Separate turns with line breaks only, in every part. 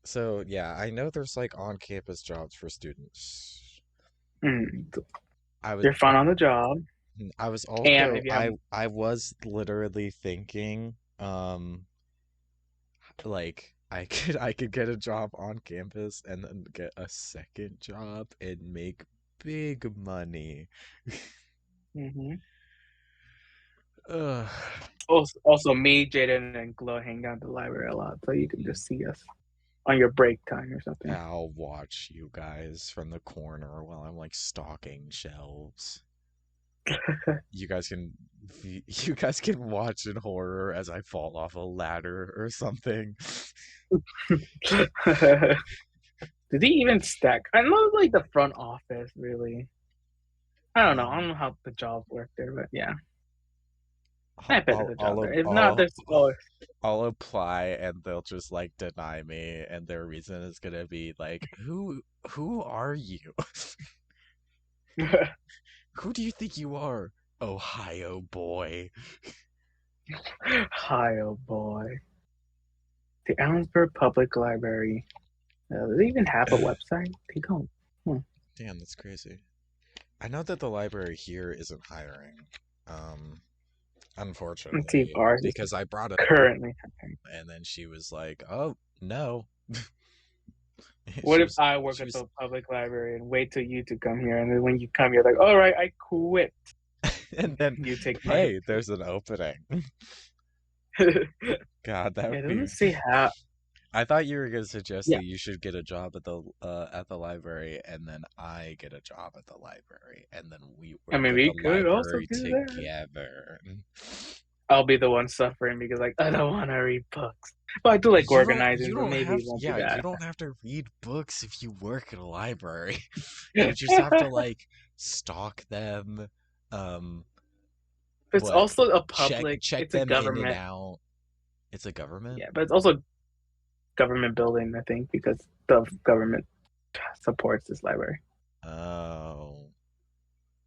So yeah, I know there's like on-campus jobs for students.
Mm.
I was
You're fun on the job,
I was
and
also
if you have,
I was literally thinking like I could get a job on campus and then get a second job and make big money.
hmm
Ugh.
also me, Jaden, and Glow hang out at the library a lot, so you can just see us on your break time or something.
I'll watch you guys from the corner while I'm like stocking shelves. You guys can you guys can watch in horror as I fall off a ladder or something.
Did he even stack? I know like the front office really. I don't know. I don't
Um,
know how the jobs work there, but yeah, I
I'll
bet there's
I'll
a job there.
I'll,
If not,
I'll
there's always.
I'll apply and they'll just like deny me and their reason is gonna be like, who are you? Who do you think you are? Ohio boy.
Hi, oh boy. The Ellensburg Public Library. Do they even have a website? They don't. Hmm.
Damn, that's crazy. I know that the library here isn't hiring. Um,
Let's see if
unfortunately,
ours is
because I brought it up
currently happening.
and then she was like, "Oh, no."
What
She
if
was
I work
she
at
was
the public library and wait till you to come here, and then when you come, you're like, "All right, I quit."
and then,
You take my.
hey, there's an opening.
Yeah,
God, that would be.
let's see how.
I thought you were gonna suggest
Yeah,
that you should get a job at the library, and then I get a job at the library, and then we
I
work
mean,
at
we
the
could also
library
do that.
together.
I'll be the one suffering because like I don't want to read books, but I do like
You
organizing, so
don't
maybe
have
it won't be
yeah, you
bad.
don't have to read books if you work at a library. You just have to like stock them, um,
It's
what
also a public.
check
It's a
them in and
government.
out. It's a government.
Yeah, but it's also government building, I think, because the government supports this library.
Oh,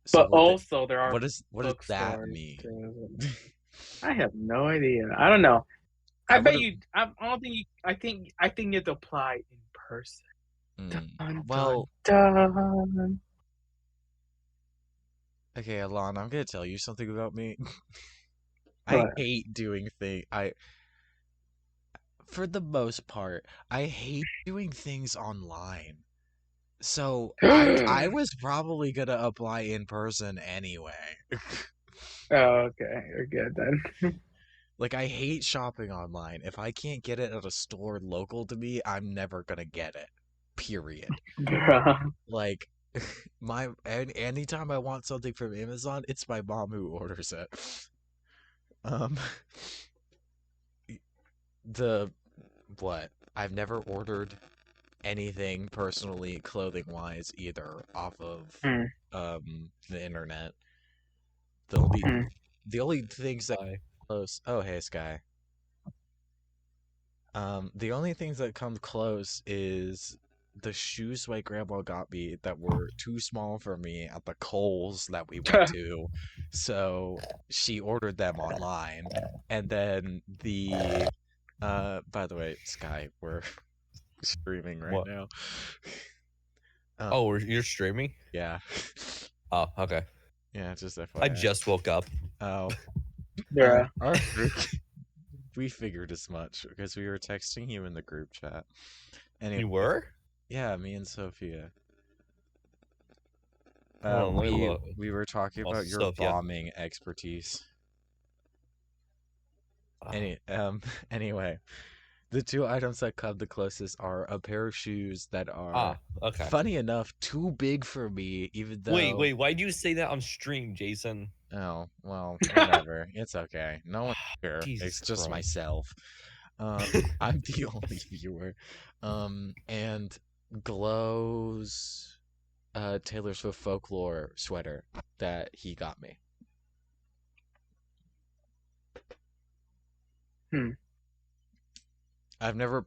so
But also there are
what does that
bookstores
mean?
too. I have no idea. I don't know. I
I would
bet
have.
you. I don't think. I think you have to apply in person. Dun dun
Well,
dun.
okay, Alon, I'm gonna tell you something about me. I
What?
hate doing things. For the most part, I hate doing things online. So I was probably gonna apply in person anyway.
Oh, okay, you're good then.
Like I hate shopping online. If I can't get it at a store local to me, I'm never gonna get it. Period.
Bruh.
Like anytime I want something from Amazon, it's my mom who orders it. Um the what? I've never ordered anything personally clothing wise either off of
Hmm,
the internet. The only
hmm.
the only things that
Hi.
close oh hey Sky. The only things that come close is the shoes my grandma got me that were too small for me at the Kohl's that we went to. So she ordered them online. And then the by the way, Sky, we're streaming right
What?
now. Um,
Oh, you're streaming?
yeah.
Oh, okay.
Yeah, just
I
FYI.
just woke up.
Oh,
Bruh.
our group, we figured as much because we were texting you in the group chat. Anyway,
You were?
yeah, me and Sophia.
Hold on, let me look.
We were talking
Oh,
about your
Sophia.
bombing expertise.
Ah,
Anyway, the two items that come the closest are a pair of shoes that are,
okay.
funny enough, too big for me, even though,
Wait, why'd you say that on stream, Jason?
oh, well, whatever. It's okay. No one here.
Jesus
It's just
Christ.
myself. Um, I'm the only viewer. And Glow's Taylor Swift folklore sweater that he got me.
Hmm.
I've never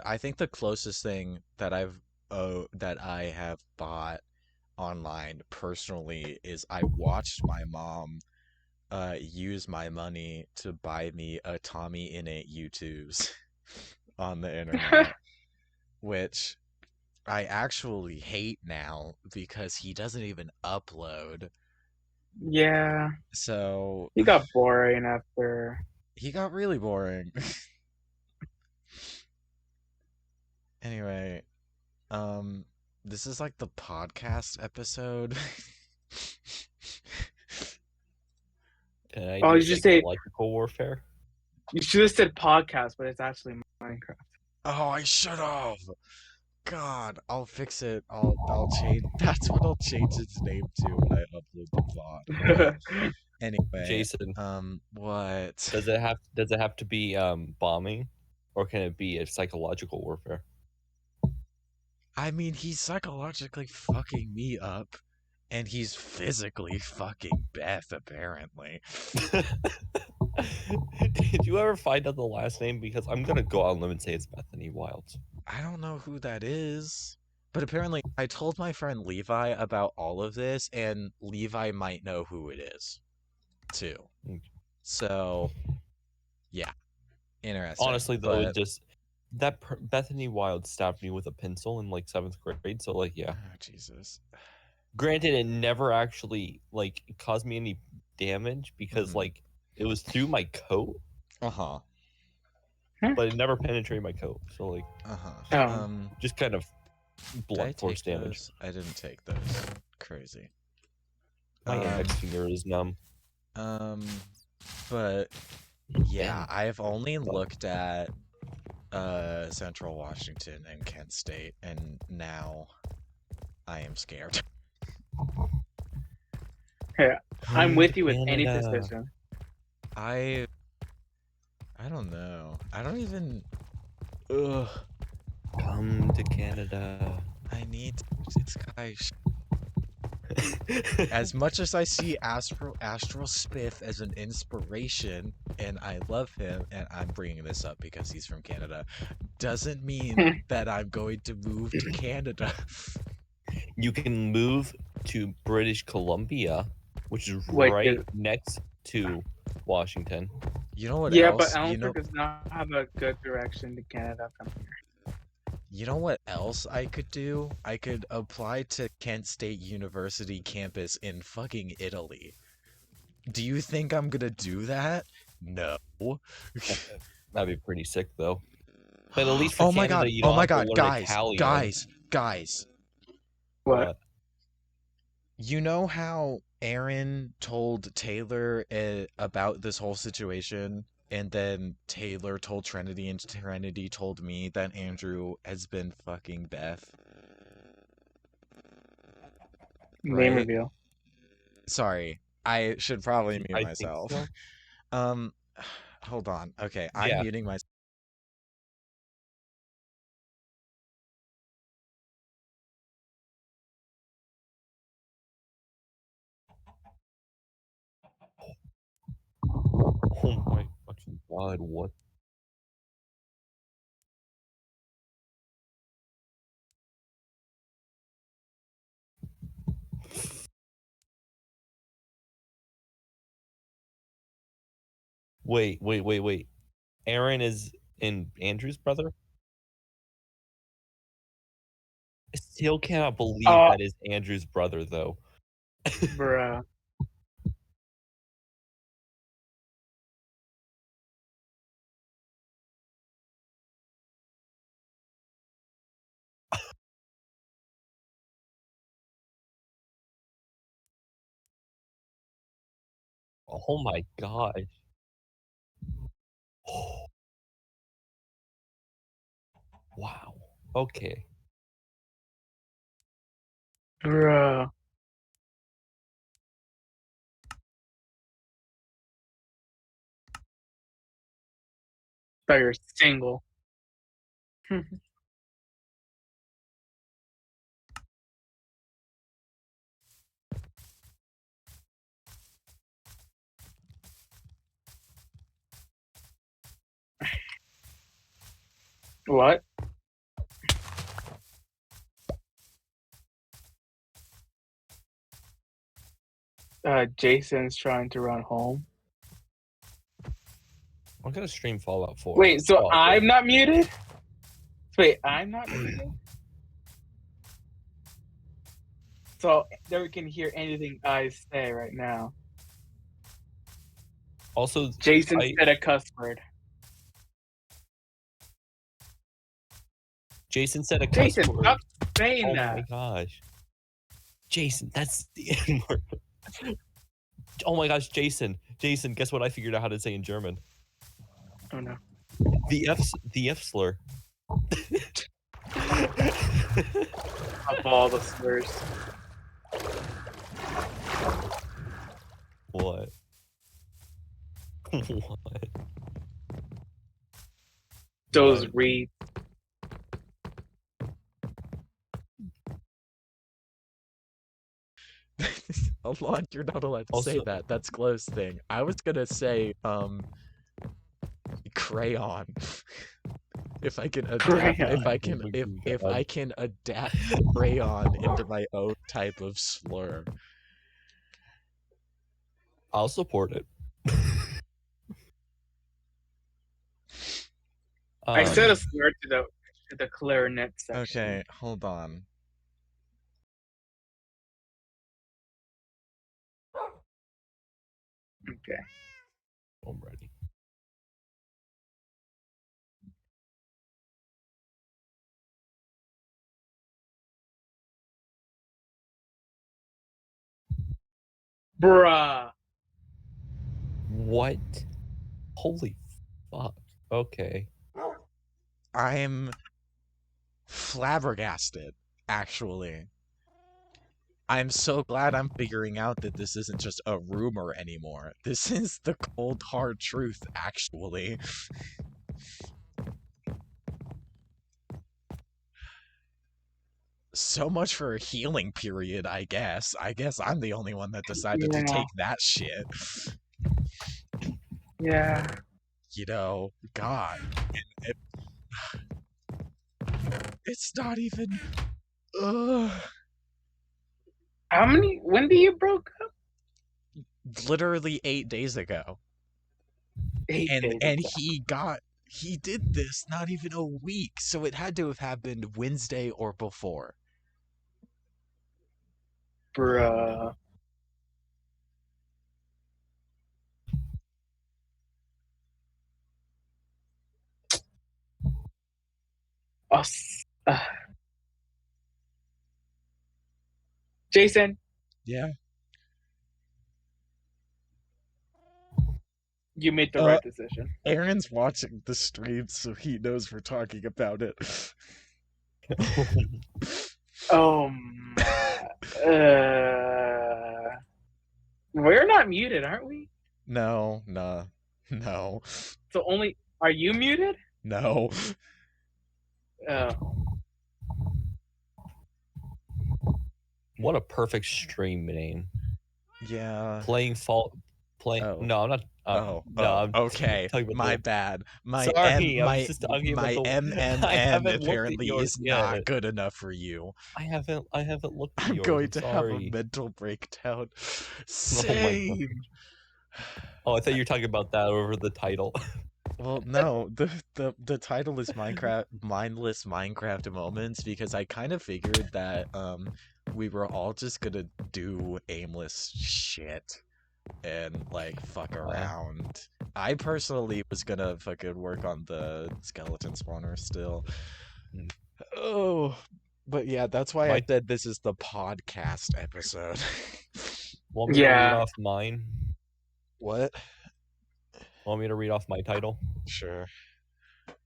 I think the closest thing that that I have bought online personally is I watched my mom use my money to buy me a Tommy Innit YouTubes on the internet. which I actually hate now because he doesn't even upload.
Yeah,
So
he got boring after.
he got really boring. Anyway, this is like the podcast episode.
Can I
Oh,
do
you should say
psychological warfare?
you should have said podcast, but it's actually Minecraft.
Oh, I should have. God, I'll fix it. I'll change. That's what I'll change its name to when I upload the VOD. But anyway,
Jason,
what?
does it have to be bombing, or can it be a psychological warfare?
I mean, he's psychologically fucking me up, and he's physically fucking Beth, apparently.
Did you ever find out the last name? Because I'm gonna go out on a limb and say it's Bethany Wilds.
I don't know who that is. But apparently, I told my friend Levi about all of this, and Levi might know who it is, too.
Mm.
So, yeah. Interesting.
Honestly, though,
but...
it just Bethany Wild stabbed me with a pencil in like 7th grade. So like, yeah.
Oh, Jesus.
Granted, it never actually like caused me any damage because like it was through my coat,
Uh-huh.
but it never penetrated my coat. So like,
Uh-huh.
just kind of
Did I
blunt force
take
damage.
those? I didn't take those. Crazy.
My index finger is numb.
But yeah,
Damn.
I've only looked at Central Washington and Kent State, and now I am scared.
I'm with you with any
Canada.
decision.
I don't know. I don't even. Ugh.
Come to Canada.
I need. It's guys. As much as I see Astral Spiff as an inspiration, and I love him, and I'm bringing this up because he's from Canada, doesn't mean that I'm going to move to Canada.
You can move to British Columbia, which is
Wait,
right next to Washington.
You know what
Yeah,
else?
but Elmsford does not have a good direction to Canada from here.
You know what else I could do? I could apply to Kent State University campus in fucking Italy. Do you think I'm gonna do that? No.
That'd be pretty sick, though. But at least for
Oh
Canada,
my god!
you don't
Oh my
have to
god!
learn Italian.
Guys!
What?
You know how Aaron told Taylor about this whole situation, and then Taylor told Trinity, and Trinity told me that Andrew has been fucking Beth?
Name
Right?
reveal.
Sorry, I should probably mute
I think
myself.
so.
Hold on. Okay, I'm
Yeah.
muting myself.
Oh my fucking god, what? Wait. Aaron is in Andrew's brother? I still cannot believe that is Andrew's brother, though.
Bruh.
Oh my gosh. Wow. Okay.
Bruh. Thought you were single. What? Jason's trying to run home.
I'm gonna stream Fallout 4.
Wait, so
Oh,
I'm not muted? Wait, I'm not muted? So they can hear anything I say right now.
Also,
Jason said a cuss word.
Jason said a cuss
Jason,
word.
stop saying
Oh
that.
my gosh. Jason, that's the N word. Oh my gosh, Jason. Jason, guess what I figured out how to say in German?
Oh no.
The F slur.
Of all the slurs.
What? What?
Those
What?
reads.
Alon, you're not allowed to say
Also-
that. That's close thing. I was gonna say crayon. If I can adapt,
Crayon.
if I can adapt crayon into my own type of slur.
I'll support it.
I said a slur to the clarinet section.
Okay, hold on.
Okay.
I'm ready.
Bruh.
What? Holy fuck. Okay.
I'm flabbergasted, actually. I'm so glad I'm figuring out that this isn't just a rumor anymore. This is the cold hard truth, actually. So much for a healing period, I guess. I guess I'm the only one that decided to
Yeah.
take that shit.
Yeah.
You know, God. It's not even. Ugh.
When did you broke up?
Literally 8 days ago.
8 days
And
ago.
he did this not even a week, so it had to have happened Wednesday or before.
Bruh. Jason,
Yeah.
you made the right decision.
Aaron's watching the stream, so he knows we're talking about it.
Oh my. We're not muted, aren't we?
No.
So only. Are you muted?
No.
Oh.
What a perfect stream name.
Yeah.
Playing
Oh.
No, I'm not. I'm
okay.
talking about
My
the-
bad. My
Sorry, I was
my
just talking about the- I
MMM
haven't looked at
apparently
yours
is not
yet.
good enough for you.
I haven't looked at
I'm
yours.
going to have a
sorry.
mental breakdown.
Oh my God.
Same.
Oh, I thought you were talking about that over the title.
Well, no, the title is mindless Minecraft moments, because I kind of figured that we were all just gonna do aimless shit and like fuck around. I personally was gonna fucking work on the skeleton spawner still. Oh, but yeah, that's why I said this is the podcast episode.
Want me to read off mine?
What?
Want me to read off my title?
Sure.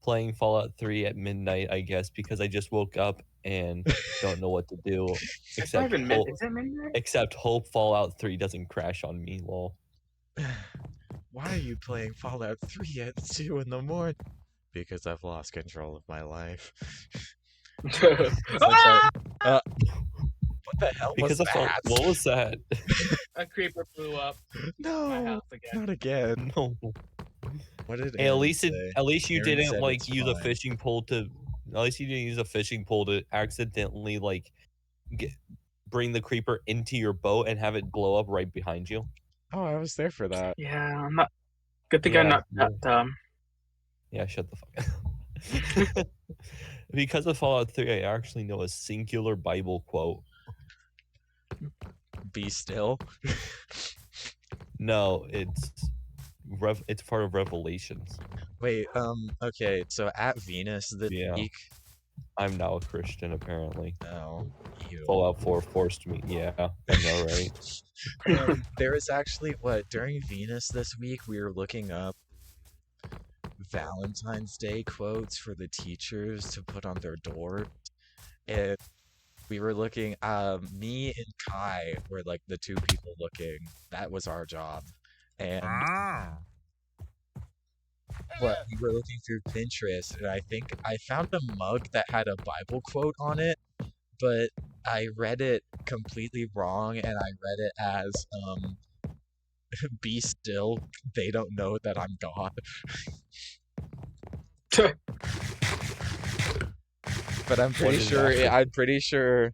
Playing Fallout 3 at midnight, I guess, because I just woke up and don't know what to do.
It's not even midnight. Is it midnight?
Except hope Fallout 3 doesn't crash on me, lol.
Why are you playing Fallout 3 at 2 in the morning? Because I've lost control of my life. What the hell
Because
was that?
What was that?
A creeper flew up my
No,
house again.
not again.
No.
What did
Hey,
Aaron say?
at least you
Aaron
didn't
said
like
it's
use a
fine.
fishing pole to. At least you didn't use a fishing pole to accidentally like bring the creeper into your boat and have it blow up right behind you.
Oh, I was there for that.
Yeah, I'm not. Good thing
Yeah,
I'm not that dumb.
Yeah, shut the fuck up. Because of Fallout 3, I actually know a singular Bible quote.
Be still.
No, it's part of Revelations.
Wait, okay, so at Venus this
Yeah.
week.
I'm now a Christian, apparently.
Oh, ew.
Fallout 4 forced me. Yeah, I know, right?
There is actually during Venus this week we were looking up Valentine's Day quotes for the teachers to put on their doors, and we were looking. Me and Kai were like the two people looking. That was our job, and what we were looking through Pinterest, and I think I found a mug that had a Bible quote on it, but I read it completely wrong, and I read it as "Be still, they don't know that I'm God." But I'm
What
pretty
is
sure.
that?
I'm pretty sure.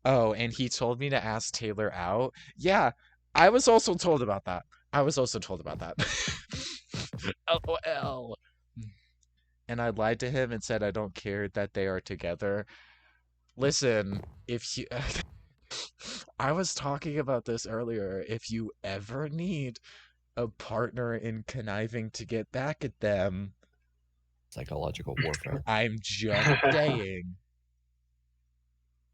Oh, and he told me to ask Taylor out. Yeah, I was also told about that. I was also told about that. LOL. And I lied to him and said I don't care that they are together. Listen, if you I was talking about this earlier. If you ever need a partner in conniving to get back at them,
Psychological warfare.
I'm just saying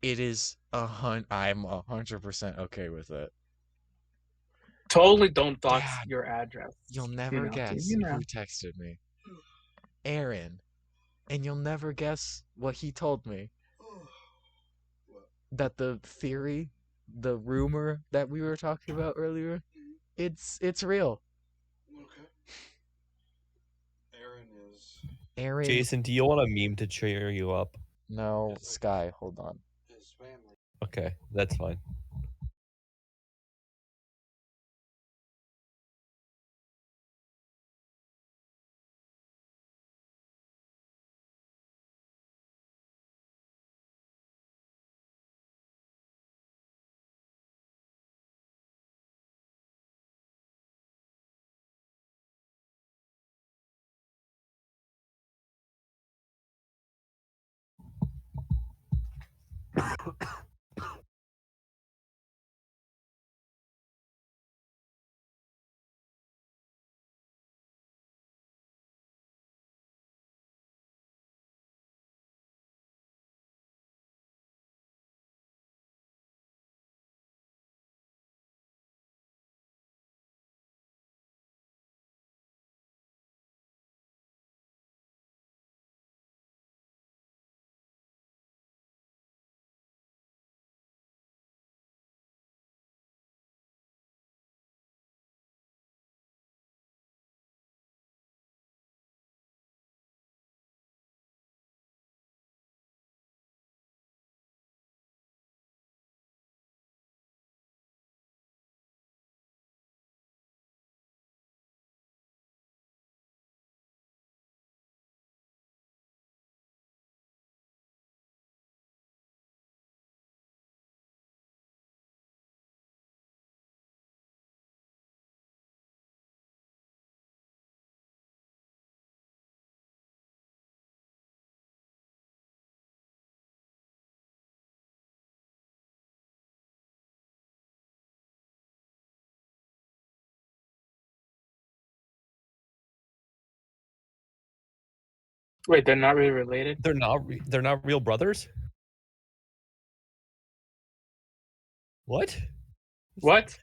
it is I'm 100% okay with it.
Totally don't dox
Dad,
your address.
you'll never guess
You know.
who texted me. Aaron. And you'll never guess what he told me. That the theory, the rumor that we were talking about earlier, it's real.
Okay. Aaron is
Aaron.
Jason, do you want a meme to cheer you up?
No, Sky, hold on.
his family.
Okay, that's fine.
Wait, they're not really related?
They're not real brothers? What?
What?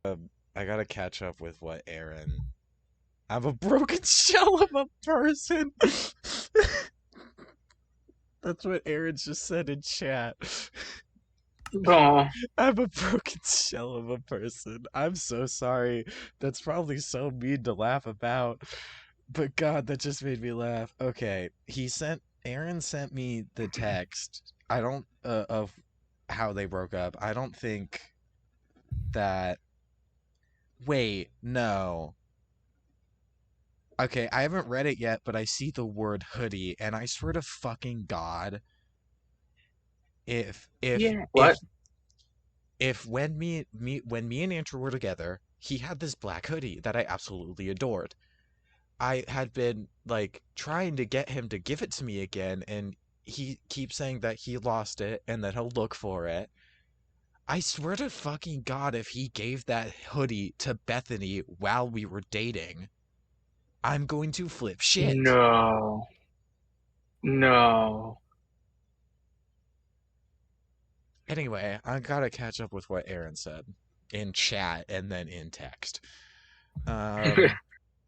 I gotta catch up with what Aaron. I'm a broken shell of a person. That's what Aaron just said in chat.
Oh,
I'm a broken shell of a person. I'm so sorry. That's probably so mean to laugh about. But God, that just made me laugh. Okay, Aaron sent me the text. I don't of how they broke up. I don't think that. Wait, no. Okay, I haven't read it yet, but I see the word hoodie, and I swear to fucking God, if if
yeah.
if
What?
if when me and Andrew were together, he had this black hoodie that I absolutely adored. I had been like trying to get him to give it to me again, and he keeps saying that he lost it and that he'll look for it. I swear to fucking God, if he gave that hoodie to Bethany while we were dating, I'm going to flip shit.
No. No.
Anyway, I gotta catch up with what Aaron said in chat and then in text.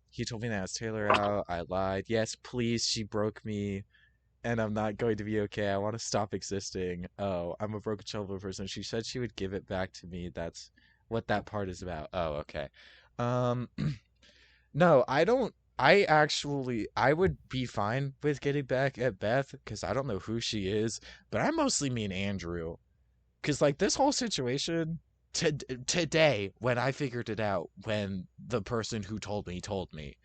He told me to ask Taylor out. I lied. Yes, please. She broke me, and I'm not going to be okay. I want to stop existing. Oh, I'm a broken shell of a person. She said she would give it back to me. That's what that part is about. Oh, okay. Um, no, I don't. I would be fine with getting back at Beth because I don't know who she is, but I mostly mean Andrew. Because, like, this whole situation, today, when I figured it out, when the person who told me,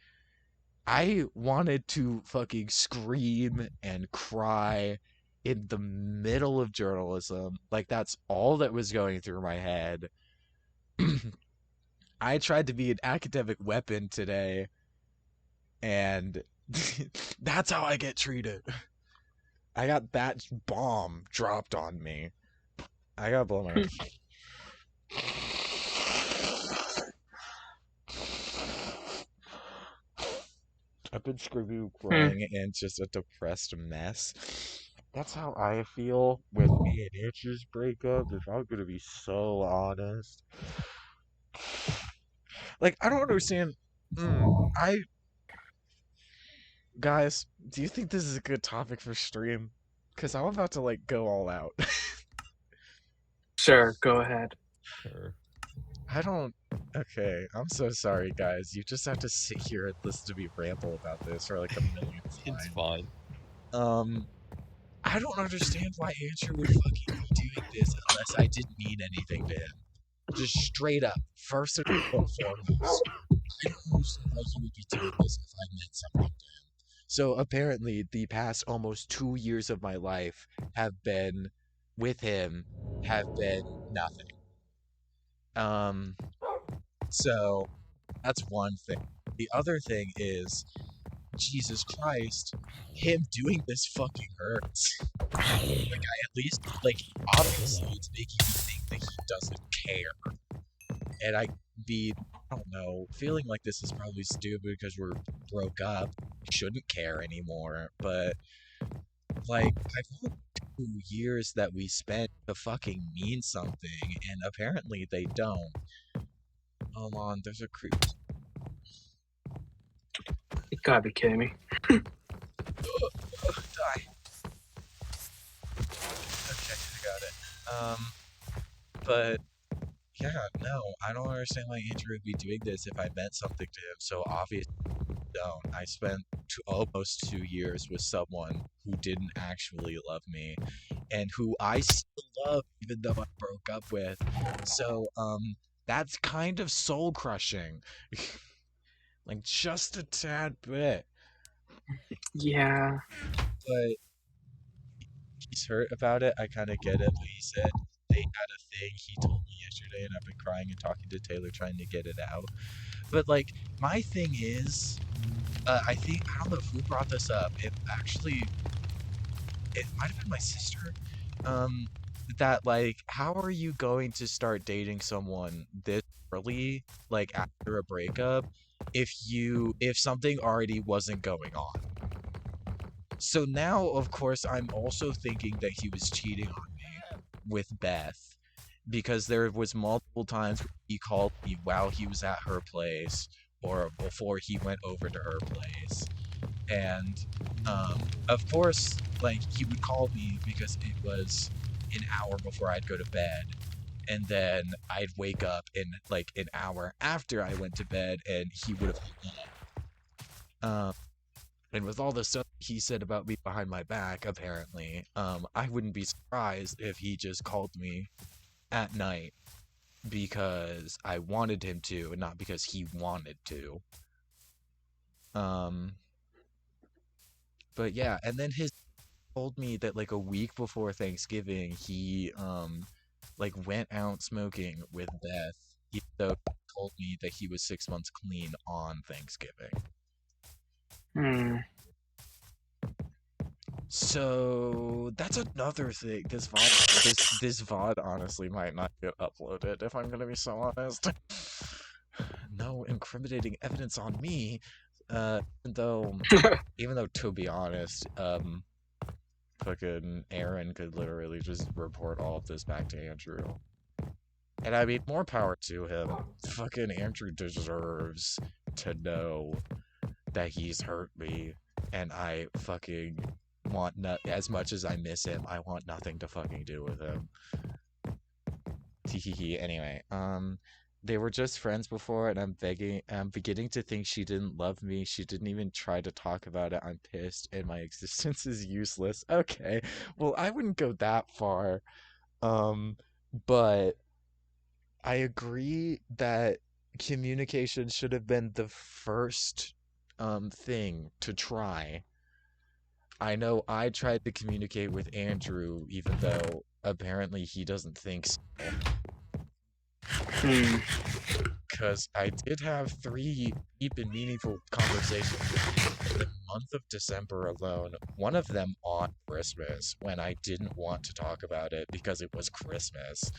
I wanted to fucking scream and cry in the middle of journalism. Like, that's all that was going through my head. I tried to be an academic weapon today, and that's how I get treated. I got that bomb dropped on me. I gotta blow my. I've been screaming, crying, and just a depressed mess. That's how I feel with me and Andrew's breakup, if I'm gonna be so honest. Like, I don't understand. I Guys, do you think this is a good topic for stream? Because I'm about to, like, go all out.
Sure, go ahead.
Sure.
I don't. Okay, I'm so sorry, guys. You just have to sit here and listen to me ramble about this for like a millionth
It's
time.
fine.
I don't understand why Andrew would fucking be doing this unless I didn't mean anything to him. Just straight up, first and foremost, I don't understand why he would be doing this if I meant something to him. So apparently, the past almost 2 years of my life have been with him have been nothing. So that's one thing. The other thing is, Jesus Christ, him doing this fucking hurts. Like, I at least, like, obviously it's making me think that he doesn't care. And I don't know, feeling like this is probably stupid because we're broke up. Shouldn't care anymore. But, like, I want 2 years that we spent to fucking mean something, and apparently they don't. Hold on, there's a creep.
You gotta be kidding me.
Die. Okay, I got it. But yeah, no, I don't understand why Andrew would be doing this if I meant something to him. So obviously, don't. I spent almost 2 years with someone who didn't actually love me, and who I still love, even though I broke up with. So that's kind of soul crushing, like just a tad bit.
Yeah.
But he's hurt about it. I kind of get it. But he said they had a thing. He told me yesterday, and I've been crying and talking to Taylor trying to get it out. But like, my thing is, I don't know who brought this up. It might have been my sister. That like, how are you going to start dating someone this early, like after a breakup, if something already wasn't going on? So now, of course, I'm also thinking that he was cheating on me with Beth. because there was multiple times he called me while he was at her place or before he went over to her place. And of course, like, he would call me because it was an hour before I'd go to bed, and then I'd wake up in like an hour after I went to bed, and he would have hung up. And with all the stuff he said about me behind my back, apparently, I wouldn't be surprised if he just called me at night because I wanted him to, and not because he wanted to. But yeah, and then his told me that like a week before Thanksgiving, he like went out smoking with Beth, even though he told me that he was 6 months clean on Thanksgiving.
Hmm.
So that's another thing. This VOD honestly might not get uploaded, if I'm gonna be so honest. No incriminating evidence on me. Even though to be honest, fucking Aaron could literally just report all of this back to Andrew. And I mean, more power to him. Fucking Andrew deserves to know that he's hurt me, and I fucking want as much as I miss him, I want nothing to fucking do with him. Anyway, they were just friends before, and I'm beginning to think she didn't love me. She didn't even try to talk about it. I'm pissed, and my existence is useless. Okay, well, I wouldn't go that far. But I agree that communication should have been the first thing to try. I know I tried to communicate with Andrew, even though apparently he doesn't think so. Because I did have 3 deep and meaningful conversations with him in the month of December alone. One of them on Christmas, when I didn't want to talk about it because it was Christmas.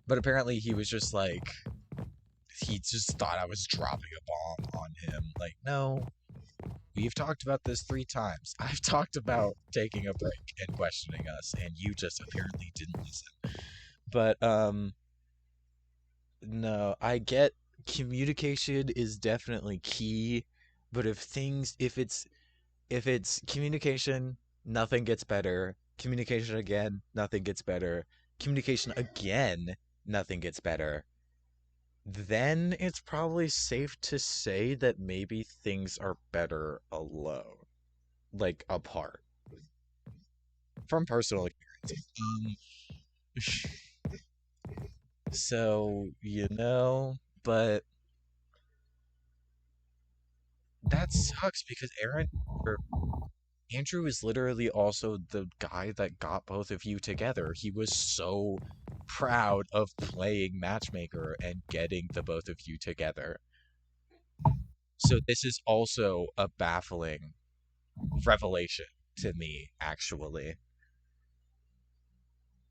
But apparently he was just like, he just thought I was dropping a bomb on him. Like, no, we've talked about this 3 times. I've talked about taking a break and questioning us, and you just apparently didn't listen. But, no, I get communication is definitely key, but if it's communication, nothing gets better. Communication again, nothing gets better. Communication again, nothing gets better. Then it's probably safe to say that maybe things are better alone, like apart. From personal experience. So, but that sucks because Andrew is literally also the guy that got both of you together. He was so proud of playing matchmaker and getting the both of you together. So this is also a baffling revelation to me, actually.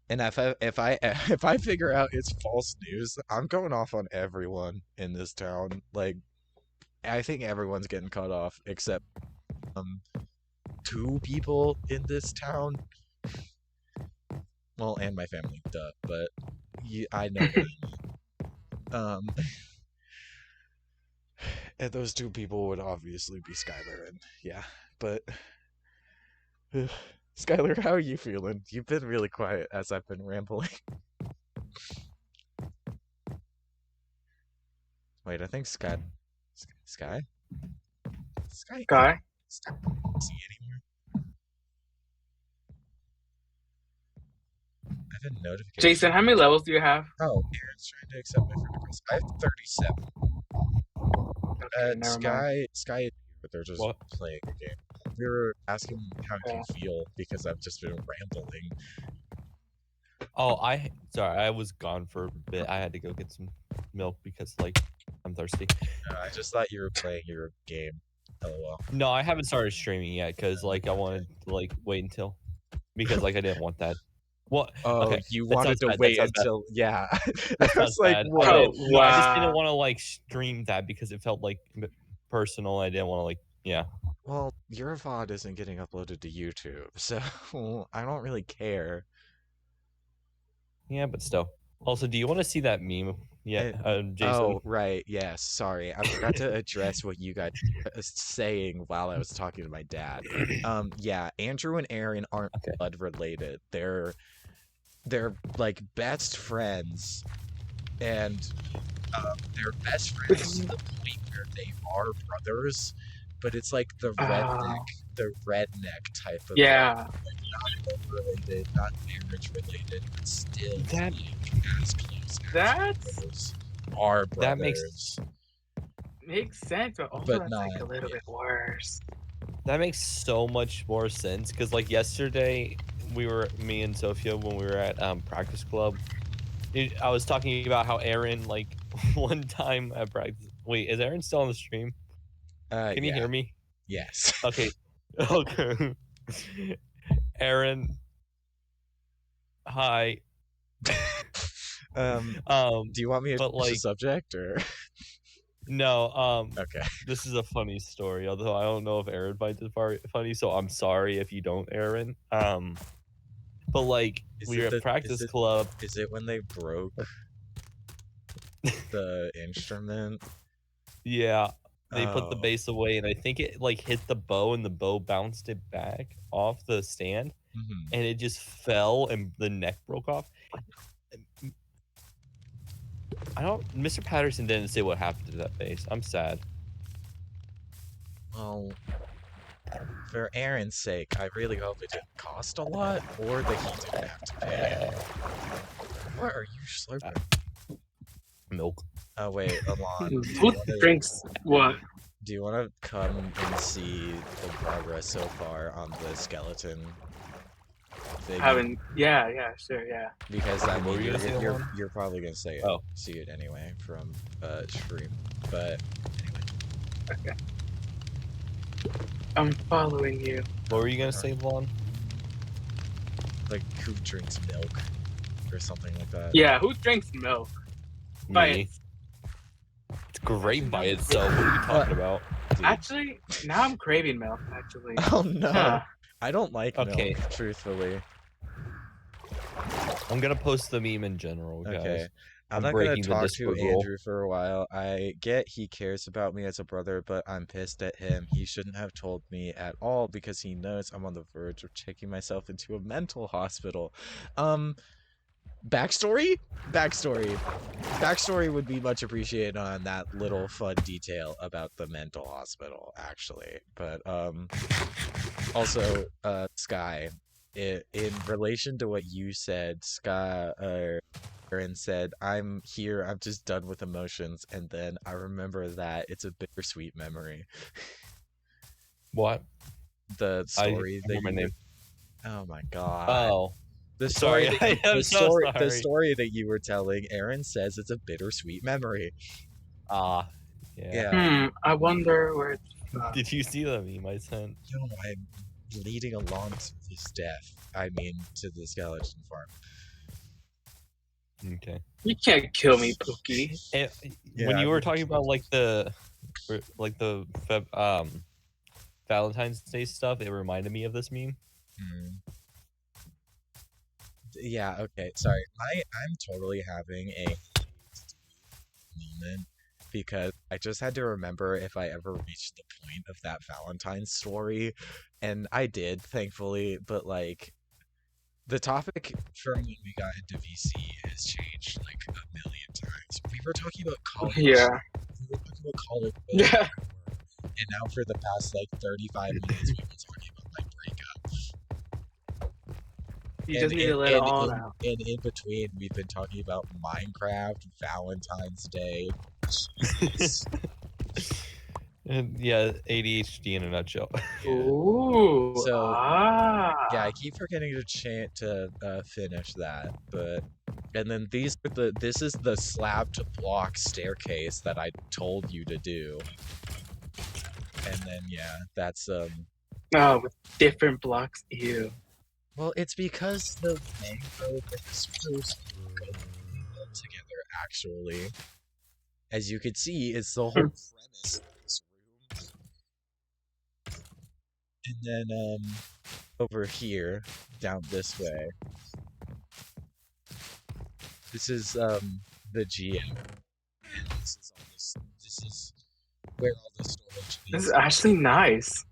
And if I figure out it's false news, I'm going off on everyone in this town. Like, I think everyone's getting cut off except 2 people in this town. Well, and my family, duh. But I know what I mean. And those 2 people would obviously be Skylar and yeah. But Skylar, how are you feeling? You've been really quiet as I've been rambling. Wait, I think Sky. Sky?
Guy?
Sky can't see anymore. I have a notification.
Jason, how many levels do you have?
Oh, Aaron's trying to accept my friend request. I have 37.
Okay, never mind.
Sky is here, but they're just
What?
playing a game. We were asking how
Okay.
you feel because I've just been rambling.
Oh, sorry, I was gone for a bit. I had to go get some milk because like I'm thirsty.
I just thought you were playing your game. LOL.
No, I haven't started streaming yet because like I wanted to like wait until because like I didn't want that. What?
Oh,
Okay,
you
that
wanted
sounds
to
bad, that
wait
sounds bad.
until yeah.
That
I
sounds
was like,
bad.
whoa.
I just didn't
wow.
want to like stream that because it felt like personal. I didn't want to like yeah.
Well, your VOD isn't getting uploaded to YouTube, so I don't really care.
Yeah, but still. Also, do you want to see that meme? Yeah, Jason.
Oh, right. Yes. Sorry. I forgot to address what you guys were saying while I was talking to my dad. Yeah, Andrew and Aaron aren't
Okay.
blood related. They're like best friends, and they're best friends to the point where they are brothers, but it's like the
Oh,
redneck type of
yeah.
not blood related, not marriage related, but still
That-
like as close as
That's
brothers are
That
brothers.
makes sense, but also
But
that's like a
not-
little
yeah.
bit worse.
That makes so much more sense because, like, yesterday me and Sophia, when we were at practice club, I was talking about how Aaron, like, one time at practice. Wait, is Aaron still on the stream? Can you
Yeah.
hear me?
Yes.
Okay. Okay. Aaron. Hi.
Do you want me to
But,
change the
like,
subject or?
no.
Okay.
This is a funny story, although I don't know if Aaron finds it funny, so I'm sorry if you don't, Aaron. But like
Is
we
it
were
the-
at practice
is it-
club.
Is it when they broke the instrument?
Yeah, they put the
Oh.
bass away, and I think it like hit the bow, and the bow bounced it back off the stand,
Mhm.
and it just fell, and the neck broke off. I don't. Mr. Patterson didn't say what happened to that bass. I'm sad.
Well, for Aaron's sake, I really hope it didn't cost a lot, or that he didn't have to pay. What are you slurping?
Milk.
Oh wait, Alon.
Who drinks what?
Do you want to come and see the progress so far on the skeleton thing?
Yeah, sure, yeah.
Because I
What
mean,
were you gonna say, Alon?
you're probably gonna say it,
Oh.
see it anyway from stream. But
Okay. I'm following you.
What were you gonna say, Vaughn?
like, who drinks milk or something like that?
Yeah, who drinks milk? By
Me.
its-
It's great by itself. What are you talking about?
Dude.
Actually, now I'm craving milk, actually.
Oh no,
Huh.
I don't like
Okay.
milk, truthfully.
I'm gonna post the meme in general, guys.
Okay. I'm
I'm
not gonna
breaking the
talk to
Discord rule.
Andrew for a while. I get he cares about me as a brother, but I'm pissed at him. He shouldn't have told me at all because he knows I'm on the verge of checking myself into a mental hospital. Backstory? Backstory would be much appreciated on that little fun detail about the mental hospital, actually. But also, Sky, in relation to what you said, Aaron said, "I'm here. I'm just done with emotions," and then I remember that it's a bittersweet memory.
What?
The story that
remember my
you
name.
Oh my god.
Oh,
The story,
sorry.
that you-
I'm
the,
so
story the
sorry.
story that you were telling, Aaron says it's a bittersweet memory.
yeah.
Yeah.
I wonder where it's from.
Did you see the meme I sent?
No, I'm leading along to his death. I mean, to the skeleton farm.
Okay.
You can't kill me, Pookie.
And
Yeah,
when you
I'm
were
gonna
talking
kill
about like the Valentine's Day stuff, it reminded me of this meme.
Hmm. Yeah, okay, sorry. I'm totally having a moment because I just had to remember if I ever reached the point of that Valentine's story, and I did, thankfully, but like the topic from when we got into VC has changed like a million times. We were talking about college.
Yeah.
We were talking about college.
Yeah.
And now for the past like 35 minutes we've been talking about my breakup.
You just need to let it all out.
And in between, we've been talking about Minecraft, Valentine's Day. Jesus.
And yeah, ADHD in a nutshell.
Ooh.
So,
ah.
Yeah, I keep forgetting to finish that, but and then this is the slab to block staircase that I told you to do, and then yeah, that's
Oh, with different blocks. Ew.
well, it's because the mangrove and the spruce go together. Actually, as you can see, it's the whole premise of this room. And then over here, down this way, This is the GM. And this is where all the storage
This
is.
is actually nice.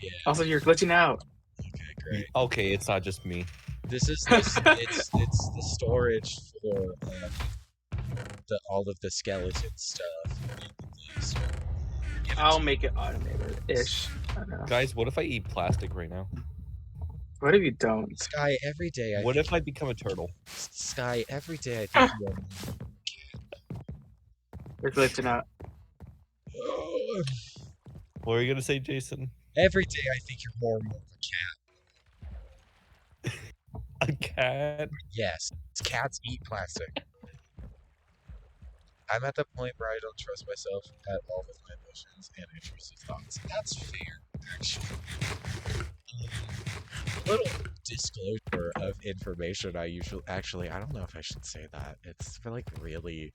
Yeah,
Also, you're glitching out.
okay, great.
Okay, it's not just me.
This is it's the storage for all of the skeleton stuff. So, give it
I'll
to
make it automated-ish. I don't know.
Guys, what if I eat plastic right now?
What if you don't?
Sky every day.
What if I become a turtle?
Sky every day? I think you
You're glitching out.
are.
What were you gonna say, Jason?
Every day I think you're more and more of a cat.
A cat?
Yes, cats eat plastic. I'm at the point where I don't trust myself at all with my emotions and intrusive thoughts. That's fair, actually. A little disclosure of information I usually... Actually, I don't know if I should say that. It's for, like, really...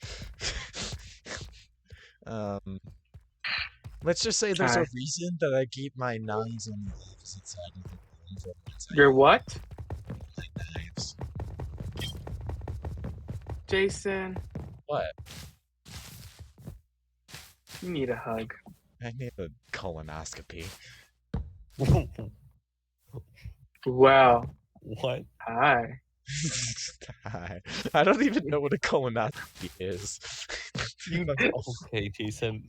Let's just say there's a
Hi.
reason that I keep my knives on the opposite side of the room from one side
You're what?
my knives.
Jason,
What?
you need a hug.
I need a colonoscopy.
Wow.
What?
Hi.
Hi. I don't even know what a colonoscopy is.
Okay, Jason.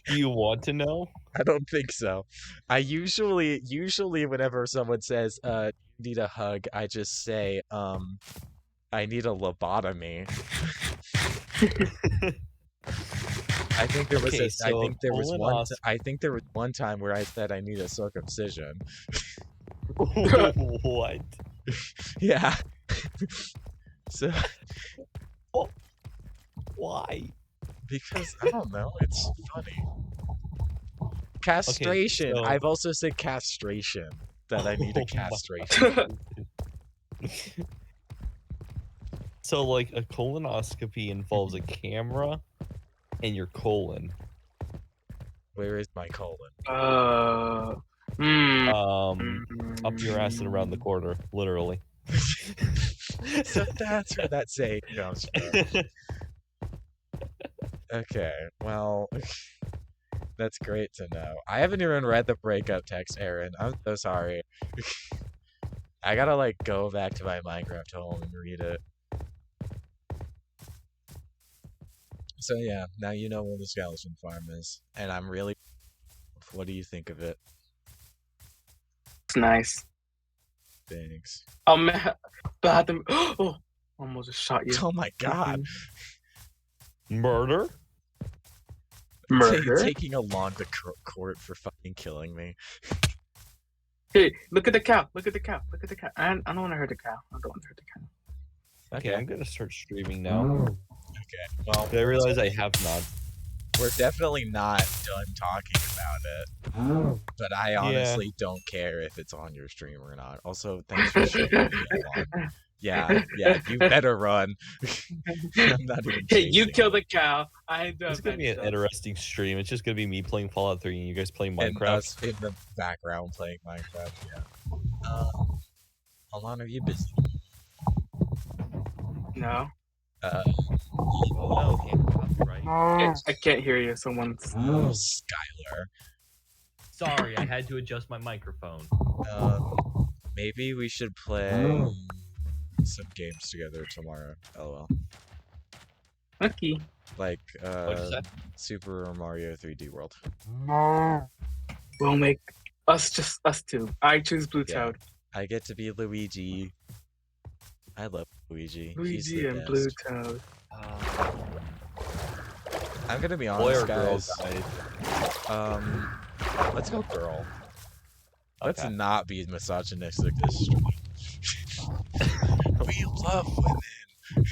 Do you want to know?
I don't think so. I usually whenever someone says you need a hug, I just say I need a lobotomy. I think there was
Okay,
I
so
think there was
colonoscopy-
I think there was one time where I said I need a circumcision.
What?
Yeah. So
Why?
because I don't know, it's funny. Castration.
so-
I've also said castration. That I need
Oh
a
my
castration.
So, like, a colonoscopy involves a camera and your colon.
Where is my colon?
Up your ass and around the corner, literally.
So that's where that saying comes from. Okay, well, that's great to know. I haven't even read the breakup text, Aaron. I'm so sorry. I gotta, like, go back to my Minecraft home and read it. So yeah, now you know where the skeleton farm is. And I'm really... What do you think of it?
It's nice.
Thanks.
Oh man, bathroom. Oh, almost just shot you.
Oh my god.
Murder?
Murder.
Taking a long to court for fucking killing me.
Hey, look at the cow. Look at the cow. Look at the cow. I don't want to hurt the cow. I don't want to hurt the cow.
Okay,
Okay.
I'm gonna start streaming now.
Well,
I realize I have not.
we're definitely not done talking about it. But I honestly don't care if it's on your stream or not. Also, thanks for showing me along. Yeah, you better run. I'm not even
Hey, you
chasing
killed the cow. I
It's gonna be an interesting stream. It's just gonna be me playing Fallout 3 and you guys playing
and
Minecraft.
us in the background playing Minecraft. Yeah. Hold on, are you busy?
No,
Oh no, copyright.
I can't hear you. Someone's.
Oh, Skylar.
Sorry, I had to adjust my microphone.
Maybe we should play some games together tomorrow. LOL.
Okay.
Like
What'd you say?
Super Mario 3D World.
We'll make just us two. I choose Blue
Yeah.
Toad.
I get to be Luigi. I love Luigi. He's
Luigi
the
and
best.
Blue Toad.
I'm gonna be
Boy
honest,
or girl,
guys.
guys?
Let's go girl. Let's
Okay.
not be misogynistic this stream. We love women.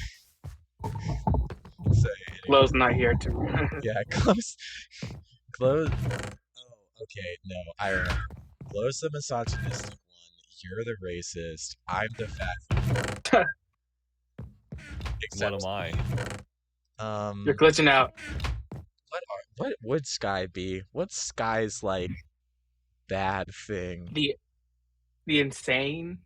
So,
Lowe's not here to.
yeah, close. Oh, okay, no, I remember. Glo's the misogynistic one. You're the racist. I'm the fat.
What am I?
You're glitching out.
What would Sky be? What's Sky's like bad thing?
The insane.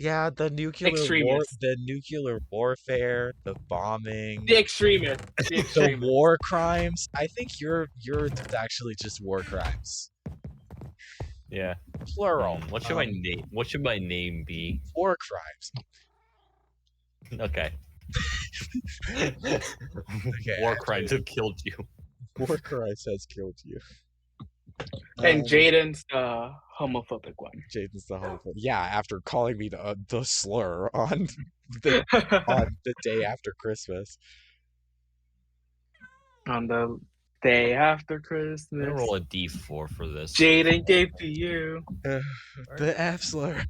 Yeah, the
Extremist.
the nuclear warfare, the bombing,
The extremist. The
the
extremist.
war crimes. I think yours is actually just war crimes.
Yeah.
Plural.
What should my name? What should my name be?
War crimes.
Okay.
Okay,
War
actually-
crimes have killed you.
War crimes has killed you.
And Jaden's the homophobic one.
Jaden's the homophobe. Yeah, after calling me the slur on the day after Christmas.
On the day after
I'm
Christmas.
gonna roll a d4 for this.
Jaden gave to you.
The F slur.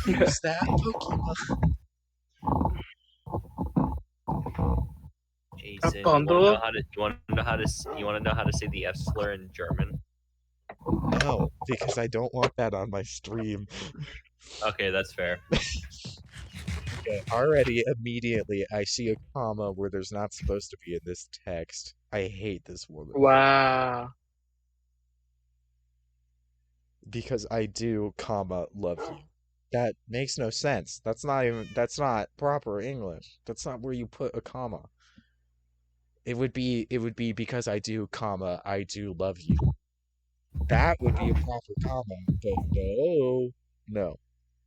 Who's that Pokemon?
Jason,
Bundle?
you want to know how to say the F slur in German?
No, because I don't want that on my stream.
Okay, that's fair.
Okay, already immediately I see a comma where there's not supposed to be in this text. I hate this woman.
Wow.
Because I do, comma, love you. That makes no sense. That's not proper English. That's not where you put a comma. It would be because I do, comma, I do love you. That would be a proper comma, but no.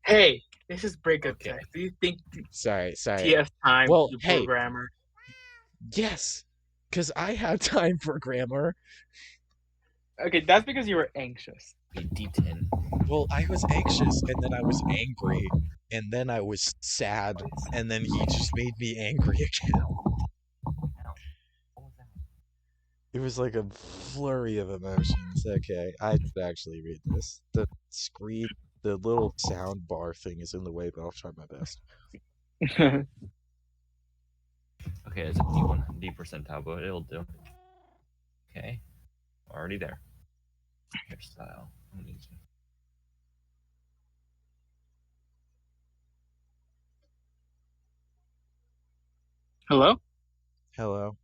Hey, this is breakup
Okay.
text. Do you think
Sorry.
TF time
Well,
you
hey.
programmer?
Yes, because I have time for grammar.
Okay, that's because you were anxious.
Okay, D10.
Well, I was anxious, and then I was angry, and then I was sad, and then he just made me angry again. It was like a flurry of emotions. Okay, I could actually read this. The screen, the little sound bar thing is in the way, but I'll try my best.
Okay, it's a D1, D percentile, but it'll do. Okay, already there. Hairstyle.
Hello?
Hello.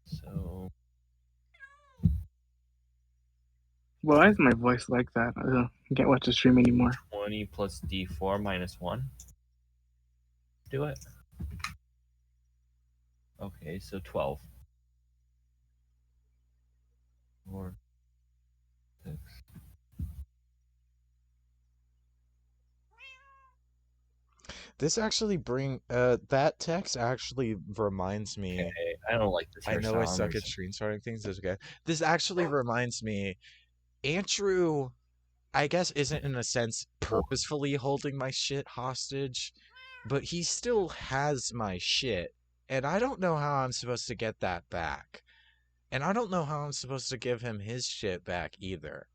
So
Why is my voice like that? I can't watch the stream anymore.
20 plus D4 minus 1. Do it. Okay, so 12. 4, 6.
This actually that text actually reminds me.
Okay, I don't like this.
I know I
hairstyle.
suck at screen starting things. It's okay. This actually reminds me. Andrew, I guess, isn't in a sense purposefully holding my shit hostage, but he still has my shit, and I don't know how I'm supposed to get that back. And I don't know how I'm supposed to give him his shit back either.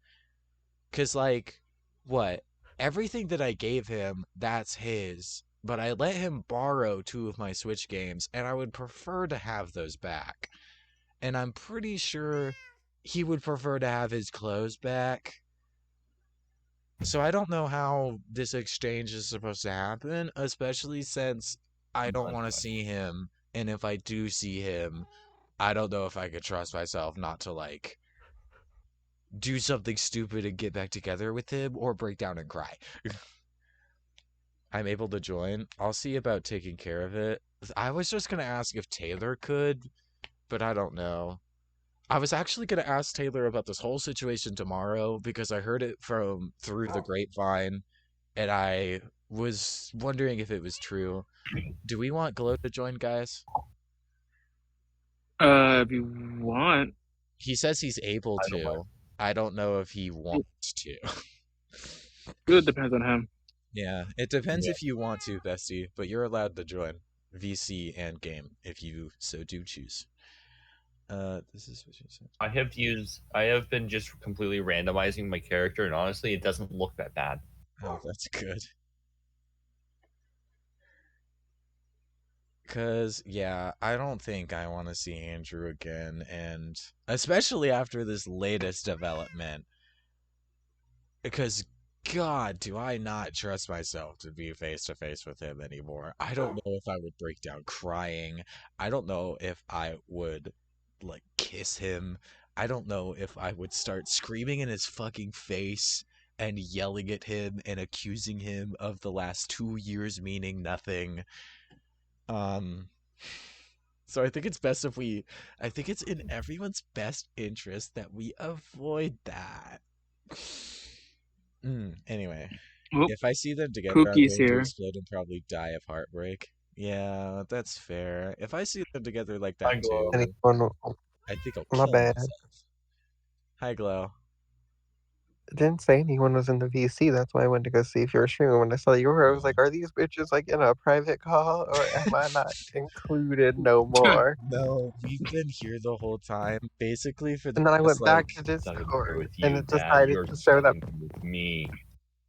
'Cause, like, what? Everything that I gave him, that's his, but I let him borrow 2 of my Switch games, and I would prefer to have those back. And I'm pretty sure he would prefer to have his clothes back. So I don't know how this exchange is supposed to happen, especially since I don't want to see him, and if I do see him, I don't know if I could trust myself not to, like, do something stupid and get back together with him or break down and cry. I'm able to join. I'll see about taking care of it. I was just going to ask if Taylor could, but I don't know. I was actually going to ask Taylor about this whole situation tomorrow because I heard it through the grapevine, and I was wondering if it was true. Do we want Glow to join, guys?
If you want.
He says he's able
I don't
to. I don't know if he wants to.
It depends on him.
Yeah, it depends if you want to, Bestie, but you're allowed to join VC and game if you so do choose. This is what she said.
I have been just completely randomizing my character, and honestly, it doesn't look that bad.
Oh, that's good. Because, yeah, I don't think I want to see Andrew again, and especially after this latest development. Because God, do I not trust myself to be face to face with him anymore. I don't know if I would break down crying. I don't know if I would like kiss him. I don't know if I would start screaming in his fucking face and yelling at him and accusing him of the last 2 years meaning nothing. Um, so I think it's best if I think it's in everyone's best interest that we avoid that. Anyway,
Oh,
if I see them together, I'm
Pookie's
going to
here.
explode and probably die of heartbreak. Yeah, that's fair. If I see them together like that
Hi, Glow.
too,
Anyone?
I think I'll
My
kill
bad.
myself. Hi, Glow.
Didn't say anyone was in the VC. That's why I went to go see if you were streaming. When I saw you were, I was like, "Are these bitches like in a private call, or am I not included no more?"
No, we've been here the whole time, basically for the
And then I
past
went back
like.
to
It's nothing to do
Discord,
with
and
you,
it
Dad.
decided
You're
to show that.
with me.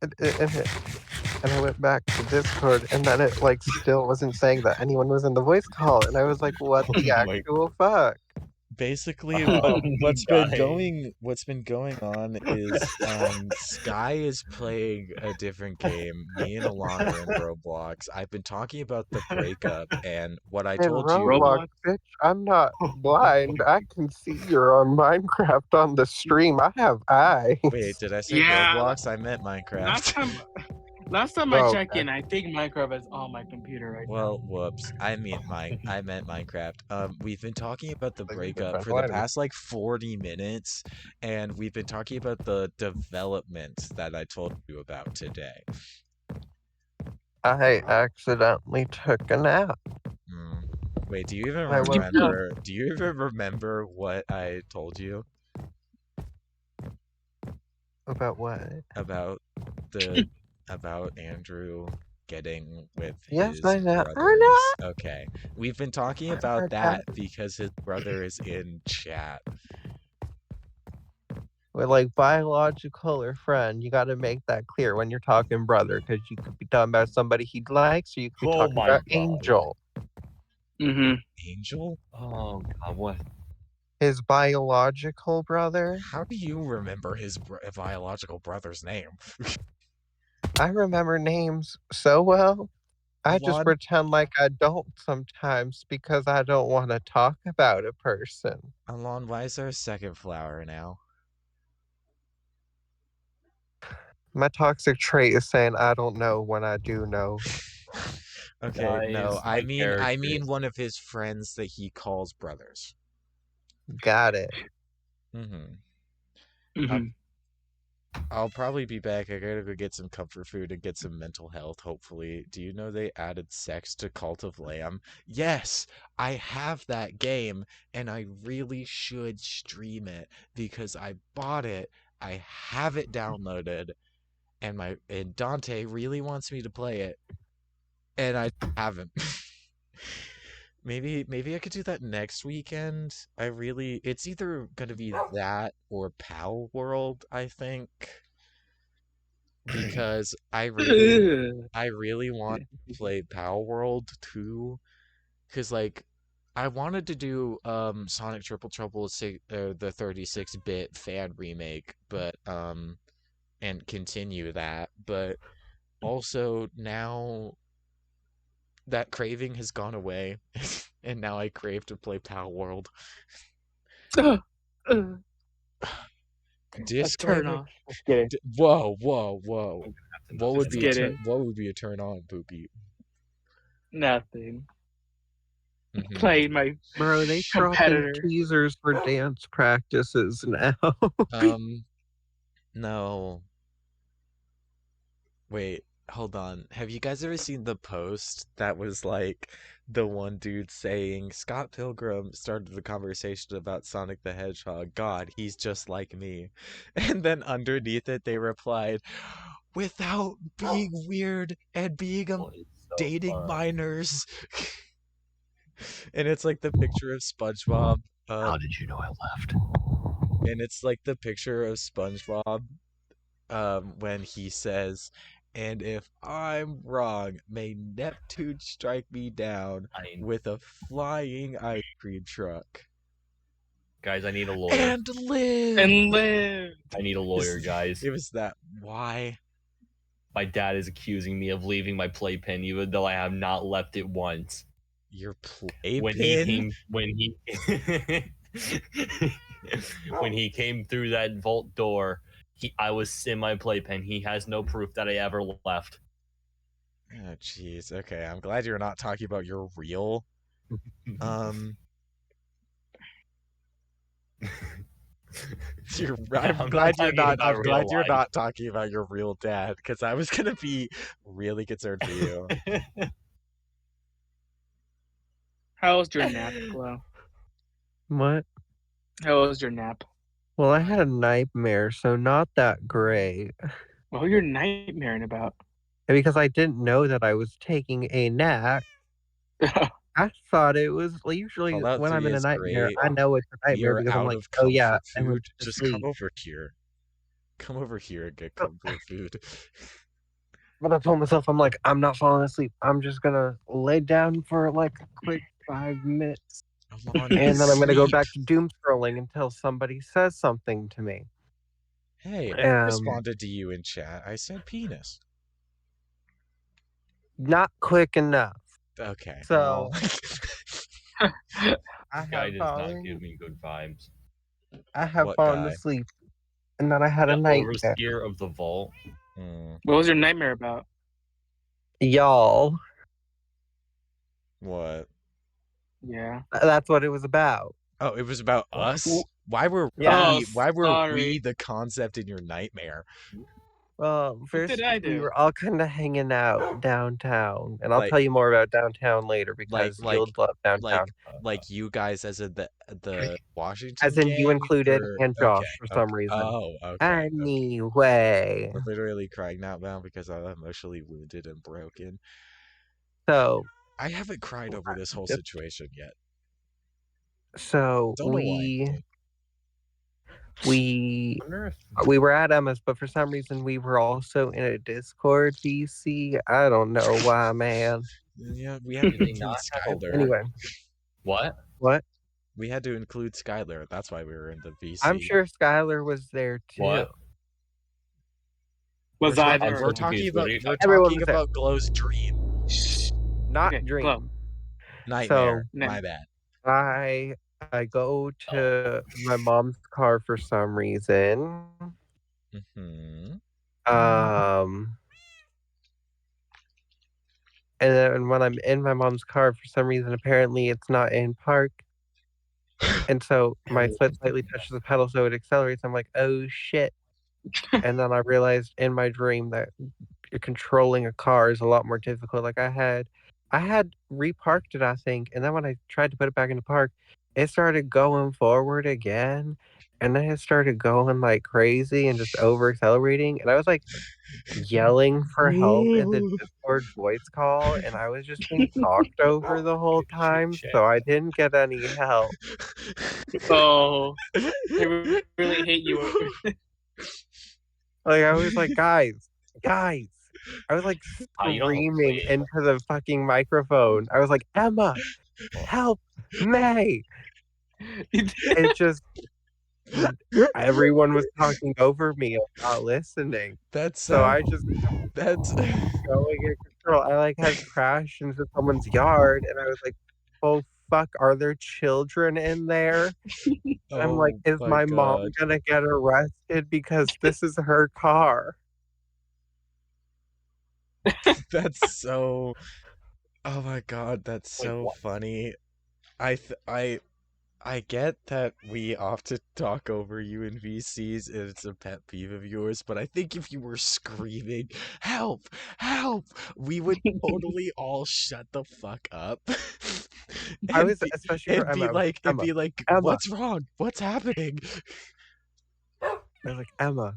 And I went back to Discord, and then it like still wasn't saying that anyone was in the voice call, and I was like, "What the
Oh my-
actual fuck?"
Basically,
Oh,
what's
guys.
been going on is Sky is playing a different game. Me and Alon are in Roblox. I've been talking about the breakup and what I
In
told you.
Roblox, bitch, I'm not blind. I can see you're on Minecraft on the stream. I have eyes.
Wait, did I say
Yeah,
Roblox? I meant Minecraft.
Last time I
Oh,
checked
okay.
in, I think Minecraft is on my computer right
Well, whoops. I meant Minecraft. We've been talking about the
Like,
breakup
different
for the
line.
past like 40 minutes, and we've been talking about the development that I told you about today.
I accidentally took a nap.
Wait, do you even
I woke up.
remember? Do you even remember what I told you
About what?
about about Andrew getting with
Yes,
his
I know. I
brothers? Okay, we've been talking
I
about
heard
that because his brother is in chat.
With like biological or friend, you got to make that clear when you're talking brother, because you could be talking about somebody he likes, or you could be
Oh
talking
my
about
God.
Angel,
Mm-hmm.
Angel?
Oh God, what?
his biological brother.
How do you remember his biological brother's name?
I remember names so well. I just
Alon?
pretend like I don't sometimes because I don't want to talk about a person.
Alon, why is there a second flower now?
My toxic trait is saying I don't know when I do know.
Okay, no,
Guys,
I
my
mean
characters.
one of his friends that he calls brothers.
Got it.
Mm-hmm.
I'll probably be back. I gotta go get some comfort food and get some mental health, hopefully. Do you know they added sex to Cult of Lamb? Yes, I have that game, and I really should stream it because I bought it. I have it downloaded, and Dante really wants me to play it, and I haven't. Maybe I could do that next weekend. It's either gonna be that or Pal World, I think. Because I really want to play Pal World too. Cause like I wanted to do Sonic Triple Trouble the 36-bit fan remake, but and continue that, but also now that craving has gone away, and now I crave to play Pal World.
Turn off.
Just kidding.
Whoa.
That's
What would
Just
be
kidding.
what would be a turn on, Poopy?
Nothing.
Mhm.
Playing my
Bro, they dropping
competitor.
teasers for dance practices now.
No. Wait, hold on. Have you guys ever seen the post that was like the one dude saying Scott Pilgrim started the conversation about Sonic the Hedgehog? God, he's just like me. And then underneath it they replied, without being weird and being
Oh, it's so
dating
fun.
minors. And it's like the picture of SpongeBob.
How did you know I left?
And it's like the picture of SpongeBob when he says, and if I'm wrong, may Neptune strike me down with a flying ice cream truck.
Guys, I need a lawyer.
And live!
And live.
I need a lawyer, guys.
It was that. Why?
My dad is accusing me of leaving my playpen, even though I have not left it once.
Your playpen?
When he came through that vault door, I was in my playpen. He has no proof that I ever left.
Oh, jeez. Okay, I'm glad you're not talking about your real. I'm
I'm
glad you're
talking
not.
about
I'm glad
real
you're
life.
not talking about your real dad, because I was gonna be really concerned for you.
How was your nap, Glow?
What?
How was your nap?
Well, I had a nightmare, so not that great.
What were you nightmaring about?
Because I didn't know that I was taking a nap. I thought it was usually
Fallout
when I'm
3
in a
is
nightmare,
great.
I know it's a
We
nightmare
are
because I'm
out
like,
of
oh yeah,
comfort
I went
food.
to
Just
sleep.
come over here. Come over here and get
Oh.
comfort food.
But I told myself, I'm like, I'm not falling asleep. I'm just gonna lay down for like a quick 5 minutes,
Come on,
and then I'm gonna go
sleep.
back to doom scrolling until somebody says something to me.
Hey, I
Um,
responded to you in chat. I said penis.
Not quick enough.
Okay.
So
well,
I
This guy
have
does not
fallen.
give me good vibes.
What
fallen
guy?
asleep, and then I had a
The
nightmare.
overseer of the vault.
What was your nightmare about?
Y'all,
What?
Yeah.
that's what it was about.
Oh, it was about
Oh.
us. Why were
Yeah.
we? Why were we
Sorry.
the concept in your nightmare?
Well,
What
first
did I
we
do?
were all kind of hanging out downtown, and I'll
Like-
tell you more about downtown later because
like-
you'll love downtown.
Like you guys as in the Washington.
As in you
gang,
included
or-
and Josh
okay,
for some reason.
Oh, okay.
Anyway,
I'm literally crying out now because I'm emotionally wounded and broken.
so
I haven't cried over this whole
Yep.
situation yet.
so
Don't know
we
why.
we
I wonder if
we were at Emma's, but for some reason we were also in a Discord VC. I don't know why, man.
Yeah, we had to
Did they
include
not have a
Skylar.
Anyway,
what?
what?
We had to include Skylar. That's why we were in the VC.
I'm sure Skylar was there too.
What?
Was
we're
I
ta-
there?
I'm
We're
so
talking
confused.
about
What are you
we're
Everyone
talking
was there.
about Glow's dream
Not
Okay,
dream.
Glow.
nightmare.
No.
My bad.
I go to my mom's car for some reason.
Hmm.
And then when I'm in my mom's car, for some reason, apparently it's not in park. And so my foot slightly touches the pedal, so it accelerates. I'm like, oh shit. And then I realized in my dream that controlling a car is a lot more difficult. Like I had reparked it, I think, and then when I tried to put it back into park, it started going forward again, and then it started going like crazy and just over accelerating, and I was like yelling for help in the Discord voice call, and I was just being talked over the whole time, so I didn't get any help.
Oh, I really hate you.
Like I was like, guys. I was like
You don't
screaming
wait.
into the fucking microphone. I was like, Emma, help me. It just everyone was talking over me and not listening.
That's
So I just
that's
going in control. I like had crashed into someone's yard and I was like, oh fuck, are there children in there? I'm like, is my mom
God.
gonna get arrested because this is her car?
That's so. Oh my god, that's
Wait,
so
what?
funny. I get that we often talk over you in VCs and it's a pet peeve of yours, but I think if you were screaming, help, help, we would totally all shut the fuck up.
I
And
was especially for
and be
Emma.
like, and
Emma,
be like,
Emma.
what's wrong? What's happening?
I was like, Emma,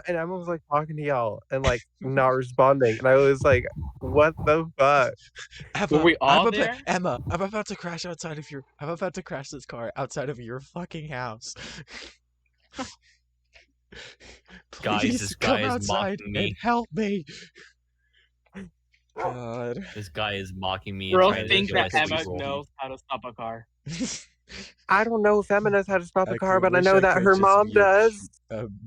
and Emma was like talking to y'all and like not responding, and I was like, what the fuck?
Were we all
I'm
there?
Emma, I'm about to crash outside of your. I'm about to crash this car outside of your fucking house.
Guys,
Please
this
come
guy is
outside
mocking me.
and help me. God.
This guy is mocking me. and
Girls
trying to
think
steal my
that Emma
sleep roll.
knows how to stop a car.
I don't know if Emma knows how to stop a
I
car,
could
but I
wish
know
I
that
could
her
just
mom
be
does.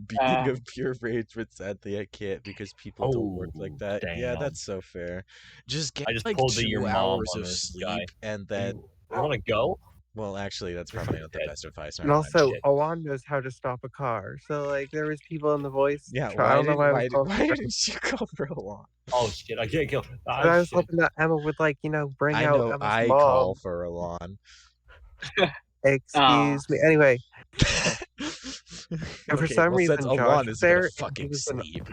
being of pure rage, but sadly I can't because people don't work like
Oh,
that. Yeah,
damn.
that's so fair. Just get
I just
like
pulled the your
2
mom
hours
on
of
this guy.
sleep and then
You want to go?
well, actually, that's probably not the best advice.
And
Never mind.
also,
shit.
Alon knows how to stop a car. So like, there was people in the voice.
Yeah,
I don't know why I was calling.
why didn't you go for a walk?
Oh shit! I can't kill.
But I
Ah
was
shit!
hoping that Emma would like, bring
I
out
know
Emma's
I
mom.
call for a lawn.
Excuse me. Anyway, and for some
well, since
reason, Josh
Alon
was
is gonna
there. And he
fucking
was an,
sleep.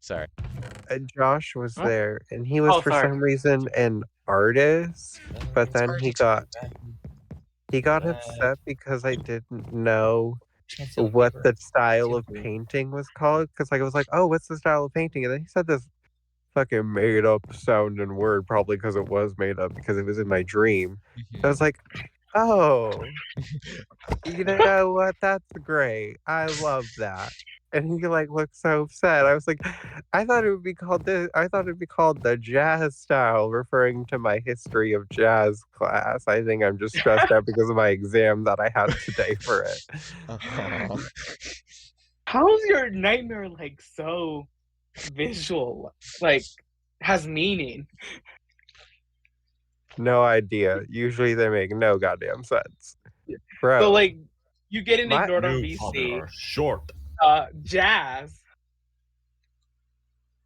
Sorry.
Josh was
Huh?
there, and he was
Oh,
for
sorry.
some reason an artist. But
It's
then
already
he
too
got
bad.
upset because I didn't know
Chancellor
what
paper.
the style of
Simple.
painting was called. Because like I was like, oh, what's the style of painting? And then he said this fucking made up sounding word, probably because it was made up because it was in my dream. I was like, oh, you know what? That's great. I love that. And he like looked so upset. I was like, I thought it would be called this. I thought it'd be called the jazz style, referring to my history of jazz class. I think I'm just stressed out because of my exam that I had today for it.
Aw.
How's your nightmare like so visual? Like has meaning.
No idea. Usually they make no goddamn sense, bro.
So like you getting
My-
ignored on
You fucking
VC.
are short.
Jazz.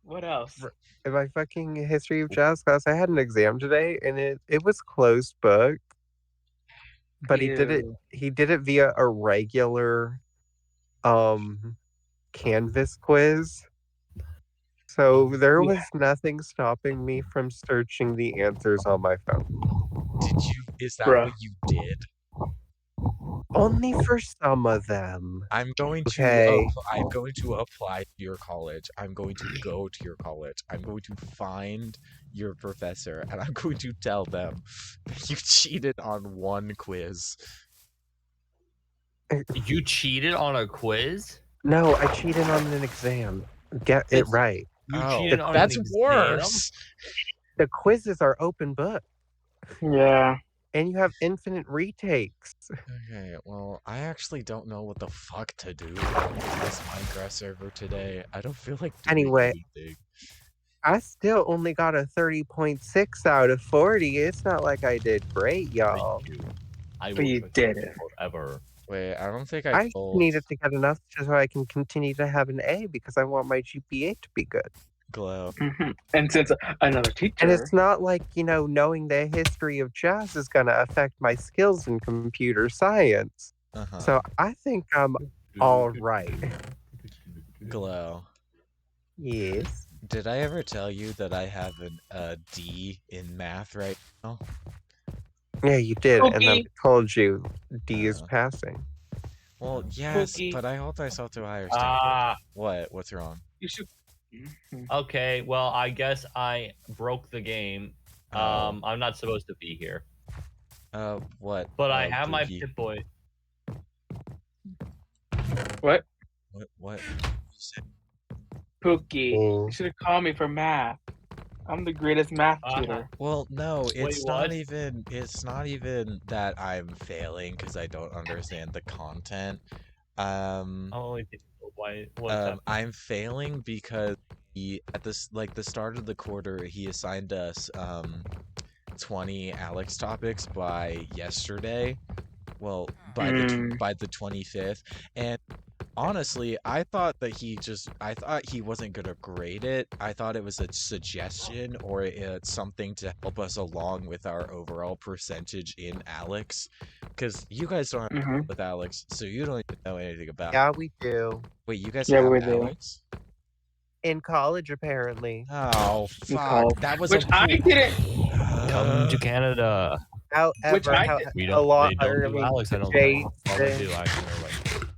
What else?
in my fucking history of jazz class, I had an exam today, and it was closed book. But he did it.
Ew.
He did it via a regular, Canvas quiz. So there was nothing stopping me from searching the answers on my phone.
Did you? Is that
Bruh.
what you did?
Only for some of them.
I'm going to.
Okay.
I'm going to apply to your college. I'm going to go to your college. I'm going to find your professor, and I'm going to tell them that you cheated on one quiz.
You cheated on a quiz.
No, I cheated on an exam. Get it
It's-
right.
You
Oh,
cheated on
that's
an exam?
worse.
The quizzes are open book,
Yeah.
and you have infinite retakes.
Okay, well, I actually don't know what the fuck to do on this Minecraft server today. I don't feel like doing
Anyway.
anything.
I still only got a 30.6 out of 40. It's not like I did great, y'all.
Thank you. I
But
will
you
trust
did
you
it.
forever.
Wait, I don't think
I
I
just
told
needed to get enough so I can continue to have an A because I want my GPA to be good.
Glow.
Mhm. And since another teacher.
And it's not like, knowing the history of jazz is going to affect my skills in computer science.
Uh-huh.
So I think I'm all right.
Glow.
Yes.
Did I ever tell you that I have a D in math right now?
Yeah, you did. And I
Okay.
told you D is
Uh.
passing.
Well, yes,
Cookie.
but I hold myself to a higher standard.
Ah,
What? What's wrong?
You should. Mhm.
okay. Well, I guess I broke the game.
Oh.
I'm not supposed to be here,
What?
but I
Oh,
have my
Pookie.
Pip-Boy.
What?
What? You said-
Pookie.
Oh.
You should have called me for math. I'm the greatest math
Uh-huh.
tutor.
Well, no, it's not
what?
even. It's not even that I'm failing because I don't understand the content.
I'm only thinking, what's happening?
I'm failing because at the start of the quarter he assigned us 20 Alex topics by yesterday. Well, by the 25th, and honestly, I thought he wasn't gonna grade it. I thought it was a suggestion or it's something to help us along with our overall percentage in Alex, because you guys don't have
Mhm.
with Alex, so you don't even know anything about.
Yeah, we do.
Wait, you guys
Yeah,
have
we do.
Alex?
In college, apparently.
Oh
In
fuck!
college.
That was
Which
a
I didn't.
Come to Canada.
However,
I
how,
did-
We
a
don't.
lot.
They don't
I
do
mean,
Alex. I don't
Jay
think. Oh, they
said
do. Actually, never mind.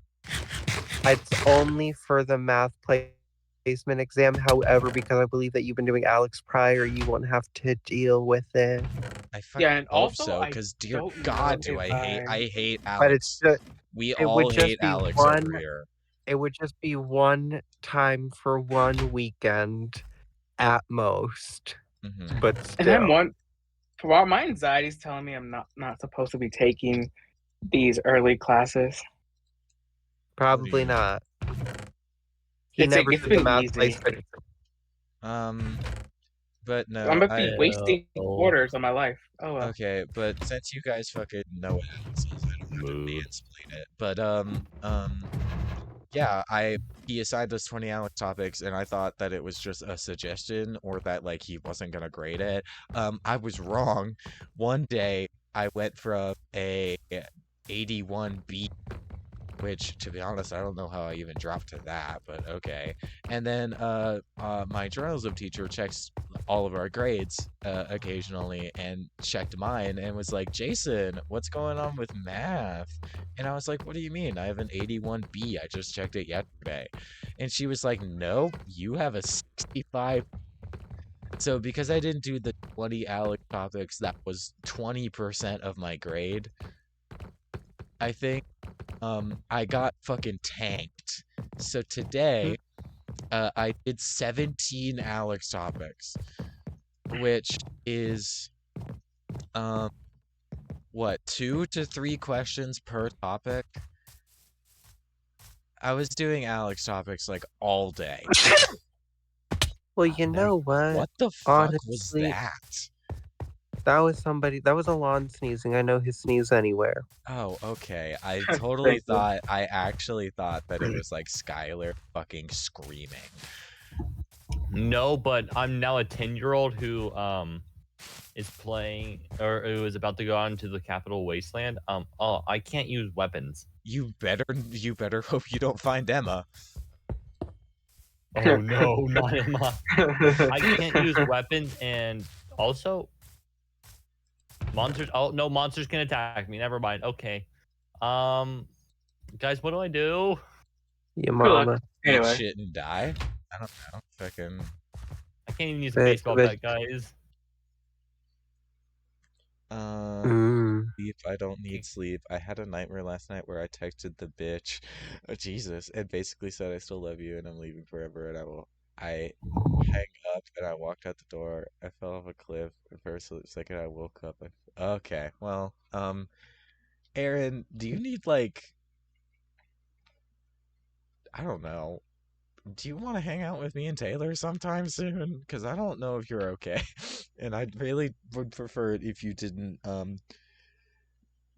it's only for the math placement exam. However, because I believe that you've been doing Alex prior, you won't have to deal with it.
I fucking
Yeah, and
hope
also,
so,
I
because dear
don't
God,
know
do
if
I hate Alex.
But it's just,
We
it
all
would just
hate
be
Alex
one-
over here.
it would just be one time for one weekend at most.
Mhm.
But
And I'm
still,
one. While my anxiety's telling me I'm not supposed to be taking these early classes.
Probably
mean?
not. He
It's
never
it's
did the
been
math
easy.
place.
But
I'm
no,
about to be wasting
Ew.
quarters on my life. Oh well.
okay, but since you guys fucking know what Alex is, I don't have to
Mood.
mansplain it. But yeah, he assigned us 20 Alex topics, and I thought that it was just a suggestion or that like he wasn't gonna grade it. I was wrong. One day I went from a 81B, which to be honest, I don't know how I even dropped to that, but okay. And then my journalism teacher checks all of our grades occasionally and checked mine and was like, Jason, what's going on with math? And I was like, what do you mean? I have an 81B. I just checked it yesterday. And she was like, no, you have a 65. So because I didn't do the 20 Alex topics, that was 20% of my grade, I think. I got fucking tanked. So today, I did 17 Alex topics, which is, what, 2 to 3 questions per topic? I was doing Alex topics like all day.
Well, you know what?
What the fuck was
Honestly,
that?
that was Alon sneezing. I know his sneeze anywhere.
Oh, okay. I totally
Thank you.
I actually thought that it was like Skylar fucking screaming.
No, but I'm now a 10-year-old who is playing or who is about to go out into the capital wasteland. Oh, I can't use weapons.
You better hope you don't find Emma.
Oh no, not Emma. I can't use weapons, and also monsters. Oh no, monsters can attack me. Never mind. Okay. Guys, what do I do?
Your
Good luck.
mama.
Eat
Anyway,
shit and die? I don't know. Fucking
I can't even use a
But-
baseball
but-
bat, guys.
sleep. I don't need sleep. I had a nightmare last night where I texted the bitch, oh, Jesus, and basically said I still love you and I'm leaving forever. And I hang up and I walked out the door. I fell off a cliff. For a second, I woke up. Okay, well, Aaron, do you need like, I don't know. Do you want to hang out with me and Taylor sometime soon? Because I don't know if you're okay. And I really would prefer it if you didn't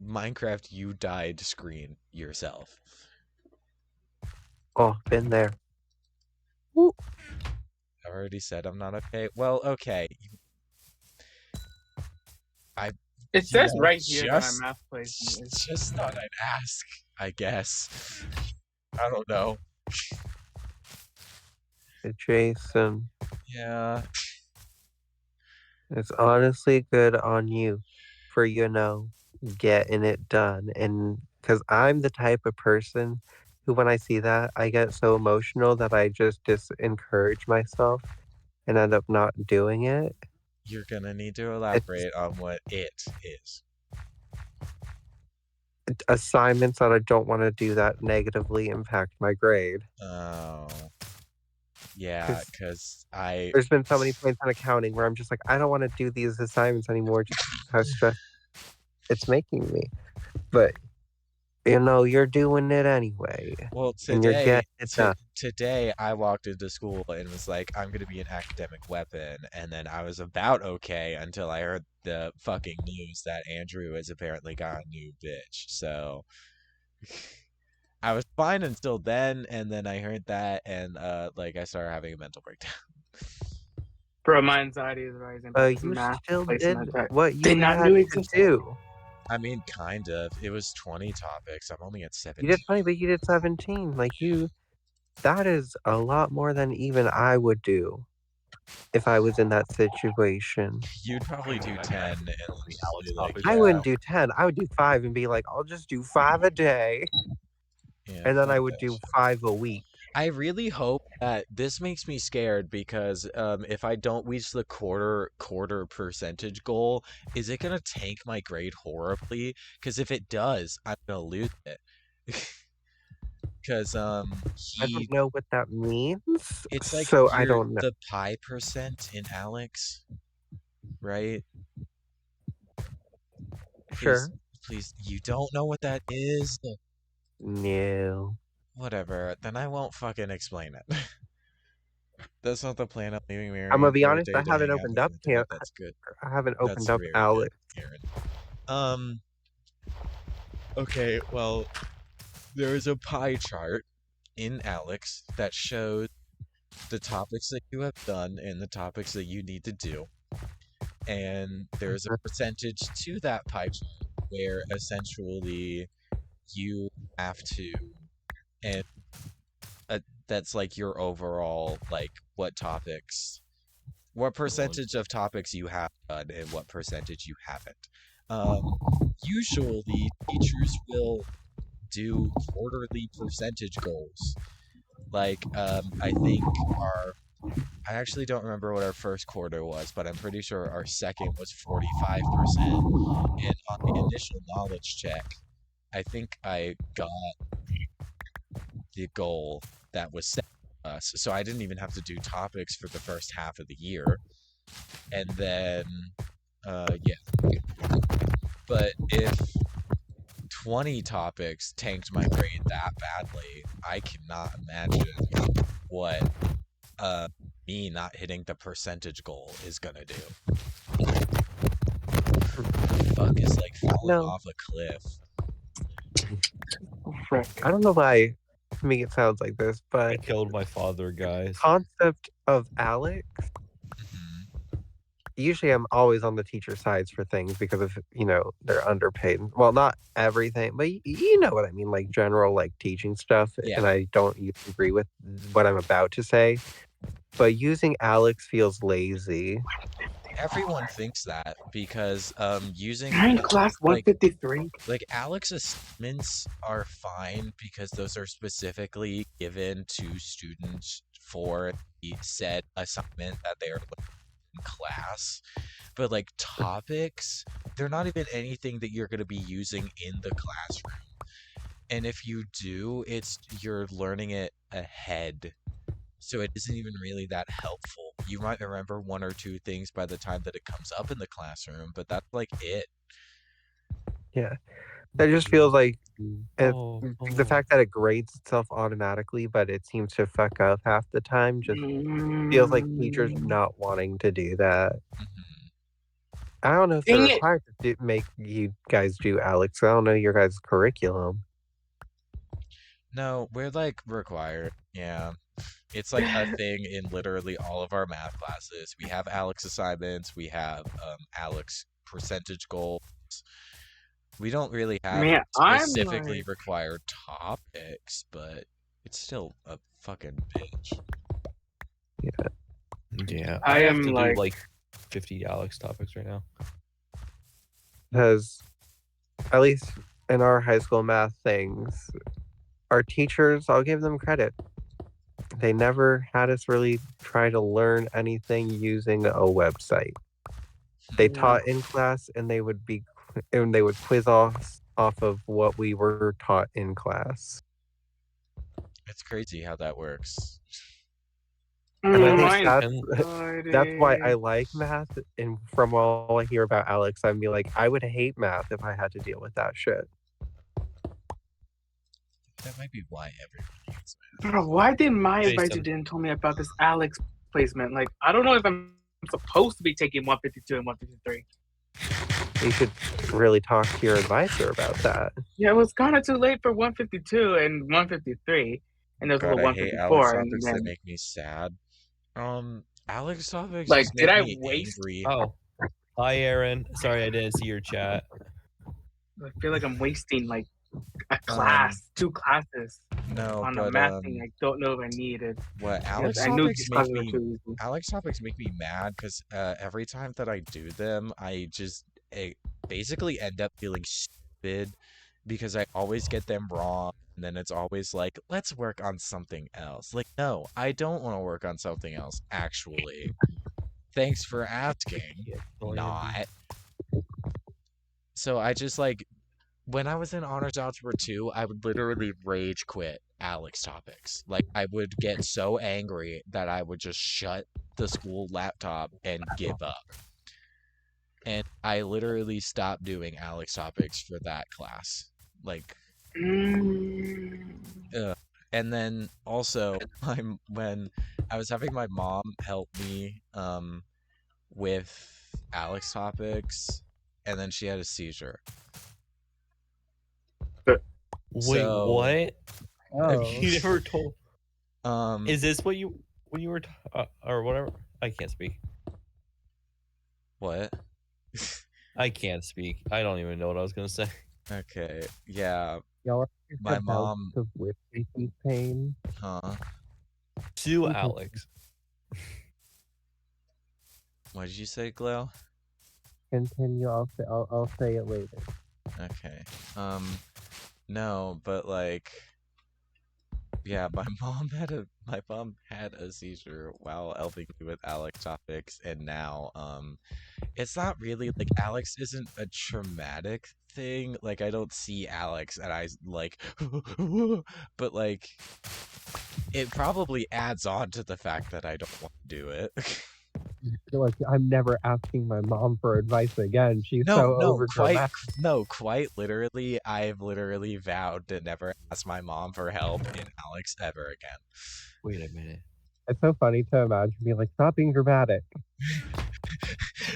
Minecraft you died screen yourself.
Oh, been there.
I already said I'm not okay. Well, okay.
it says
know,
right here that
just-
my math placement is.
Just thought I'd ask, I guess. I don't know.
Jason,
Yeah.
it's honestly good on you for, getting it done. And because I'm the type of person who, when I see that, I get so emotional that I just encourage myself and end up not doing it.
You're gonna need to elaborate on what it is.
Assignments that I don't want to do that negatively impact my grade.
Oh. Yeah,
'Cause
because I.
There's been so many points on accounting where I'm just like, I don't want to do these assignments anymore just how stressed it's making me. But you're doing it anyway.
Well,
And you're
today,
getting it done.
today I walked into school and was like, I'm gonna be an academic weapon, and then I was about okay until I heard the fucking news that Andrew has apparently got a new bitch. So I was fine until then, and then I heard that, and like I started having a mental breakdown.
Bro, my anxiety is rising. because
You
math
still did
placement that
what you
did not
had
know
to
existed.
do.
I mean, kind of. It was 20 topics. I'm only at 17.
You did 20, but you did 17. That is a lot more than even I would do if I was in that situation.
You'd probably do 10 and
Alex
be like,
topics.
I
yeah,
wouldn't do 10. I would do 5 and be like, I'll just do 5 a day.
yeah,
And then I
fuck
would
that
do
shit.
5 a week.
I really hope that this makes me scared because if I don't reach the quarter percentage goal, is it gonna tank my grade horribly? Because if it does, I'm gonna lose it. Because
I
he
don't know what that means.
it's like
so I don't know.
the pi percent in Alex, right?
Sure.
please, you don't know what that is?
No.
Whatever, then I won't fucking explain it. That's not the plan. I'm leaving Mary
I'm gonna be
for a
honest.
day
I
to
haven't
hang out
opened
with
up
my dad.
camp.
That's good.
I haven't
That's
opened up
very
Alex.
good, Aaron. Okay, well, there's a pie chart in Alex that shows the topics that you have done and the topics that you need to do. And there's a percentage to that pie chart where essentially you have to, and that's like your overall, like, what percentage of topics you have done and what percentage you haven't. Usually, teachers will do quarterly percentage goals. Like, I actually don't remember what our first quarter was, but I'm pretty sure our second was 45%. And on the initial knowledge check, I think I got the goal that was set for us. So I didn't even have to do topics for the first half of the year. And then, yeah. But if 20 topics tanked my grade that badly, I cannot imagine what me not hitting the percentage goal is gonna do. Fuck is like falling off a cliff.
Oh, frick.
I don't know why to me it sounds like this,
I
but
killed my father, guys.
concept of Alex.
Mhm.
Usually, I'm always on the teacher sides for things because of they're underpaid. Well, not everything, but you know what I mean, like general like teaching stuff.
Yeah.
And I don't even agree with what I'm about to say. But using Alex feels lazy.
Everyone thinks that because using
Am I in class
like
153?
Alex assignments are fine because those are specifically given to students for the said assignment that they are in class. But like topics, they're not even anything that you're going to be using in the classroom. And if you do, you're learning it ahead. So it isn't even really that helpful. You might remember one or two things by the time that it comes up in the classroom, but that's like it.
Yeah, that just feels like
Oh,
the fact that it grades itself automatically, but it seems to fuck up half the time. Just feels like teachers not wanting to do that.
Mhm.
I don't know if they're
Dang it.
required to make you guys do Alex. I don't know your guys' curriculum.
No, we're like required. Yeah. It's like a thing in literally all of our math classes. We have Alex assignments, we have Alex percentage goals. We don't really have
Man, I'm
specifically
like,
required topics, but it's still a fucking bitch.
yeah.
I
I have
am
to
like-
do like 50 Alex topics right now.
Because at least in our high school math things, our teachers, I'll give them credit. They never had us really try to learn anything using a website. They taught in class, and they would quiz off of what we were taught in class.
It's crazy how that works.
And I think
mine's
that's why I
Friday.
like math. And from all I hear about Alex, I'd be like, I would hate math if I had to deal with that shit.
That might be why everyone hates math.
Bro, why did my
Jason.
advisor didn't tell me about this Alex placement? Like, I don't know if I'm supposed to be taking 152 and 153.
You should really talk to your advisor about that.
Yeah, it was kind of too late for 152 and 153, and there was
God,
a
I hate Alex
154. And
topics
then,
that make me sad. Alex topics
Like,
just
did
make
I
me
waste-
angry.
Oh, hi, Aaron. Sorry, I didn't see your chat.
I feel like I'm wasting like a class, 2 classes
No,
on a
but
math thing I don't know if I needed.
what
Because
Alex
I knew
topics
these
make
classes were
me
too easy.
Alex topics make me mad because every time that I do them, I just basically end up feeling stupid because I always get them wrong. And then it's always like, let's work on something else. Like, no, I don't want to work on something else, actually. Thanks for asking. Not. So I just like, when I was in Honors Algebra 2, I would literally rage quit Alex topics. Like, I would get so angry that I would just shut the school laptop and give up. and I literally stopped doing Alex topics for that class. Like,
Mm.
and then also when I was having my mom help me with Alex topics, and then she had a seizure.
Wait,
So,
what?
Oh.
You never told.
Is
Is this what you were or whatever? I can't speak.
what?
I can't speak. I don't even know what I was gonna say.
Okay, yeah,
Y'all
my
have
mom,
bouts of whip pain.
huh?
To Alex.
What did you say, Glow?
Continue. I'll say it later.
Okay. No, but like, yeah, my mom had a seizure while helping me with Alex topics, and now it's not really like Alex isn't a traumatic thing. Like I don't see Alex and I like, but like it probably adds on to the fact that I don't want to do it.
You're like, I'm never asking my mom for advice again. She's
No,
so
no,
overdramatic.
quite literally, I've literally vowed to never ask my mom for help in Alex ever again.
Wait a minute.
It's so funny to imagine being like, stop being dramatic.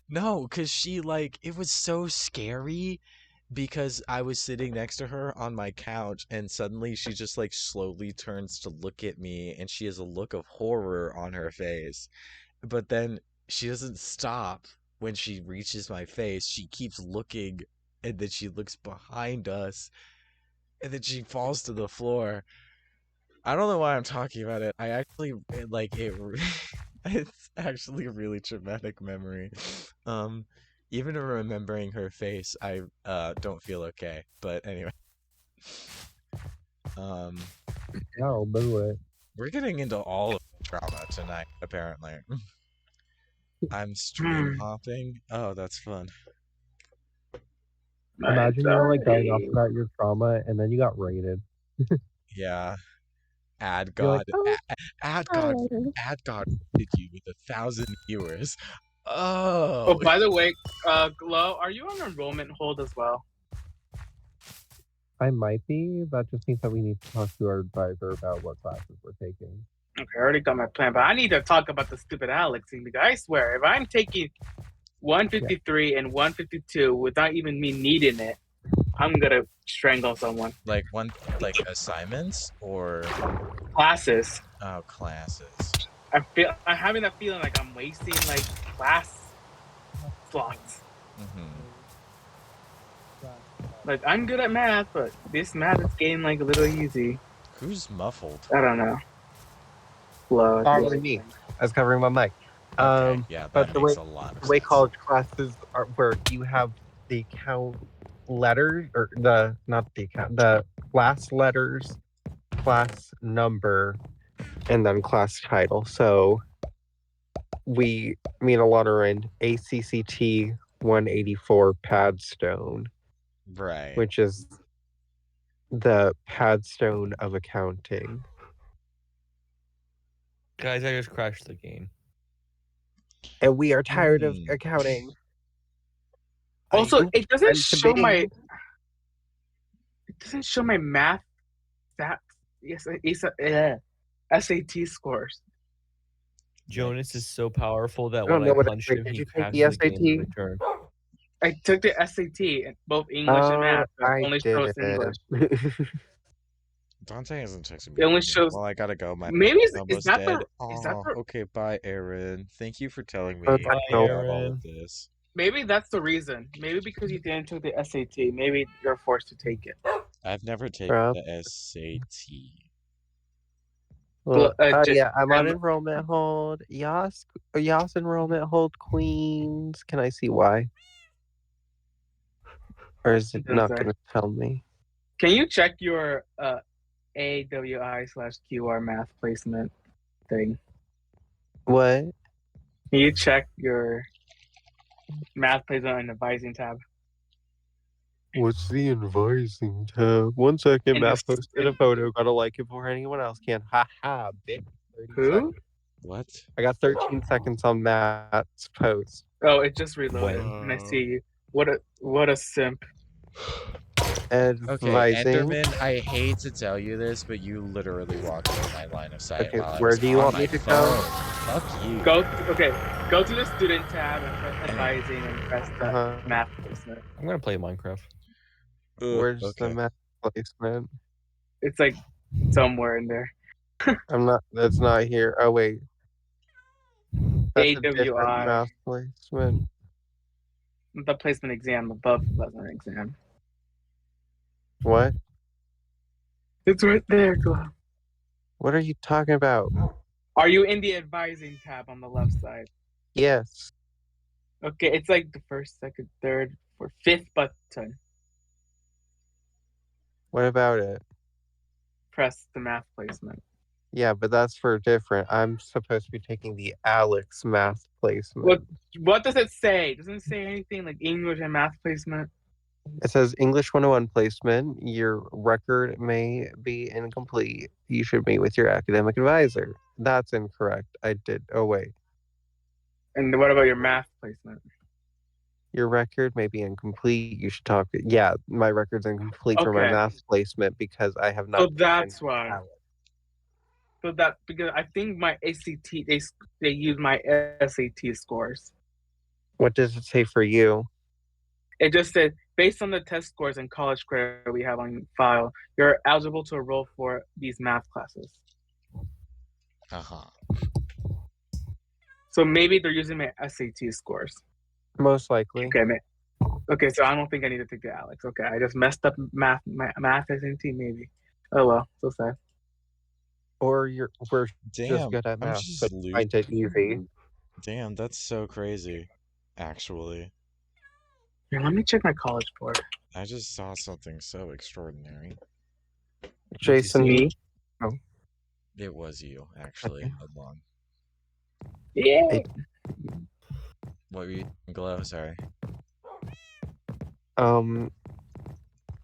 No, because she like it was so scary because I was sitting next to her on my couch and suddenly she just like slowly turns to look at me and she has a look of horror on her face. But then she doesn't stop when she reaches my face. She keeps looking and then she looks behind us and then she falls to the floor. I don't know why I'm talking about it. I actually like it. It's actually a really traumatic memory. Even remembering her face, I don't feel okay. But anyway, um,
Yeah, I'll do it.
we're getting into all of the trauma tonight. Apparently, I'm stream hopping. Oh, that's fun.
Imagine you're like going off about your trauma and then you got raided.
Yeah, ad
You're like,
god,
oh,
ad god, ad god did you with 1,000 viewers.
Oh,
Oh,
by the way, Glow, are you on enrollment hold as well?
I might be. That just means that we need to talk to our advisor about what classes we're taking.
Okay, I already got my plan, but I need to talk about the stupid Alex thing because I swear, if I'm taking 153 and 152 without even me needing it, I'm gonna strangle someone.
like assignments or
Classes.
oh classes.
I'm having that feeling like I'm wasting like class slots. Like I'm good at math, but this math is getting like a little easy.
Who's muffled?
I don't know. Glow.
Probably me. I was covering my mic.
Okay, yeah,
but
that
the
makes
way-
a lot of
The way
sense.
college classes are, where you have the count letters, or the class letters, class number, and then class title. So me and Alana are in ACCT 184 Padstone,
Right.
which is the Padstone of accounting.
Guys, I just crashed the game.
And we are tired of
Mm.
accounting.
Also, it doesn't
And to
show
be-
my. It doesn't show my math stats. Yes, SAT scores.
Jonas is so powerful that
I don't
when
know
I
what
punched
wait,
him,
did
he
you take
crashed
the
the game in
SAT?
return.
I took the SAT, both English and math. But
I
it only shows English.
Dante hasn't texted me.
It only
yet.
shows.
Well, I gotta go. My
Maybe
laptop's
is
almost
that
dead.
the? Is that
Aw,
the?
okay, bye, Aaron. Thank you for telling me
Bye,
about all
Aaron.
of this.
Maybe that's the reason. Maybe because you didn't take the SAT. Maybe you're forced to take it.
I've never taken
Rob?
the SAT.
Well,
J-
yeah, I'm on
um,
enrollment hold. Yas enrollment hold queens. Can I see why? Or is it
It
not
does,
going to tell me?
Can you check your AWI/QR math placement thing?
What?
Can you check your math placement in the advising tab?
What's the advising tab? 1 second,
In
Matt
the-
posted a photo. Gotta like it before anyone else can. Ha ha, bitch. 30
Who?
seconds.
What?
I got 13 seconds on Matt's post.
Oh, it just reloaded,
Wow.
and I see you. What a simp.
Okay,
Advising.
Enderman, I hate to tell you this, but you literally walked in my line of sight
Okay,
while I
where
was
do you
on
want
my
me to
phone.
go?
Fuck you.
Go to the student tab and press advising and press the
Uh-huh.
math placement.
I'm gonna play Minecraft.
Where's the
Okay.
map placement?
It's like somewhere in there.
That's not here. Oh wait. That's a different
AWR.
map placement.
The placement exam above the placement exam.
What?
It's right there, Glo.
What are you talking about?
Are you in the advising tab on the left side?
Yes.
Okay, it's like the first, second, third, or fifth button.
What about it?
Press the math placement.
Yeah, but that's for different. I'm supposed to be taking the Alex math placement.
What does it say? Doesn't it say anything like English and math placement?
It says English 101 placement. Your record may be incomplete. You should meet with your academic advisor. That's incorrect. I did. Oh, wait.
And what about your math placement?
Your record may be incomplete. You should talk. Yeah, my record's incomplete for my
Okay.
math placement because I have not.
So that's
taken
why.
Alex.
So that because I think my ACT they use my SAT scores.
What does it say for you?
It just said based on the test scores and college credit we have on file, you're eligible to enroll for these math classes.
Uh-huh.
So maybe they're using my SAT scores.
Most likely.
Okay, so I don't think I need to take the Alex. Okay, I just messed up math SAT maybe. Oh well, so sad.
Or we're
Damn,
just good at
I'm
math,
just
but find it easy.
Damn, that's so crazy. Actually,
Here, let me check my college board.
I just saw something so extraordinary.
Jason,
Me?
It was you, actually. Hold on.
Yeah.
What were you Glow? Sorry.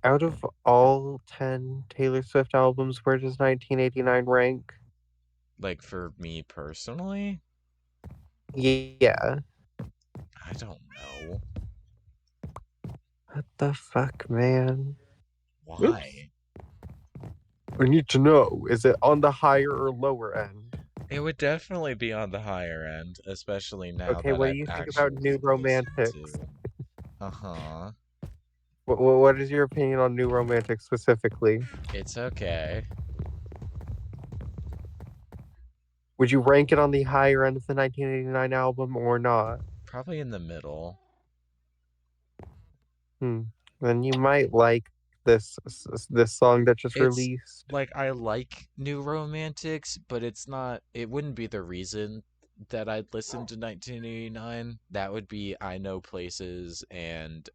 Out of all 10 Taylor Swift albums, where does 1989 rank?
Like, for me personally?
Yeah.
I don't know.
What the fuck, man?
Why?
I need to know. Is it on the higher or lower end?
It would definitely be on the higher end, especially now
Okay,
that
what do
I've
you think
actually
about New
listened
Romantics?
to. Uh-huh.
What is your opinion on New Romantics specifically?
It's okay.
Would you rank it on the higher end of the 1989 album or not?
Probably in the middle.
Then you might like this song that just
It's-
released.
Like, I like New Romantics, but it wouldn't be the reason that I'd listen to 1989. That would be I Know Places and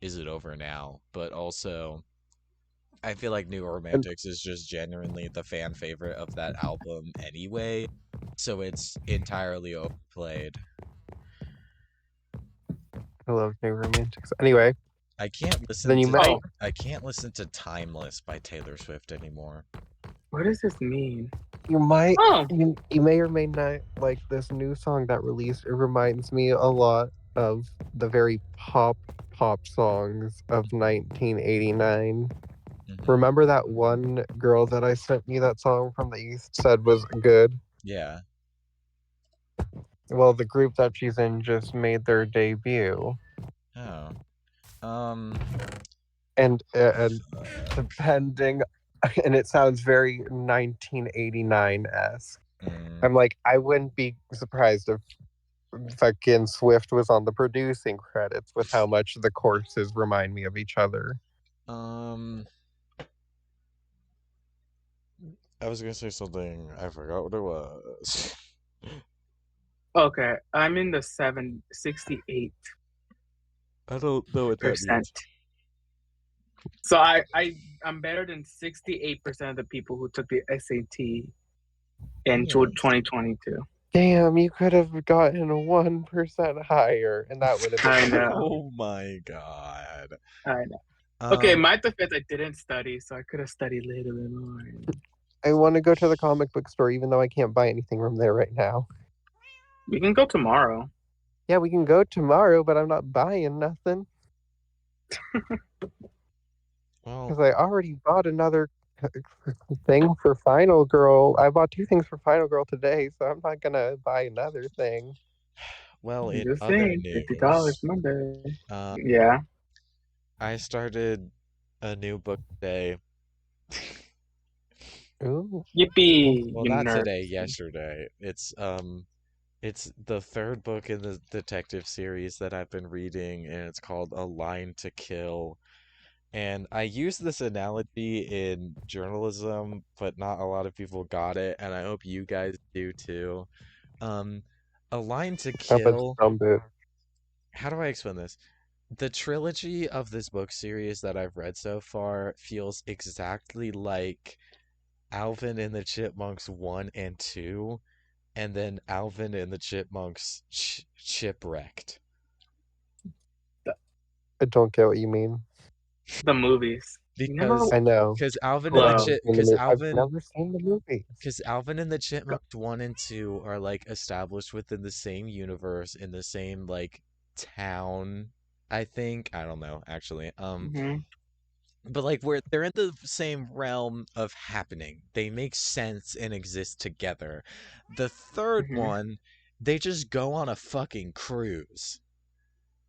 Is It Over Now? But also, I feel like New Romantics is just genuinely the fan favorite of that album anyway, so it's entirely overplayed.
I love New Romantics. Anyway,
I can't listen
then you
to
might.
I can't listen to Timeless by Taylor Swift anymore.
What does this mean?
You might.
Oh,
You may or may not like this new song that released. It reminds me a lot of the very pop songs of 1989.
Mhm.
Remember that one girl that I sent you that song from that you said was good?
Yeah.
Well, the group that she's in just made their debut.
Oh.
And depending, and it sounds very 1989-esque. I'm like, I wouldn't be surprised if fucking Swift was on the producing credits with how much the courses remind me of each other.
I was gonna say something. I forgot what it was.
okay. I'm in the 68%.
I don't know what that means.
So I'm better than 68% of the people who took the SAT in 2022.
Damn, you could have gotten 1% higher, and that would have
I
been.
know.
Oh my god.
I know. Okay, my defense, I didn't study, so I could have studied a little bit more.
I want to go to the comic book store, even though I can't buy anything from there right now.
We can go tomorrow.
Yeah, we can go tomorrow, but I'm not buying nothing
Well,
because I already bought another thing for Final Girl. I bought 2 things for Final Girl today, so I'm not gonna buy another thing.
well,
I'm
in
just
other
saying, $50
news,
Monday.
uh,
Yeah.
I started a new book today.
Ooh,
Yippee,
Well,
you
not
nerd.
today, yesterday. It's the third book in the detective series that I've been reading, and it's called A Line to Kill. And I use this analogy in journalism, but not a lot of people got it, and I hope you guys do too. Um, A Line to
I bet
Kill,
some bit.
how do I explain this? The trilogy of this book series that I've read so far feels exactly like Alvin and the Chipmunks 1 and 2, and then Alvin and the Chipmunks Shipwrecked.
I don't get what you mean.
The movies. You never.
Because
I know.
because Alvin
I've
and the
Wow.
never
Chip
seen the I've never seen the movies.
because Alvin and the Chipmunks 1 and 2 are like established within the same universe in the same like town, I think. I don't know, actually.
Mhm.
But like they're in the same realm of happening. They make sense and exist together. The third
Mhm.
one, they just go on a fucking cruise.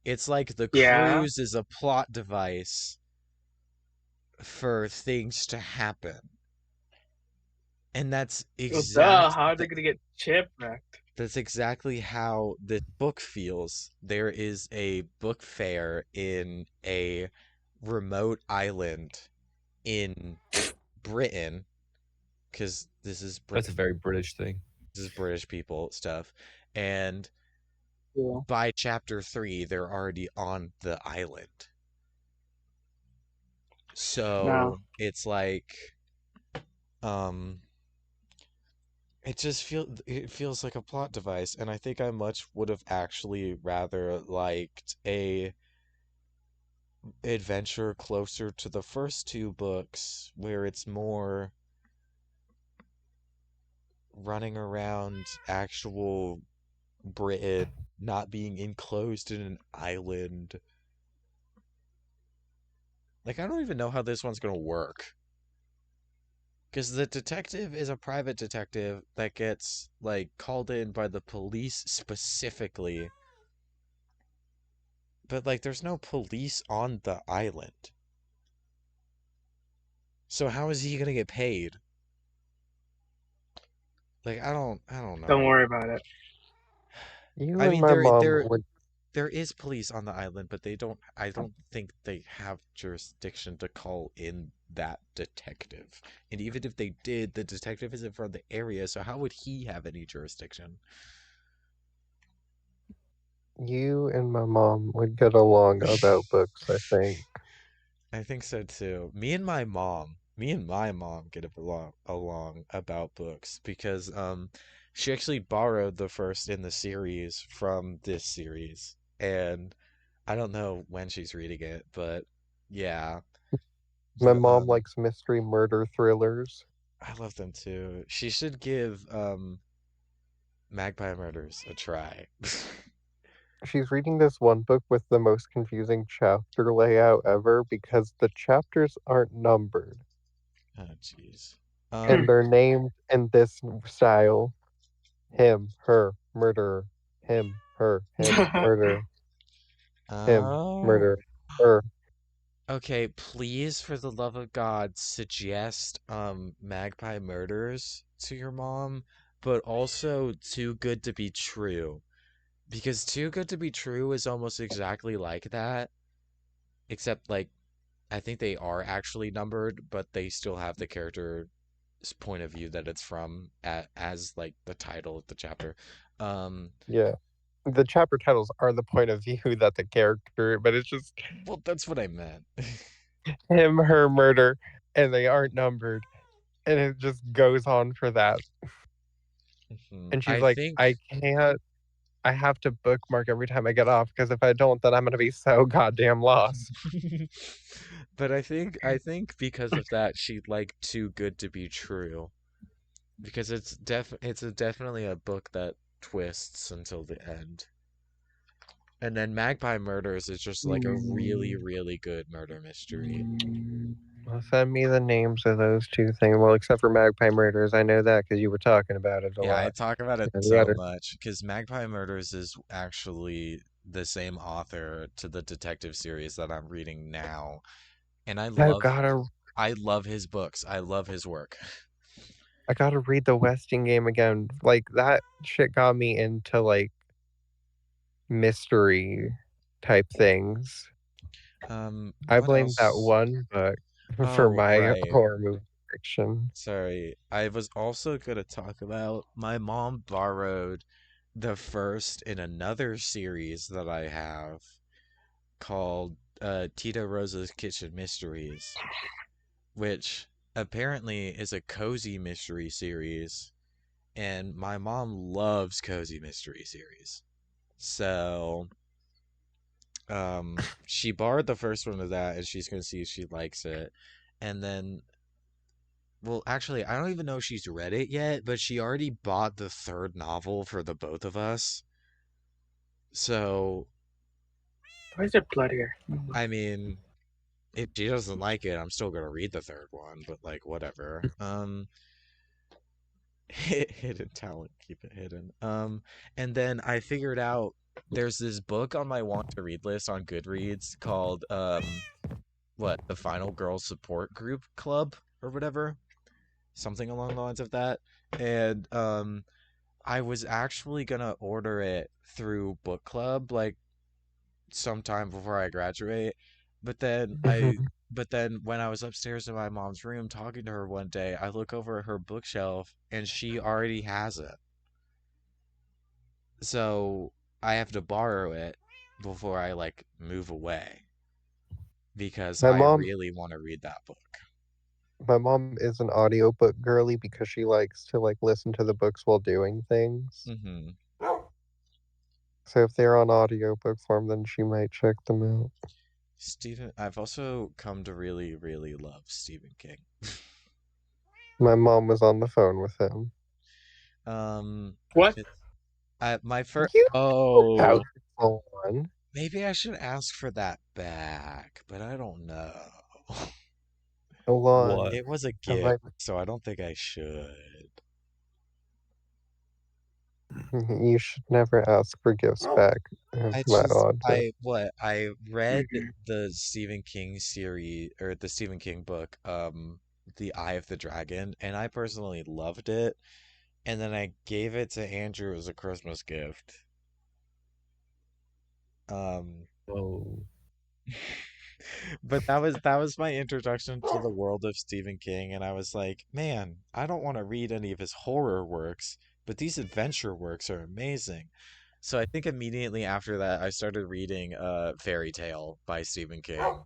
It's like the
Yeah.
cruise is a plot device for things to happen. And that's
Well, duh.
exact
How are they gonna get shipwrecked?
that's exactly how this book feels. There is a book fair in a remote island in Britain, because this is
That's a very British thing.
British people stuff. And
Yeah.
by chapter 3, they're already on the island. So it's like, um, it feels like a plot device, and I think I much would have actually rather liked a adventure closer to the first 2 books, where it's more running around actual Britain, not being enclosed in an island. Like, I don't even know how this one's gonna work. Because the detective is a private detective that gets, like, called in by the police specifically. But, like, there's no police on the island. So how is he gonna get paid? Like, I don't
Don't
know.
worry about it.
You
I
and
mean,
my mom would.
there is police on the island, but I don't think they have jurisdiction to call in that detective. And even if they did, the detective isn't from the area, so how would he have any jurisdiction?
You and my mom would get along about books, I think.
I think so too. Me and my mom get along about books because she actually borrowed the first in the series from this series, and I don't know when she's reading it, but yeah.
My
The,
mom likes mystery murder thrillers.
I love them too. She should give Magpie Murders a try.
She's reading this one book with the most confusing chapter layout ever because the chapters aren't numbered
Oh jeez.
and they're named in this style: him, her, murderer, him, her, him, murderer, him,
Oh.
murder, her.
Okay, please, for the love of God, suggest Magpie Murders to your mom, but also Too Good to Be True. Because Too Good to Be True is almost exactly like that, except like I think they are actually numbered, but they still have the character's point of view that it's from as like the title of the chapter. Um,
Yeah. The chapter titles are the point of view that the character, but it's just
well, that's what I meant.
him, her, murder, and they aren't numbered. And it just goes on for that. And she's
I
like,
think
I can't, I have to bookmark every time I get off because if I don't, then I'm going to be so goddamn lost.
But I think because of that, she liked Too Good to Be True. because definitely a book that twists until the end. And then Magpie Murders is just like a really, really good murder mystery.
Well, send me the names of those two things. Well, except for Magpie Murders, I know that because you were talking about it a
Yeah, I
lot.
talk about it
Yeah, the
so
other.
much because Magpie Murders is actually the same author to the detective series that I'm reading now, and I love his books. I love his work.
I gotta read the Westing game again. Like that shit got me into like mystery type things. I
What
blame that
else?
one book for
Oh,
my
right.
horror movie fiction.
Sorry. I was also gonna talk about my mom borrowed the first in another series that I have called Tita Rosa's Kitchen Mysteries, which apparently is a cozy mystery series, and my mom loves cozy mystery series. So, she borrowed the first one of that, and she's gonna see if she likes it. And then, well, actually, I don't even know if she's read it yet, but she already bought the third novel for the both of us. So,
Why is there blood here?
I mean, if she doesn't like it, I'm still gonna read the third one, but like whatever. Hidden talent, keep it hidden. And then I figured out there's this book on my want to read list on Goodreads called what, the Final Girl Support Group Club or whatever, something along the lines of that. And I was actually gonna order it through book club like sometime before I graduate, but then I
Mhm.
but then when I was upstairs in my mom's room talking to her one day, I look over at her bookshelf and she already has it. So I have to borrow it before I like move away because
My
I
mom,
really want to read that book.
my mom is an audiobook girly because she likes to like listen to the books while doing things.
Hmm.
So if they're on audiobook form, then she might check them out.
I've also come to really, really love Stephen King.
My mom was on the phone with him.
Um,
What?
it, my first,
You
oh,
about someone.
maybe I should ask for that back, but I don't know.
Alon,
What?
It was a
have
gift, so I don't think I should.
you should never ask for gifts back.
I
It's my
just,
odd.
I read
Mhm.
the Stephen King series or the Stephen King book, The Eye of the Dragon, and I personally loved it. And then I gave it to Andrew as a Christmas gift. Um,
Whoa.
but that was my introduction to the world of Stephen King, and I was like, man, I don't want to read any of his horror works, but these adventure works are amazing. So I think immediately after that, I started reading Fairy Tale by Stephen King,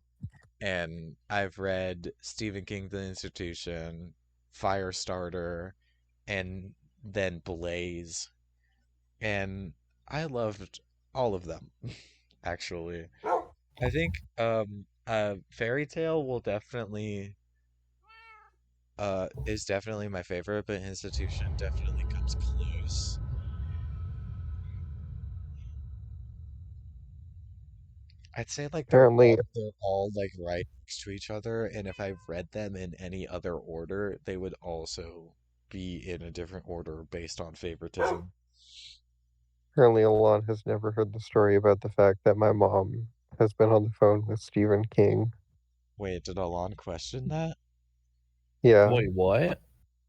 and I've read Stephen King The Institution, Firestarter, and then Blaze, and I loved all of them, actually. I think Fairy Tale will definitely is definitely my favorite, but Institution definitely comes close. I'd say like
Apparently,
they're all like right next to each other, and if I read them in any other order, they would also be in a different order based on favoritism.
apparently, Alon has never heard the story about the fact that my mom has been on the phone with Stephen King.
Wait, did Alon question that?
Yeah,
Wait, what?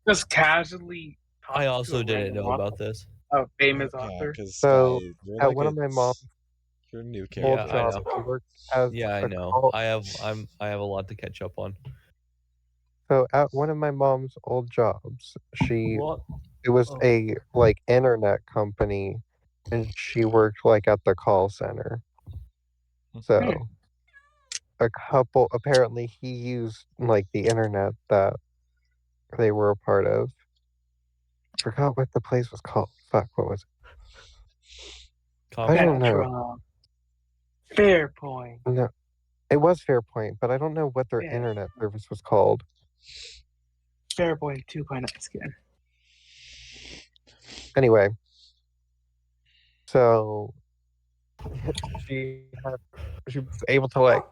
Just casually
I
talking to a
also didn't
random
know
author,
about this.
a famous
Yeah,
author.
because
so
Sky,
at one of my mom's
you're a new kid
old
Yeah,
with
I
us.
jobs,
know.
she worked as
Yeah, I
a
know.
call.
I have a lot to catch up on.
So at one of my mom's old jobs,
What?
it was
Oh.
a like internet company, and she worked like at the call center. So a couple apparently he used like the internet that they were a part of. Forgot what the place was called. Fuck, what was it? I don't know.
Spectrum. Fairpoint.
No, it was Fairpoint, but I don't know what their
Yeah.
internet service was called.
Fairpoint 2.0 skin.
Anyway, so she had, she was able to like,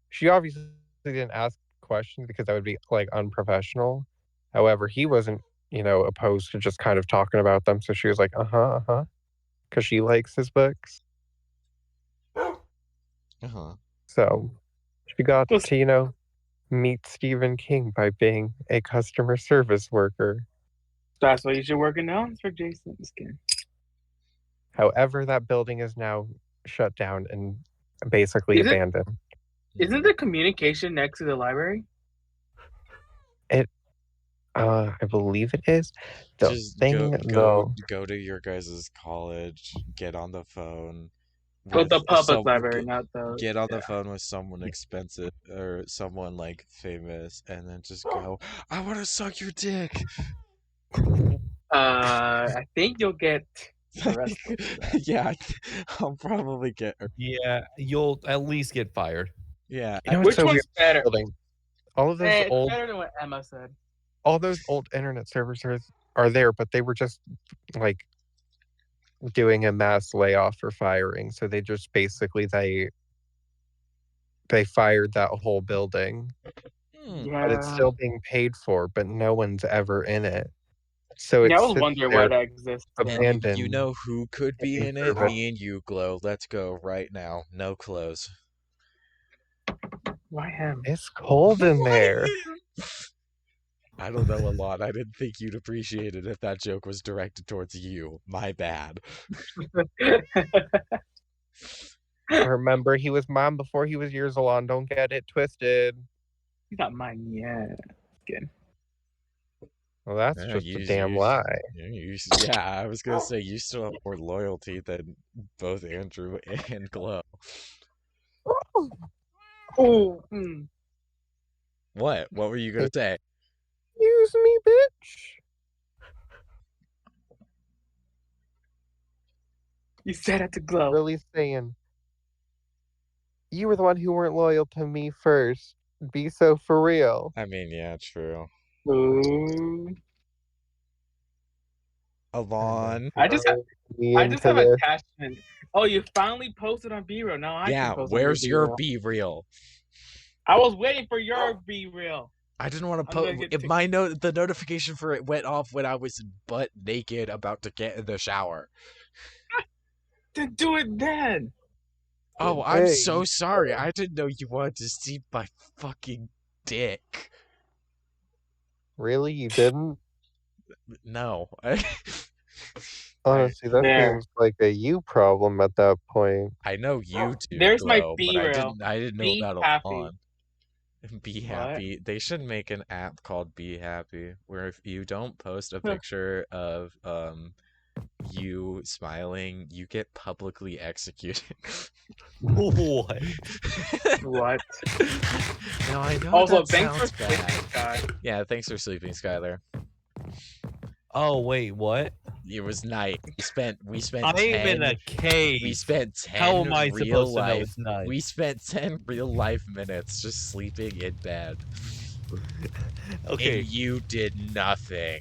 she obviously didn't ask questions because that would be like unprofessional. However, he wasn't, opposed to just kind of talking about them. So she was like, because she likes his books.
Uh-huh.
So she got
Just-
to, meet Stephen King by being a customer service worker.
That's why you should work in now for Jason. Just kidding.
However, that building is now shut down and basically
Is it-
abandoned.
Isn't the communication next to the library?
I believe it is. The
Just
thing, though,
go to your guys' college, get on the phone
With the public
some-
library, not the.
get on the phone with someone expensive or someone like famous, and then just go, I want to suck your dick.
I think you'll get arrested for that.
Yeah, I'll probably get.
Yeah, you'll at least get fired.
Yeah,
you know what's
Which
so
one's
weird?
better?
Building. All of those
It's
old,
better than what Emma said.
all those old internet servers are there, but they were just like doing a mass layoff or firing. So they just basically they fired that whole building,
Yeah.
but it's still being paid for, but no one's ever in it. So
Yeah, I
it's
was wondering why that exists.
abandoned.
You know who could be
Getting
in it?
service.
Me and you, Glow. Let's go right now. No clothes.
Why him?
It's cold in there.
I don't know a lot. I didn't think you'd appreciate it if that joke was directed towards you. My bad.
Remember, he was mine before he was yours, Alon. Don't get it twisted.
He's not mine yet.
Well, that's
Yeah,
just
you-
a damn
you-
lie.
Yeah, I was gonna say you still have more loyalty than both Andrew and Glow.
Oh,
What? What were you gonna say?
Use me, bitch.
you said it to glow.
Really saying, you were the one who weren't loyal to me first. Be so for real.
I mean, yeah, true.
Ooh.
Alon.
I just
Me
I just
into
have
this.
attachment. Oh, you finally posted on B-Reel. Now I
Yeah,
can post
where's
on
your
B-Reel.
B reel?
I was waiting for your B-Reel.
I didn't want to
I'm gonna
post.
get
If
tick-
my the notification for it went off when I was butt naked about to get in the shower.
To do it then.
Oh, I'm
Hey,
so sorry. I didn't know you wanted to see my fucking dick.
Really? You didn't?
No.
Honestly, that
There.
seems like a you problem at that point.
I know you do.
There's my
Glow, but
B-reel.
I didn't know
Be
about
happy.
Alon. Be happy. They should make an app called Be Happy, where if you don't post a picture of you smiling, you get publicly executed.
What?
What?
Now I know
Also,
that
thanks for
sounds bad.
sleeping, guy.
Yeah, thanks for sleeping, Skylar.
Oh wait, what?
It was night. We spent
I'm
10,
in a cave.
we spent 10
How am I
real
supposed to know
life
it's night?
we spent 10 real life minutes just sleeping in bed.
Okay,
And you did nothing.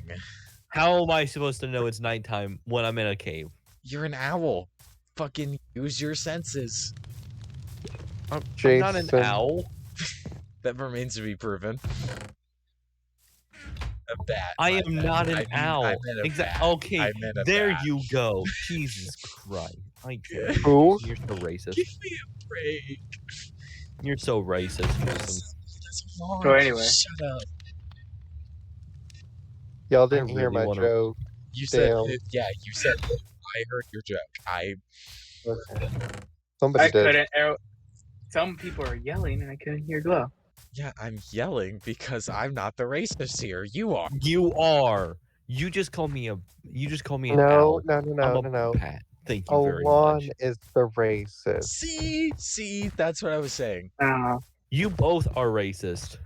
how am I supposed to know it's nighttime when I'm in a cave?
You're an owl. Fucking use your senses.
I'm not an
Jason.
owl.
That remains to be proven. A bat.
I
my
am
bad.
not an
I
owl.
meant a
Exactly.
bat.
Okay,
I meant a
there
bat.
you go. Jesus Christ. I can't.
Who?
You're so racist.
Give me a break.
You're so racist, Jason.
That's long.
So anyway.
Shut up.
Y'all didn't hear
really
my
wanna-
joke.
You said
Damn.
yeah. You said I heard your joke.
Somebody
I
did.
couldn't. Some people are yelling, and I couldn't hear glow.
Yeah, I'm yelling because I'm not the racist here. You are.
You are. You just call me a. You just call me an
No,
owl.
no, no,
I'm
no,
a
no, no.
Pat. Thank you very
Alon
much.
is the racist.
See, that's what I was saying.
You both are racist.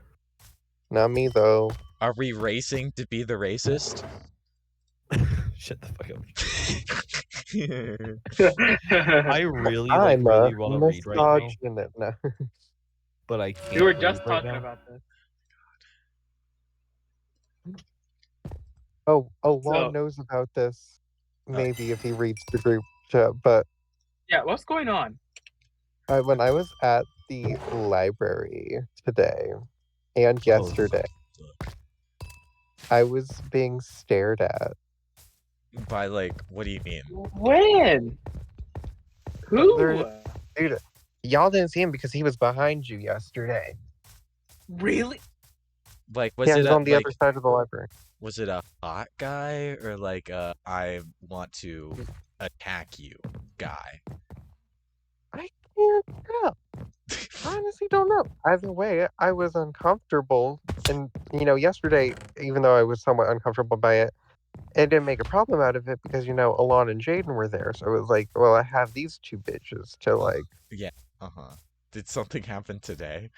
Not me, though.
Are we racing to be the racist?
Shut the fuck up.
I
I really,
I'm
really
a
want to read right now,
misogynist. No.
but I can't.
we were
read
just
right
talking
now.
about this.
Oh, Alon
So-
knows about this. maybe if he reads the group chat, but
Yeah, what's going on?
when I was at the library today and yesterday, I was being stared at.
By like, what do you mean?
When? Who?
Dude, y'all didn't see him because he was behind you yesterday.
Really?
Like, was
Yeah,
it
he's
a,
on the
like,
other side of the library.
was it a hot guy or like a I want to attack you guy?
I can't tell. I honestly don't know. Either way, I was uncomfortable. And, yesterday, even though I was somewhat uncomfortable by it, it didn't make a problem out of it because, Alon and Jaden were there. So it was like, well, I have these two bitches to, like...
Yeah. Uh-huh. Did something happen today?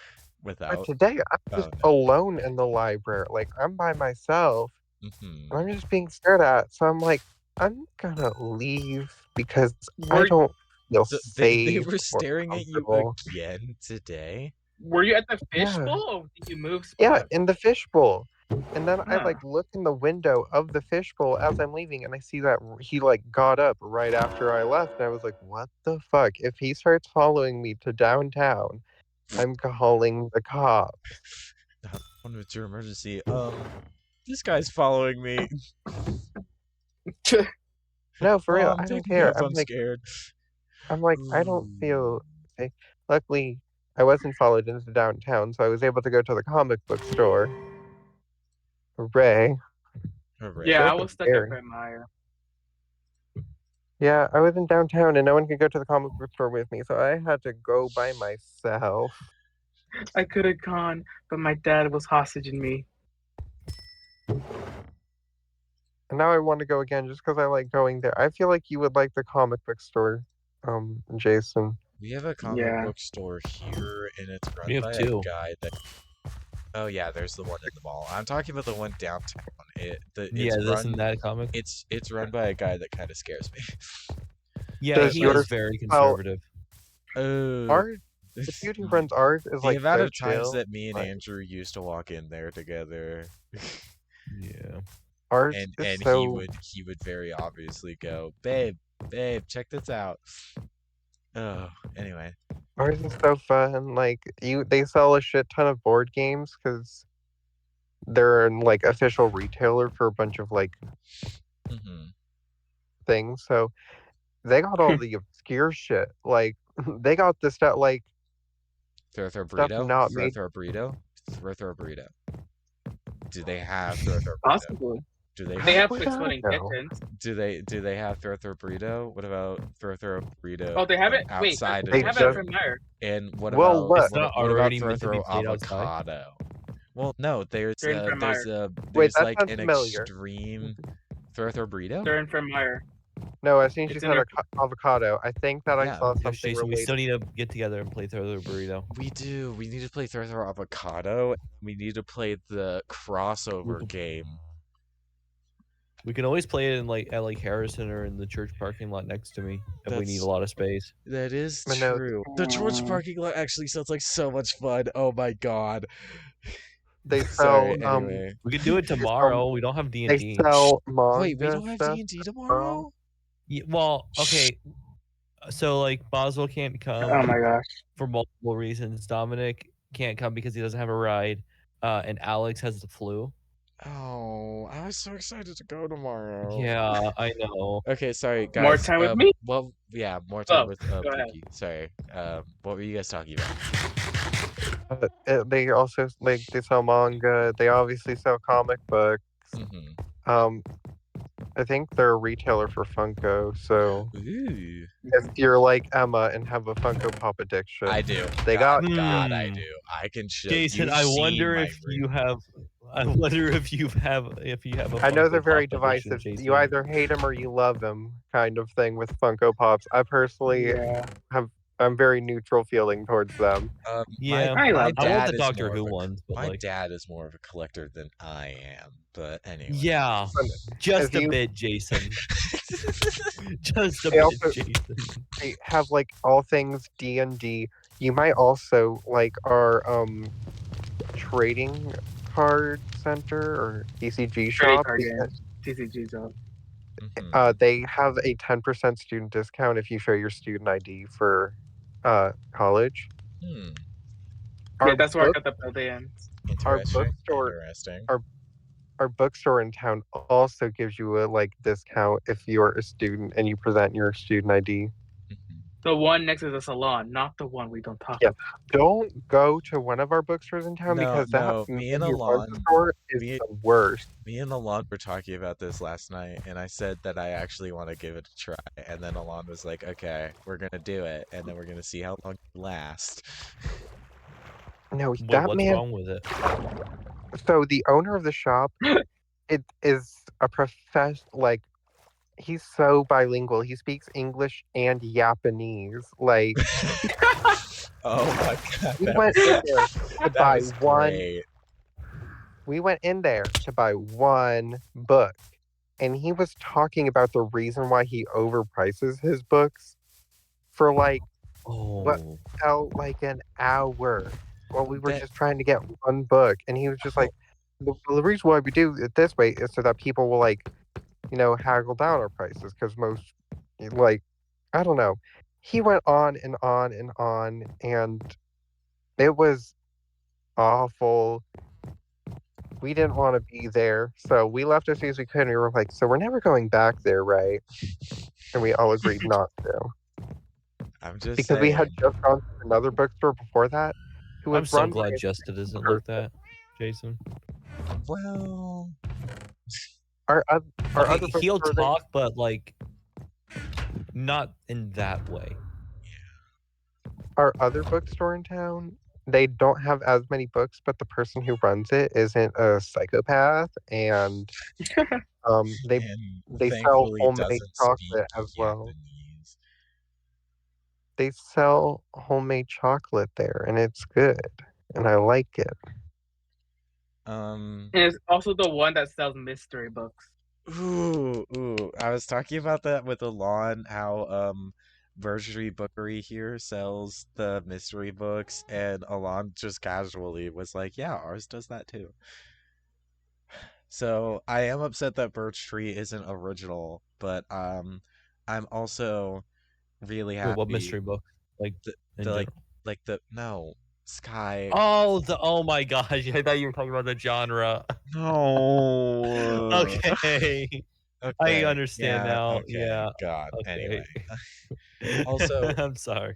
But
Without?
today, I'm just
Oh, no.
alone in the library. Like, I'm by myself,
Mm-hmm.
and I'm just being stared at. So I'm like, I'm gonna leave because I
Were,
don't feel
They
safe
were
or
staring at you
comfortable.
again today?
were you at the
Yeah.
fishbowl or did you move
Yeah,
spots?
in the fishbowl. And then I
Huh.
look in the window of the fishbowl as I'm leaving, and I see that he got up right after I left, and I was like, "What the fuck?" If he starts following me to downtown, I'm calling the cops.
It's your emergency. This guy's following me.
No, for real,
Mom,
I
take
don't
me
care.
off, I'm scared.
I'm like, I don't feel safe. Luckily, I wasn't followed into downtown, so I was able to go to the comic book store. Hooray!
Hooray.
Yeah, I
That's
was stuck
scary.
at Fred Meyer.
Yeah, I was in downtown, and no one could go to the comic book store with me, so I had to go by myself.
I could have gone, but my dad was hostage-ing me.
And now I want to go again just because I like going there. I feel like you would like the comic book store, Jason.
We have a comic
Yeah.
book store here, and it's run
We have
by a
two.
guy that. Oh yeah, there's the one in the mall. I'm talking about the one downtown.
Yeah,
It's
isn't
run.
that a comic?
It's run by a guy that kind of scares me.
Yeah,
Does
he
yours
is very
spell-
conservative.
Oh.
Ours, the dude who runs ours is
The
like
amount
so
of times
chill.
that me and
but
Andrew used to walk in there together,
Yeah.
Ours
and
is
he
so
would very obviously go, babe, check this out. Oh, anyway.
ours is so fun. Like they sell a shit ton of board games because they're like official retailer for a bunch of like
Mm-hmm.
things. So they got all the obscure shit. Like they got the stuff like
Throw
stuff
burrito.
not made.
Throw burrito. Throw burrito. Do they have throw burrito?
Possibly.
Do they?
They have
Probably not,
exploding
no.
kittens.
Do they have throw burrito? What about throw burrito?
Oh, they have it. Wait,
outside
they
of
have
the
it
just-
from Meyer.
And what
Well,
about
what?
It's not
what about
already meant to be
throw
played outside?
avocado? Well, no, there's
They're in Fred
there's
Meyer.
Wait, that
like
sounds
an
familiar.
extreme throw burrito.
They're in Fred Meyer.
No, as soon as you
It's
said
in
avocado, I think that
Yeah.
I saw
Yes,
something
Jason, we
related.
still need to get together and play Throw the Burrito.
We do. We need to play throw avocado. We need to play the crossover game.
We can always play it in at Harrison or in the church parking lot next to me if we need
That's-
a lot of space.
That is
I know.
true. The church parking lot actually sounds like so much fun. Oh my god.
They sell
Sorry, anyway.
We can do it
sell-
tomorrow. We don't have
they
D&D.
sell manga
Wait, we don't have
stuff.
D&D tomorrow?
Yeah, well, okay. So Boswell can't come
Oh my gosh.
for multiple reasons. Dominic can't come because he doesn't have a ride, and Alex has the flu.
Oh, I was so excited to go tomorrow.
Yeah, I know.
Okay, sorry, guys.
More time with me?
Well, yeah, more time
Oh,
with
go ahead.
Pookie. Sorry. What were you guys talking about?
They also they sell manga. They obviously sell comic books.
Mm-hmm.
I think they're a retailer for Funko. So
Ooh.
if you're like Emma and have a Funko Pop addiction,
I do.
They
God,
got-
God, I
Hmm.
do. I can show
Jason,
you've
I
seen
wonder
my
if
ring.
you have. I wonder if you have a.
I know they're
Funko
very
Pop addiction,
divisive.
Jason.
You either hate them or you love them, kind of thing with Funko Pops. I personally,
Yeah.
I'm very neutral feeling towards them.
Yeah,
I love
I want
dad
the
is
Doctor
more
Who
of a-
ones, but
My dad is more of a collector than I am, but anyway.
yeah,
If
just a
you-
bit, Jason. Just a
They
bit,
also-
Jason.
They have like all things D&D. You might also like our trading card center or TCG
Trading
shop.
card
because
games. TCG's up.
Mhm.
They have a 10% student discount if you show your student ID for college.
Hmm.
Yeah,
Our
that's where I
book
got the Palladians.
our
Interesting.
bookstore
Interesting.
our our bookstore in town also gives you a like discount if you're a student and you present your student ID.
Mhm.
The one next to the salon, not the one we don't talk
Yeah.
about.
Don't go to one of our bookstores in town
No,
because that
no. Me and
mini run
Alon,
store is
me,
the worst.
me and Alon were talking about this last night, and I said that I actually want to give it a try. And then Alon was like, "Okay, we're gonna do it, and then we're gonna see how long you last."
No,
Wait,
that
what's
man.
wrong with it?
So the owner of the shop, it is a like he's so bilingual. He speaks English and Japanese. Like
Oh my god,
we went in there to
that
buy
was
one.
great.
We went in there to buy one book, and he was talking about the reason why he overprices his books for like what
Oh,
felt like an hour while we were
That
just trying to get one book. And he was just like, the reason why we do it this way is so that people will like, haggle down our prices because most, like, I don't know. He went on and on and on, and it was awful. We didn't want to be there, so we left as soon as we could. And we were like, so we're never going back there, right? And we all agreed not to
I'm just
because we had
saying.
just gone to another bookstore before that, who was
I'm so
run by
glad
a
Justa doesn't
person.
like that, Jason.
Well,
Our our
Okay,
other
he'll
bookstore,
talk, but like not in that way.
our other bookstore in town, they don't have as many books, but the person who runs it isn't a psychopath, and they
and
sell
thankfully
homemade
doesn't speak
chocolate as well.
Japanese.
They sell homemade chocolate there, and it's good, and I like it.
Um,
And it's also the one that sells mystery books.
ooh. I was talking about that with Alon, how Burgery Bookery here sells the mystery books, and Alon just casually was like, "Yeah, ours does that too." So I am upset that Birch Tree isn't original, but I'm also really
Wait, what
happy
mystery book? Like in
the
general?
like the no Sky.
Oh my gosh! I thought you were talking about the genre.
No.
Okay, I
Okay.
understand
Yeah.
now.
Okay.
Yeah.
God.
Okay.
Anyway. Also,
I'm sorry.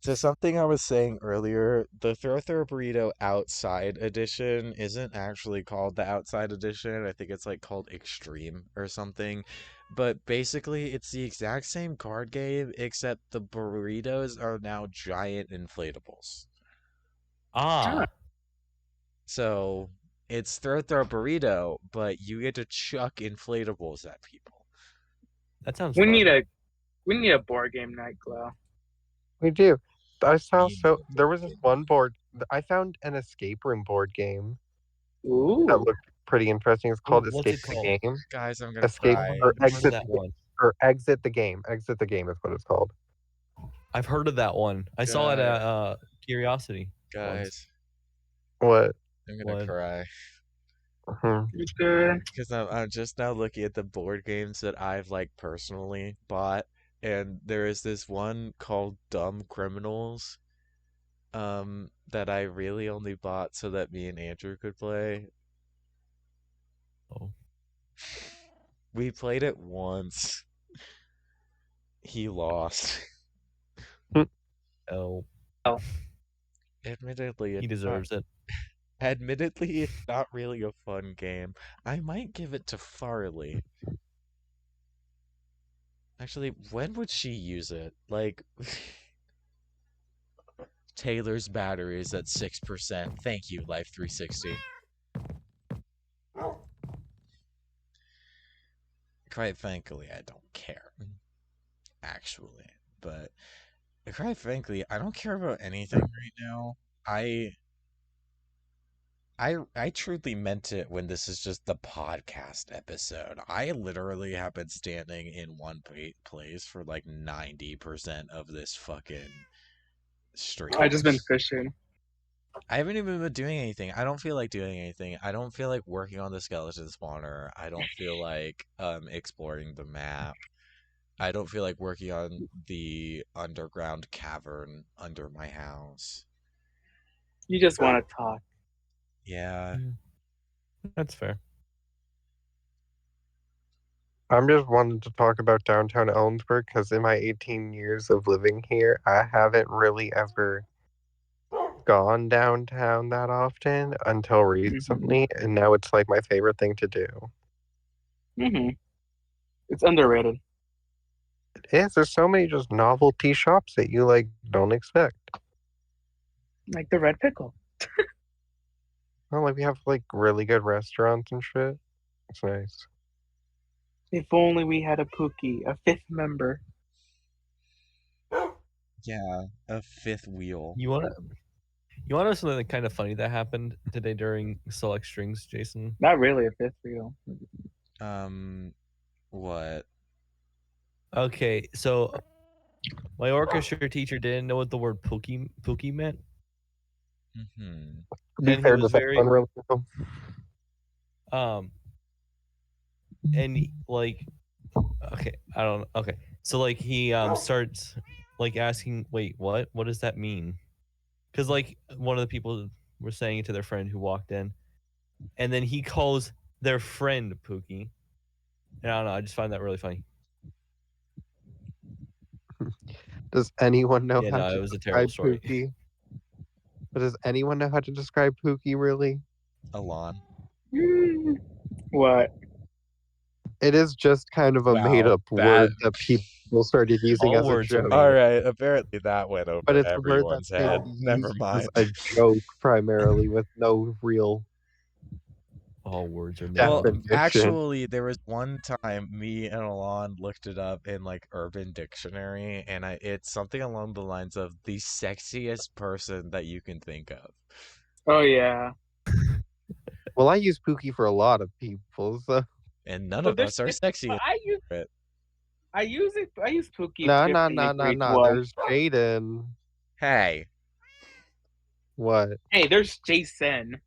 to something I was saying earlier, the Throw Throw Burrito Outside Edition isn't actually called the Outside Edition. I think it's like called Extreme or something. But basically, it's the exact same card game, except the burritos are now giant inflatables.
Ah,
So it's Throw Throw Burrito, but you get to chuck inflatables at people.
that sounds
We
fun.
need a board game night, Glow.
We do. I saw
We need a
there
board
was this
game.
one board. I found an escape room board game that
Ooh.
looked pretty interesting. It's called
What's
Escape
it
the
called?
Game.
Guys, I'm gonna
Escape
cry.
or
I've heard of
exit
that one.
or exit the game. Exit the game is what it's called.
I've heard of that one. I saw it
Guys,
at Curiosity once.
guys,
What?
I'm gonna
What?
cry.
Mhm.
It's good.
Because I'm just now looking at the board games that I've like personally bought, and there is this one called Dumb Criminals, that I really only bought so that me and Andrew could play.
Oh,
We played it once. He lost.
oh,
Admittedly,
he
it's not.
deserves it.
Admittedly, it's not really a fun game. I might give it to Farley. Actually, when would she use it? Like, Taylor's battery is at 6%. Thank you, Life 360. Quite frankly, I don't care. Actually. But quite frankly, I don't care about anything right now. I I truly meant it when this is just the podcast episode. I literally have been standing in one place for like 90% of this fucking stream.
I just been fishing.
I haven't even been doing anything. I don't feel like doing anything. I don't feel like working on the skeleton spawner. I don't feel like exploring the map. I don't feel like working on the underground cavern under my house.
You just want to talk.
Yeah.
That's fair.
I'm just wanting to talk about downtown Ellensburg because in my 18 years of living here, I haven't really ever gone downtown that often until recently, and now it's like my favorite thing to do.
It's underrated.
It is. There's so many just novelty shops that you like don't expect.
Like the Red Pickle.
Well, like we have like really good restaurants and shit. It's nice.
If only we had a Pookie, a 5th member.
Yeah, a fifth wheel.
You want to know something kind of funny that happened today during Select Strings, Jason?
Not really a 5th wheel.
What?
Okay, so my orchestra teacher didn't know what the word pookie meant.
Mm-hmm.
To be
And he
fair,
was
does that
very-
sound really cool?
And like, okay, I don't know. Okay, so like he starts like asking, wait, what does that mean? Because like one of the people were saying it to their friend who walked in, and then he calls their friend Pookie. And I don't know, I just find that really funny.
Does anyone know
Yeah,
how
no,
to
it was a terrible
describe
story.
Pookie? But does anyone know how to describe Pookie really?
Alon.
What?
It is just kind of a
Wow,
made-up
that-
word that people started using
All
as a
words are
joke.
made
All right, apparently that went over
But it's a word
everyone's
that's
head.
being
Never
used
mind.
as a joke primarily with no real
All words are made.
Well,
up.
definition.
actually, there was one time me and Alon looked it up in like Urban Dictionary, and it's something along the lines of the sexiest person that you can think of.
Oh, yeah.
Well, I use Pookie for a lot of people, so
And none
But
of
there's
us are
diff-
sexy.
but I use I use Pookie
no.
differently for each one.
There's Jaden.
Hey.
What?
Hey, there's Jason.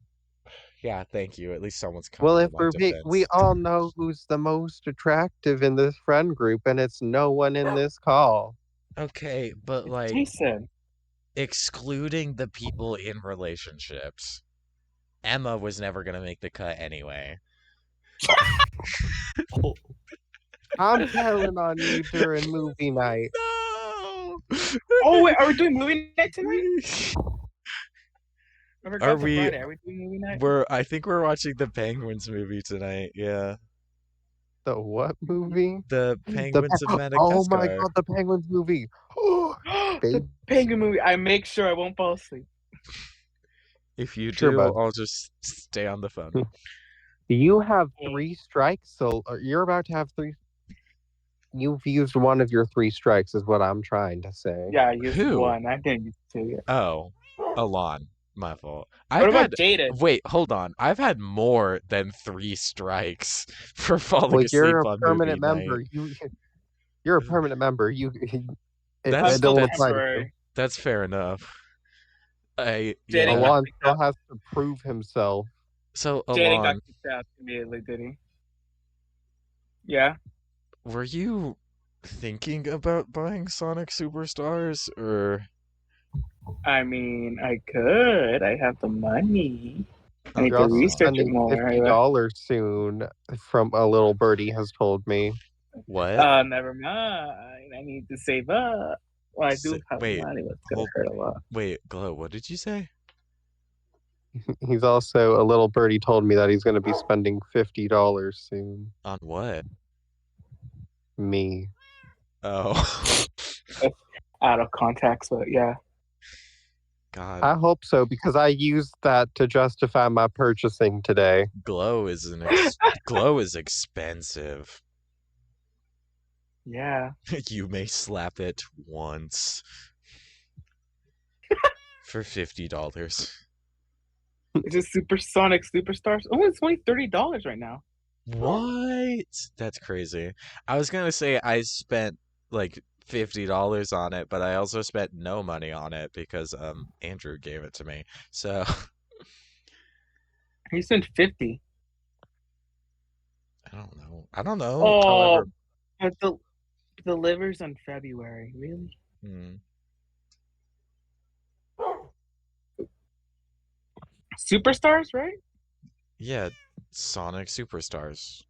Yeah, thank you. At least someone's coming
Well,
to
if
my
we
defense.
all know who's the most attractive in this friend group, and it's no one in this call.
Okay, but like
Jason.
excluding the people in relationships, Emma was never gonna make the cut anyway.
I'm telling on you during movie night.
No.
Oh wait, are we doing movie night tonight? I forgot
Are
it's a
we-
Friday. Are we doing movie night?
I think we're watching the Penguins movie tonight. Yeah,
The what movie?
the Penguins of
Oh
Madagascar.
my god, the Penguins movie.
the
Babe.
Penguin movie. I make sure I won't fall asleep.
If you
Sure,
do,
bud.
I'll just stay on the phone.
You have 3 strikes, so you're about to have 3. You've used one of your 3 strikes, is what I'm trying to say.
Yeah, I used
Who?
one. I didn't use 2 yet.
Oh, Alon, my fault.
What
I've
about
had
Jaden?
wait, hold on. I've had more than 3 strikes for falling
Well,
asleep
you're a
on
permanent
movie
member.
night.
You're a permanent member. You
That's-
it don't
that's-
apply to you.
temporary.
That's fair enough.
Jaden
Yeah.
got
Alon
kicked
still
out.
has to prove himself.
So
Jaden got
Alon,
kicked out immediately, did he? Yeah.
were you thinking about buying Sonic Superstars or?
I mean, I could. I have the money. I need
You're
to
also
research it
spending
more.
$50 soon, from a little birdie has told me.
What?
Never mind. I need to save up. Well, I do have
wait,
money, but it's gonna
hold-
hurt a lot.
Wait, Glow, what did you say?
He's also a little birdie told me that he's going to be spending $50 soon.
On what?
Me.
Oh.
Out of context, but yeah.
God,
I hope so because I used that to justify my purchasing today.
Glow is Glow is expensive.
Yeah.
You may slap it once for $50.
It's just Supersonic Superstars. Oh, it's only $30 right now.
What? That's crazy. I was gonna say I spent like $50 on it, but I also spent no money on it because Andrew gave it to me. So
He spent 50.
I don't know. I don't know.
Oh,
However,
but the delivers on February. Really?
hmm.
Superstars, right?
Yeah, Sonic Superstars.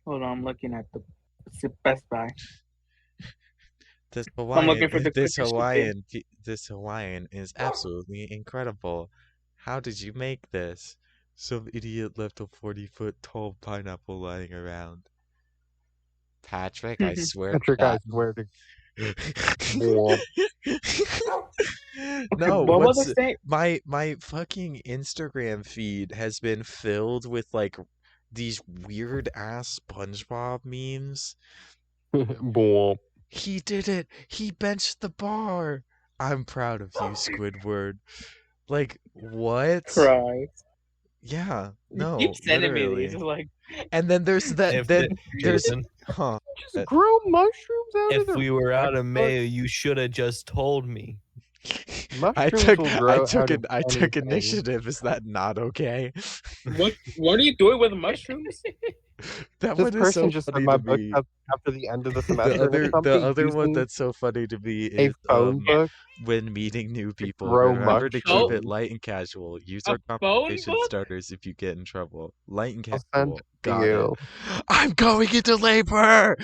Hold on, I'm looking at the Best Buy.
This
I'm looking for the
this
quicker shipping.
This Hawaiian is absolutely incredible. How did you make this? Some idiot left a 40-foot tall pineapple lying around. Patrick, I swear to
Patrick, I
God.
swear to God.
No,
What was
what's
I saying?
my fucking Instagram feed has been filled with like these weird ass SpongeBob memes.
Boom.
He did it. He benched the bar. I'm proud of you, Squidward. Like, what?
Christ.
Yeah,
You
no,
keep sending me these.
literally.
It's like,
And then there's that
If
then
the-
there's
Jason,
huh.
Just grow mushrooms out of
if
the
we were out of
fuck?
Mayo, you should have just told me.
Mushrooms will grow out of
I took
anything.
initiative. Is that not okay?
what are you doing with mushrooms?
That
This
one is so
person just
funny
said my
to
book
me.
after the end of the
The
semester, and if
the
somebody's
other one
using
that's so funny to me
a
is
phone book
when meeting new people,
grow
remember to keep
Oh.
it
mushrooms,
light and casual. Use
A
our
phone
conversation
book?
starters if you get in trouble. Light and
I'll send
casual.
it to
Got it.
you.
I'm going into labor.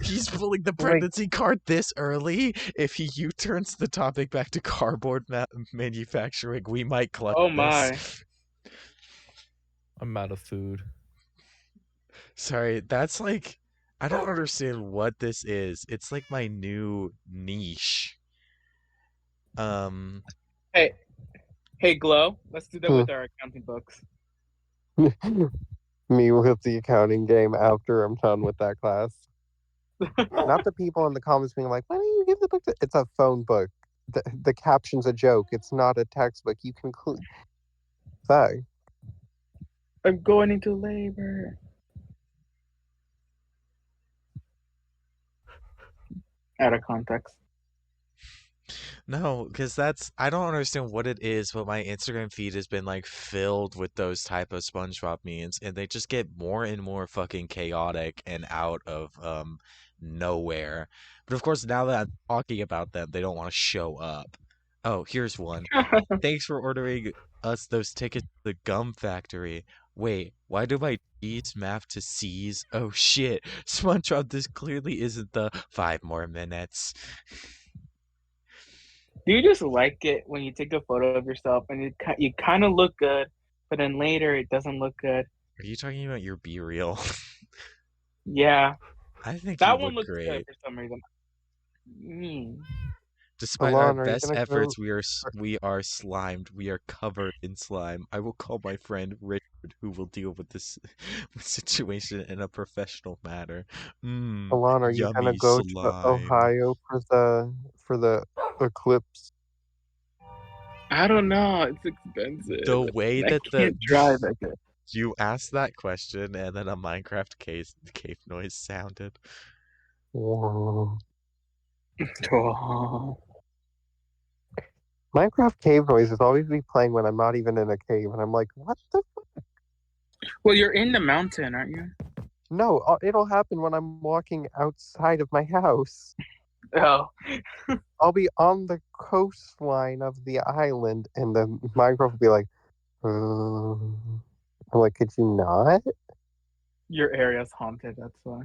He's pulling the
Oh my-
pregnancy card this early. If he U-turns the topic back to cardboard manufacturing, we might clutch
Oh
this.
my.
I'm out of food.
Sorry, that's like I don't understand what this is. It's like my new niche.
Hey, Glow. Let's do that
Hmm.
with our accounting books.
Me with the accounting game after I'm done with that class. Not the people in the comments being like, why don't you give the book to... It's a phone book. The caption's a joke. It's not a textbook. You can say.
I'm going into labor. Out of context.
No, because I don't understand what it is, but my Instagram feed has been like filled with those type of SpongeBob memes, and they just get more and more fucking chaotic and out of nowhere. But of course, now that I'm talking about them, they don't want to show up. Oh, here's one. Thanks for ordering us those tickets to the Gum Factory. Wait, why do my D's map to C's? Oh shit, SpongeBob, this clearly isn't the 5 more minutes.
Do you just like it when you take a photo of yourself and you kind of look good, but then later it doesn't look good?
Are you talking about your Be Real?
Yeah,
I think
that
you
one
look
looks good
great.
for some reason.
Despite
Alon,
our
are you
best
gonna go-
efforts, we are slimed. We are covered in slime. I will call my friend Richard, who will deal with this situation in a professional manner.
Alon, are you gonna
Yummy
go to
slime.
Ohio for the eclipse?
I don't know. It's expensive.
The way
I
that
can't drive. I guess.
you asked that question and then a Minecraft cave noise sounded.
Whoa.
Oh.
Minecraft cave noises always be playing when I'm not even in a cave, and I'm like, what the fuck?
Well, you're in the mountain, aren't you?
No, it'll happen when I'm walking outside of my house.
Oh.
I'll be on the coastline of the island, and the Minecraft will be like, I'm like, could you not?
Your area's haunted, that's why.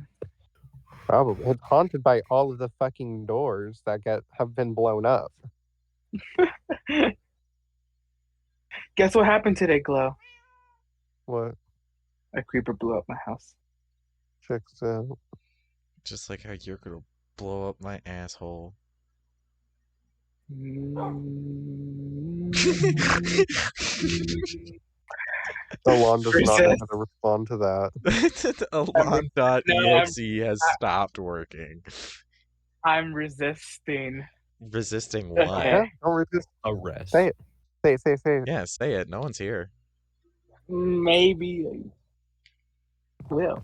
Probably. It's haunted by all of the fucking doors that have been blown up.
Guess what happened today, Glow?
What?
A creeper blew up my house.
Checks out.
Just like how you're gonna blow up my asshole.
Alon does not know
Resist.
how to respond to that.
Alon.exe has stopped working.
I'm resisting.
Resisting
Okay.
what?
Yeah, don't resist.
Arrest.
Say it. Say it.
Yeah, say it. No one's here.
Maybe I will.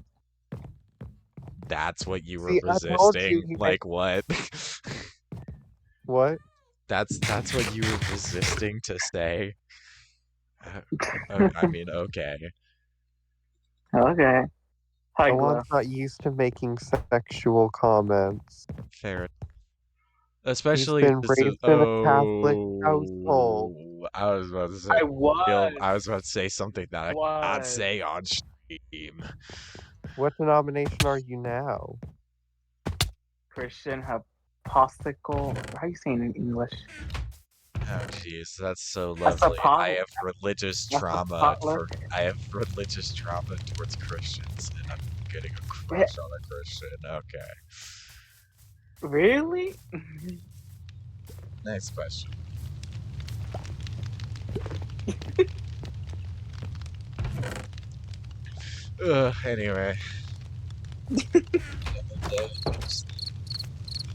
that's what you were
See, I told you
resisting.
he
Like what?
What?
That's what you were resisting to say. I mean, okay.
Okay. Hi,
Alon's
Glo.
not used to making sexual comments.
Fair.
He's
Especially
been
this is
raised in a Catholic household.
I was about to say
I was.
I was about to say something that I cannot
Was.
say on stream.
What denomination are you now?
Christian Apostolical. How you saying in English?
Oh jeez, that's so
That's a
lovely.
pot-
I have religious
that's a
trauma
potluck.
I have religious trauma towards Christians, and I'm getting a crush on a Christian. Okay.
Really?
Next question. Anyway.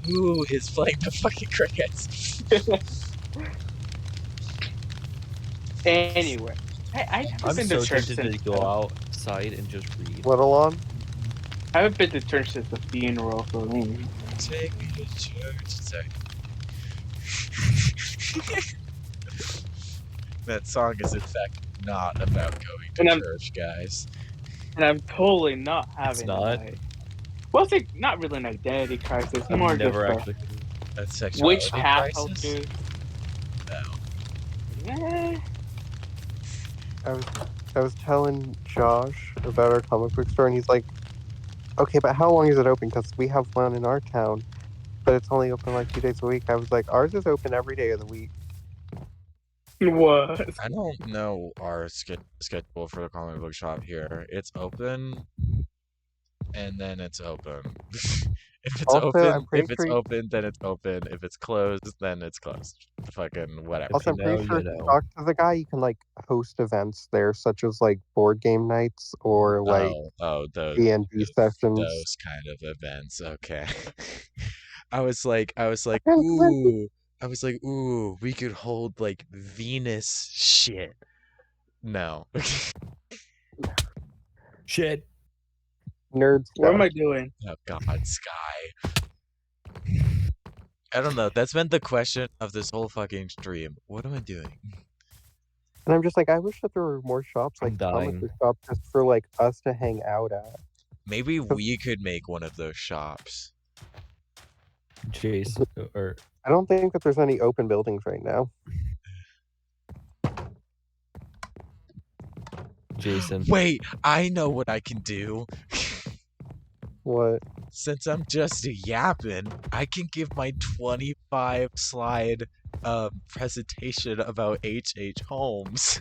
Ooh, he's playing the fucking crickets.
Anyway, I never
I'm
been
so
to church
tempted to
since.
go outside and just read.
What, Alon?
I haven't been to church since the funeral for me.
Take me to church. Sorry. That song is in fact not about going to
And I'm-
church, guys.
And I'm totally not having
not?
like. Well, it's like not really an identity crisis,
I've
more
never
just
actually.
That's
a
sexuality
which path I'll
crisis?
choose.
No.
Eh,
I was telling Josh about our comic book store, and he's like, "Okay, but how long is it open? Because we have one in our town, but it's only open like 2 days a week." I was like, "Ours is open every day of the week."
what?
I don't know our schedule for the comic book shop here. It's open, and then it's open. If it's
Also,
open,
I'm pretty sure.
then it's open. If it's closed, then it's closed. Fucking whatever.
Also, I'm
you
pretty
know,
sure
you
if you
know.
talk to the guy, you can like host events there, such as like board game nights or like
Those
D&D sessions.
those kind of events. Okay. I was like,
And
ooh. I was like, ooh, we could hold like Venus shit. No.
Shit.
Nerd
What am
stuff.
I doing?
Oh God, Sky. I don't know. That's been the question of this whole fucking stream. What am I doing?
And I'm just like, I wish that there were more shops
I'm
like comic
dying.
book shops just for like us to hang out at.
Maybe we could make one of those shops.
Jason or
I don't think that there's any open buildings right now.
Jason.
Wait, I know what I can do.
What?
Since I'm just a yappin', I can give my 25 slide presentation about H.H. Holmes.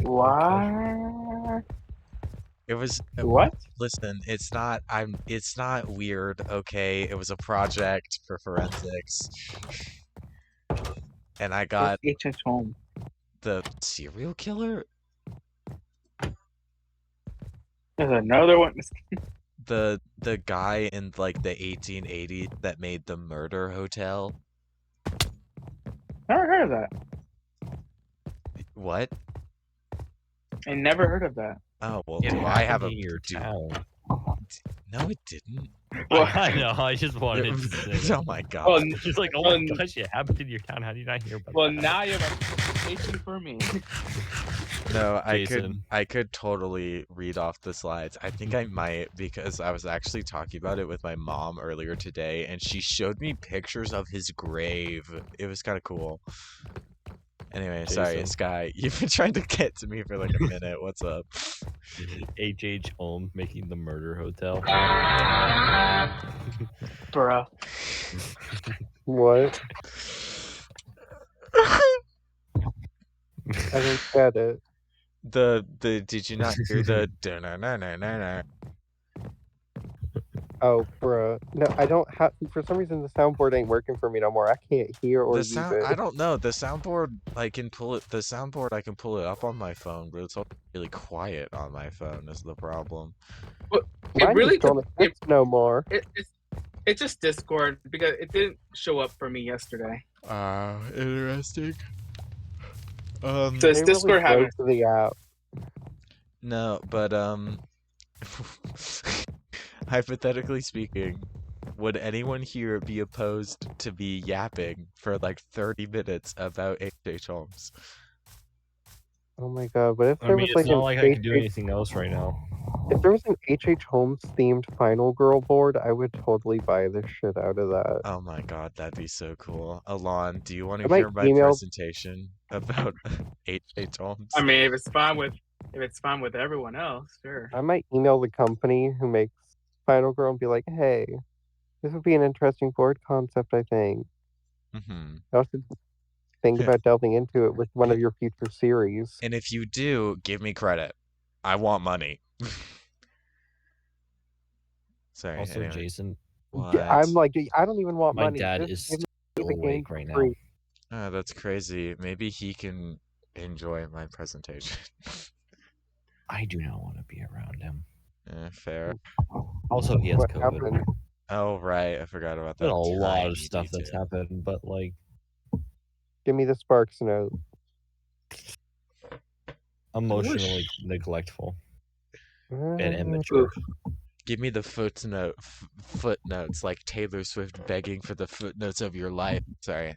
What?
It was
What?
listen, it's not weird, okay? It was a project for forensics. And I got
H.H. Holmes.
the serial killer?
There's another one.
The guy in like the 1880s that made the murder hotel.
Never heard of that.
What?
I never heard of that.
Oh well,
It
do I have a
happened in your town?
No, it didn't.
I know. I just wanted to say.
Oh my god.
Well,
Just like, oh my gosh, it happened in your town. How did you not hear about
well,
that?
now you have a presentation for me.
No,
Jason.
I could totally read off the slides. I think I might because I was actually talking about it with my mom earlier today and she showed me pictures of his grave. It was kind of cool. Anyway, sorry,
Jason.
Sky. You've been trying to get to me for like a minute. What's up?
H.H. Holmes making the murder hotel.
Bruh.
What? I don't get it.
The did you not hear the da-na-na-na-na-na?
Oh, bruh. No, I don't have. For some reason, the soundboard ain't working for me no more. I can't hear or
The
use
sound
it.
I don't know. The soundboard I can pull it. The soundboard I can pull it up on my phone, but it's all really quiet on my phone. Is the problem?
Mine
really
just don't exist no more.
It's just Discord because it didn't show up for me yesterday.
Interesting.
So
They
it's
really
Discord having.
broke the app.
No, but hypothetically speaking, would anyone here be opposed to be yapping for like 30 minutes about H.H. Holmes?
Oh my god! What if
I
there
mean,
was
it's
like
not
an
like I can do
H.H.
anything else right now.
If there was an H.H. Holmes themed Final Girl board, I would totally buy the shit out of that.
Oh my god, that'd be so cool. Alon, do you want
I
to
might
hear my
email-
presentation about H.H. Holmes?
I mean, if it's fine with everyone else, sure.
I might email the company who makes Final Girl and be like, "Hey, this would be an interesting board concept. I think.
Mm-hmm.
I also think about delving into it with one of your future series."
And if you do, give me credit. I want money. Sorry.
Also,
anyway.
Jason,
What?
Yeah, I'm like, I don't even want
my
money.
dad
Just
is
give me
still
the game
awake
for
right now.
free.
Oh, that's crazy. Maybe he can enjoy my presentation.
I do not want to be around him.
Fair.
Also, he has
What
COVID.
happened?
Oh, right. I forgot about that.
Been a lot
tiny
of stuff that's
detail.
happened, but like
Give me the Sparks note.
emotionally neglectful and
Uh,
immature.
Give me the footnotes, like Taylor Swift begging for the footnotes of your life. Sorry.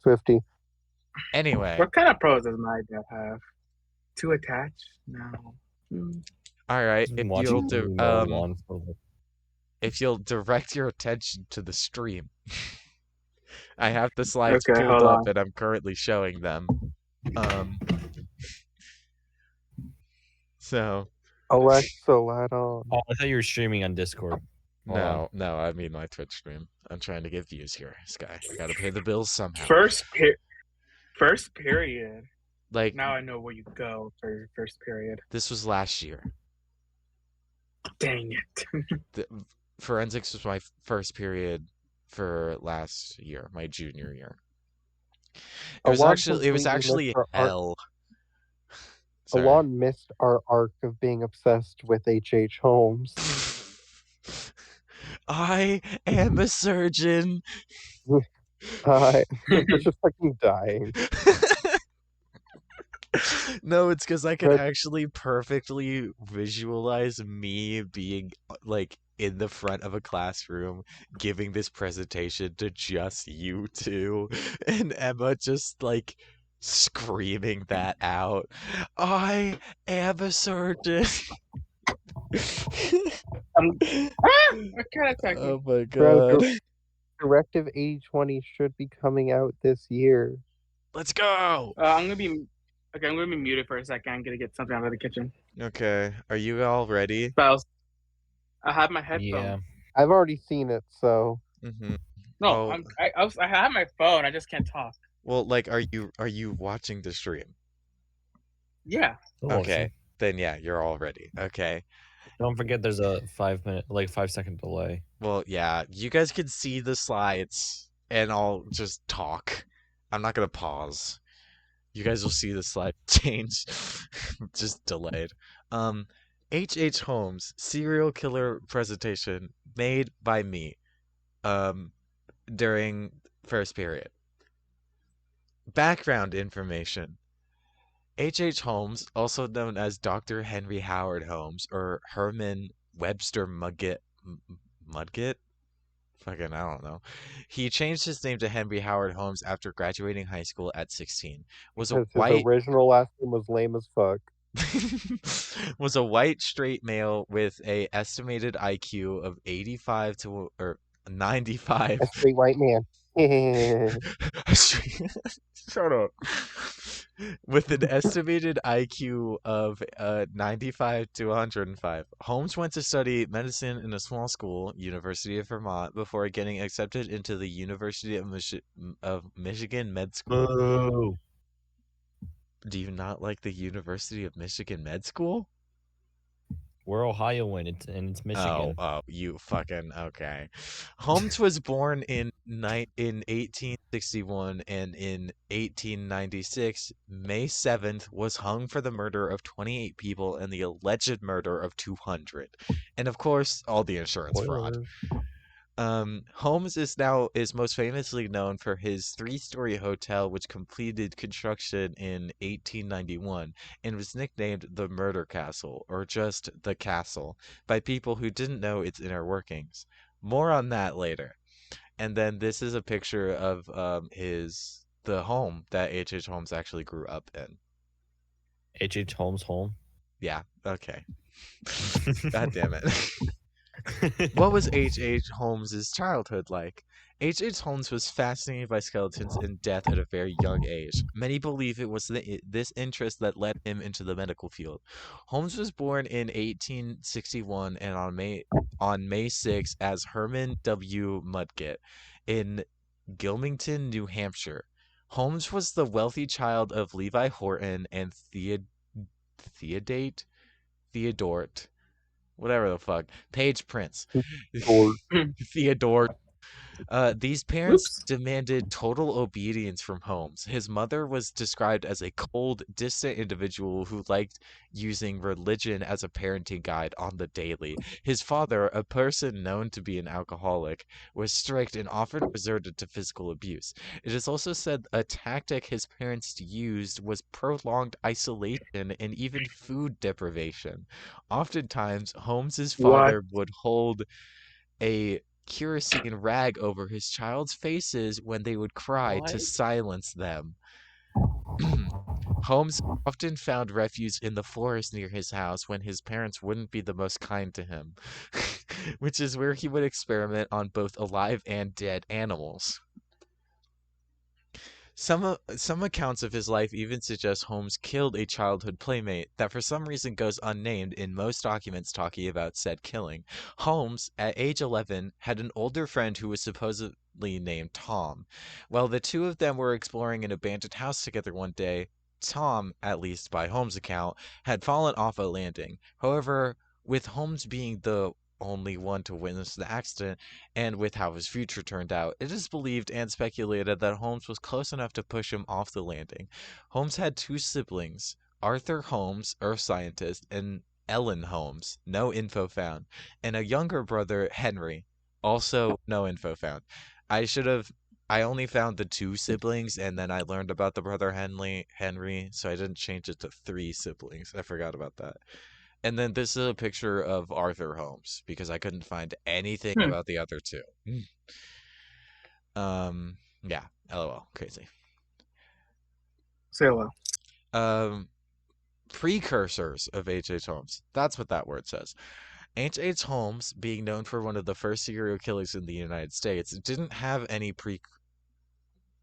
Swifty.
Anyway,
What kind of pros does my dad have? To attach? No.
all right.
Just been watching Mulan for like,
If you'll direct your attention to the stream, I have the slides
Okay,
pulled
hold
up
on.
and I'm currently showing them. So
Alexa, let on.
oh, I thought you were streaming on Discord. Hold on.
no, I mean my Twitch stream. I'm trying to get views here, Sky. I gotta pay the bills somehow.
First period.
Like
Now I know where you go for your first period.
this was last year.
Dang it.
Forensics was my first period for last year, my junior year. It was
Alon
actually
completely missed our
hell. Sorry.
Alon missed our arc of being obsessed with H.H. Holmes.
I am a surgeon.
You're just fucking dying.
No, it's because I can
But-
actually perfectly visualize me being like in the front of a classroom giving this presentation to just you two, and Emma just like screaming that out. I am a surgeon.
I can't attack you.
Oh my
Bro,
god.
Directive 8020 should be coming out this year.
Let's go.
I'm gonna be muted for a second. I'm gonna get something out of the kitchen.
Okay, are you all ready?
So I have my headphones.
Yeah.
I've already seen it, so
Mm-hmm.
No,
Oh.
I have my phone. I just can't talk.
Well, like, are you watching the stream?
Yeah.
Still
Okay,
watching.
then yeah, you're all ready. Okay.
Don't forget, there's a 5-second delay.
Well, yeah, you guys can see the slides, and I'll just talk. I'm not gonna pause. You guys will see the slide change, just delayed. H.H. Holmes, serial killer presentation made by me, during first period. Background information. H.H. Holmes, also known as Dr. Henry Howard Holmes or Herman Webster Mudgett? Fucking, I don't know. He changed his name to Henry Howard Holmes after graduating high school at 16. Was a
because his
white
original last name was lame as fuck.
was a white straight male with a estimated IQ of 85 to or 95.
A straight white man.
Shut up. With an estimated IQ of 95 to 105. Holmes went to study medicine in a small school, University of Vermont, before getting accepted into the University of Michigan Med School.
Boo.
Do you not like the University of Michigan Med School?
We're Ohioan, and it's Michigan.
Oh, you fucking okay. Holmes was born in 1861, and in 1896, May 7th, was hung for the murder of 28 people and the alleged murder of 200, and of course, all the insurance fraud. Holmes is most famously known for his three-story hotel, which completed construction in 1891 and was nicknamed the Murder Castle, or just the Castle, by people who didn't know its inner workings. More on that later. And then this is a picture of the home that H.H. Holmes actually grew up in.
H.H. Holmes' home.
Yeah, okay. God damn it. What was H.H. Holmes's childhood like? H.H. Holmes was fascinated by skeletons and death at a very young age. Many believe it was this interest that led him into the medical field. Holmes was born in 1861 and on May 6 as Herman W. Mudgett in Gilmington, New Hampshire. Holmes was the wealthy child of Levi Horton and Theodort, whatever the fuck, Page Prince. Theodore. These parents
Oops.
demanded total obedience from Holmes. His mother was described as a cold, distant individual who liked using religion as a parenting guide on the daily. His father, a person known to be an alcoholic, was strict and often resorted to physical abuse. It is also said a tactic his parents used was prolonged isolation and even food deprivation. Oftentimes, Holmes's father would hold a kerosene rag over his child's faces when they would cry to
What?
silence them. Holmes often found refuge in the forest near his house when his parents wouldn't be the most kind to him, which is where he would experiment on both alive and dead animals. Some accounts of his life even suggest Holmes killed a childhood playmate that for some reason goes unnamed in most documents talking about said killing. Holmes, at age 11, had an older friend who was supposedly named Tom. While the two of them were exploring an abandoned house together one day, Tom, at least by Holmes' account, had fallen off a landing. However, with Holmes being the only one to witness the accident, and with how his future turned out, it is believed and speculated that Holmes was close enough to push him off the landing. Holmes had two siblings, Arthur Holmes, earth scientist, and Ellen Holmes, no info found, and a younger brother, Henry, also no info found. I only found the two siblings, and then I learned about the brother Henry, so I didn't change it to three siblings. I forgot about that. And then this is a picture of Arthur Holmes because I couldn't find anything
Hmm.
about the other two. Yeah, LOL, crazy.
Say hello.
Precursors of H.H. Holmes. That's what that word says. H.H. Holmes, being known for one of the first serial killers in the United States, didn't have any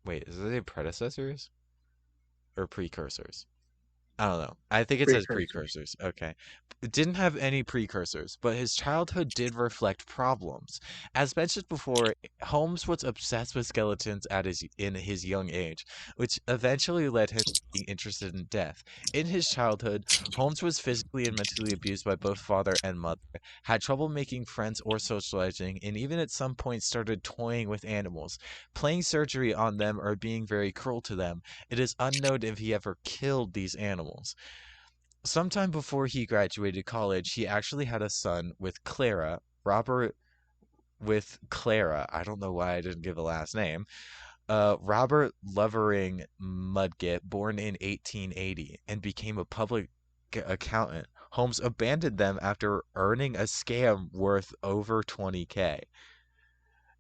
Wait, is it predecessors or precursors? I don't know. I think it says precursors. Okay. It didn't have any precursors, but his childhood did reflect problems. As mentioned before, Holmes was obsessed with skeletons in his young age, which eventually led him to being interested in death. In his childhood, Holmes was physically and mentally abused by both father and mother, had trouble making friends or socializing, and even at some point started toying with animals, playing surgery on them or being very cruel to them. It is unknown if he ever killed these animals. Sometime before he graduated college, he actually had a son with Clara, I don't know why I didn't give a last name. Robert Lovering Mudgett, born in 1880, and became a public accountant. Holmes abandoned them after earning a scam worth over $20K.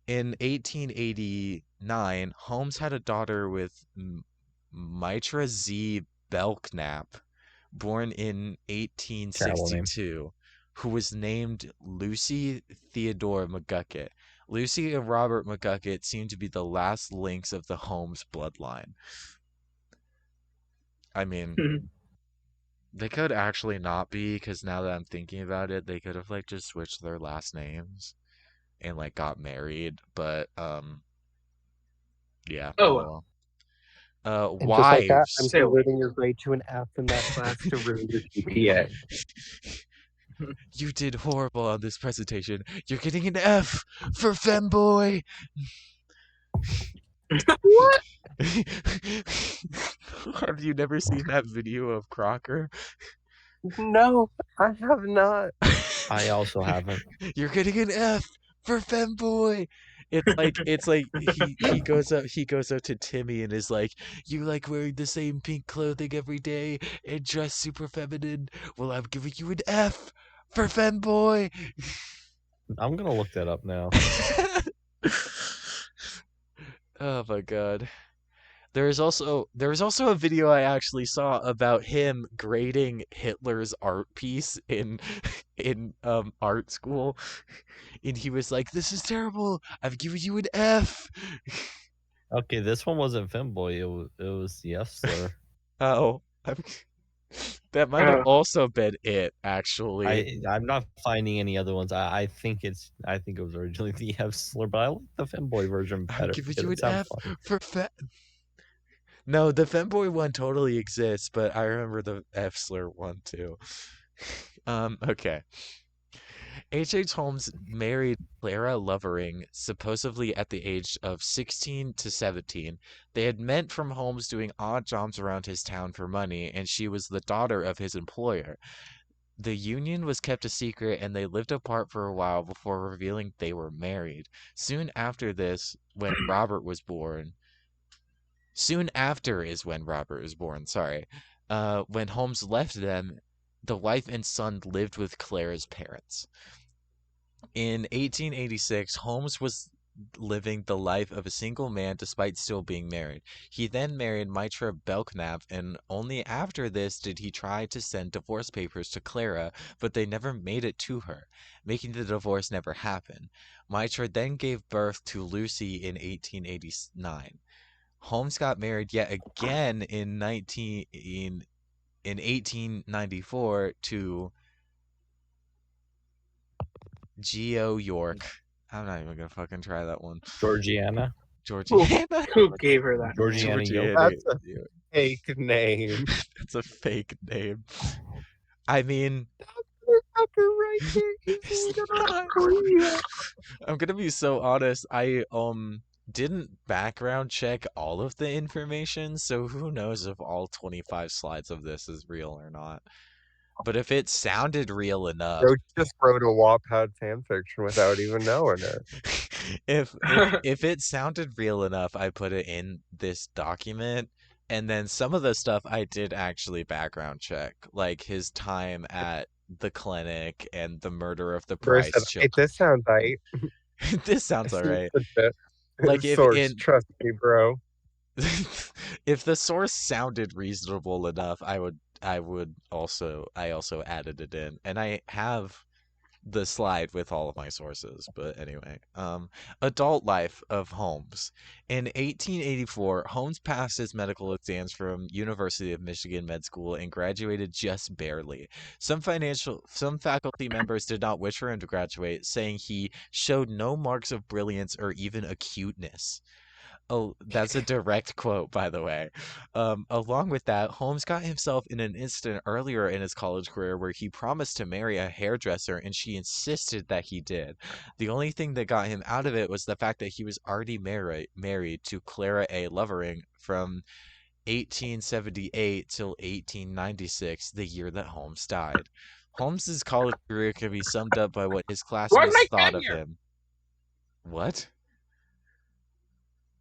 In 1889, Holmes had a daughter with Mitra Z. Belknap, born in 1862, who was named Lucy Theodore McGucket. Lucy and Robert McGucket seem to be the last links of the Holmes bloodline. I mean, they could actually not be, because now that I'm thinking about it, they could have like just switched their last names and like got married, but yeah.
Oh, well.
And just like that, I'm
Wives.
Say
converting your grade to an F in that class to ruin your GPA.
You did horrible on this presentation. You're getting an F for femboy.
What?
Have you never seen that video of Crocker?
No, I have not.
I also haven't.
You're getting an F for femboy. It's like he goes up to Timmy and is like, you like wearing the same pink clothing every day and dress super feminine. Well, I'm giving you an F for femboy.
I'm gonna look that up now.
Oh my god. There was also a video I actually saw about him grading Hitler's art piece in in art school, and he was like, "This is terrible. I've given you an F."
Okay, this one wasn't femboy. It was the F slur.
Oh, that might have
Oh.
also been it, actually.
I'm not finding any other ones. I think it was originally the F slur, but I like the femboy version
I'm
better.
giving
because
you
it
an
sounds
F
funny.
for fat. No, the femboy one totally exists, but I remember the F slur one too. Okay. H.H. Holmes married Clara Lovering supposedly at the age of 16 to 17. They had met from Holmes doing odd jobs around his town for money, and she was the daughter of his employer. The union was kept a secret, and they lived apart for a while before revealing they were married. Soon after this, when Robert was born, soon after is when Robert was born, sorry. When Holmes left them, the wife and son lived with Clara's parents. In 1886, Holmes was living the life of a single man despite still being married. He then married Mitra Belknap, and only after this did he try to send divorce papers to Clara, but they never made it to her, making the divorce never happen. Mitra then gave birth to Lucy in 1889. Holmes got married yet again in 1894 to Geo York. I'm not even gonna fucking try that one.
Georgiana.
Georgiana.
Who gave her that?
Georgiana York.
That's a fake name.
It's a fake name. I mean,
Motherfucker right there.
It's
He's
not.
Korea.
I'm gonna be so honest. I didn't background check all of the information, so who knows if all 25 slides of this is real or not. But if it sounded real enough,
Bro just wrote a Wattpad fanfiction without even knowing it.
if it sounded real enough, I put it in this document. And then some of the stuff I did actually background check, like his time at the clinic and the murder of the
Bro
Price
said,
children.
this sounds right.
This sounds alright.
Like
if
source,
in-
trust me, bro.
If the source sounded reasonable enough, I also added it in. And I have the slide with all of my sources, but anyway. Adult life of Holmes. In 1884, Holmes passed his medical exams from University of Michigan Med School and graduated just barely. Some faculty members did not wish for him to graduate, saying he showed no marks of brilliance or even acuteness. Oh, that's a direct quote, by the way. Along with that, Holmes got himself in an incident earlier in his college career where he promised to marry a hairdresser and she insisted that he did. The only thing that got him out of it was the fact that he was already married to Clara A. Lovering from 1878 till 1896, the year that Holmes died. Holmes's college career can be summed up by what his classmates
my
thought
cat
of
here?
him. What?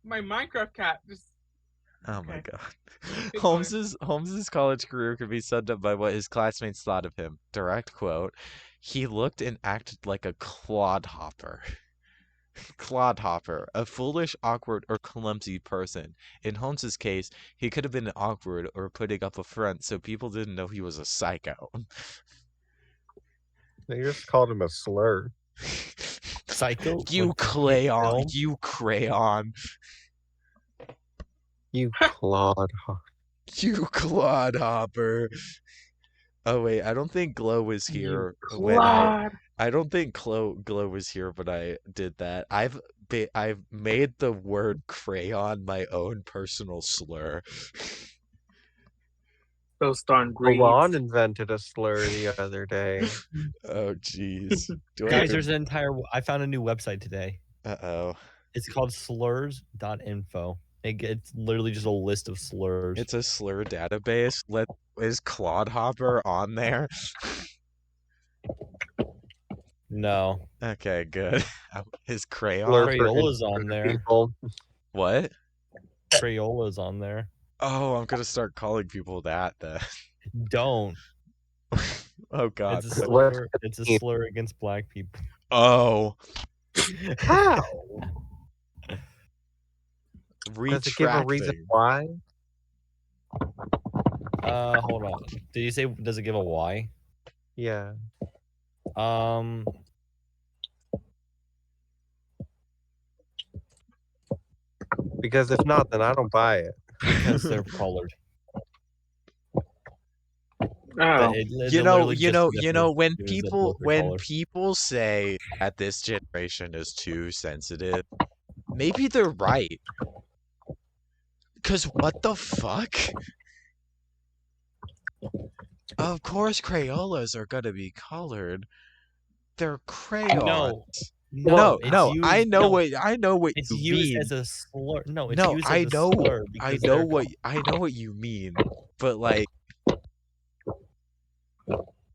My Minecraft cat just.
Oh my
Okay.
god.
Keep
Holmes's college career could be summed up by what his classmates thought of him. Direct quote. He looked and acted like a clodhopper. Clodhopper, a foolish, awkward, or clumsy person. In Holmes's case, he could have been awkward or putting up a front so people didn't know he was a psycho.
They just called him a slur.
Psycho.
You
with
crayon,
film?
you crayon,
You clod.
you clodhopper. Oh wait, I don't think Glow was here when
Claude.
I don't think Glow was here when I did that. I've made the word crayon my own personal slur.
Those darn greens.
Alon invented a slur the other day.
Oh jeez. Do
Guys, there's an entire. I found a new website today.
Uh-oh.
It's called slurs.info. It's literally just a list of slurs.
It's a slur database. Is Clodhopper on there?
No.
Okay, good. His crayon.
Slur for
Crayola's on
introverted
there.
people.
What?
Crayola's on there.
Oh, I'm gonna start calling people that then.
Don't.
Oh God.
It's a
What-
slur. It's a slur against black people.
Oh,
How? Does it give a reason
retracting.
why?
Hold on. Did you say does it give a Y?
Yeah. Because if not, then I don't buy it.
Because they're colored.
Oh,
You know, when people say that this generation is too sensitive, maybe they're right. Cause what the fuck? Of course Crayolas are gonna be colored. They're crayons.
No,
No, I know what
it's
you
used
mean.
as a slur. No, it's
No,
used
I
as a
know,
slur because they're
I know what you mean, but like,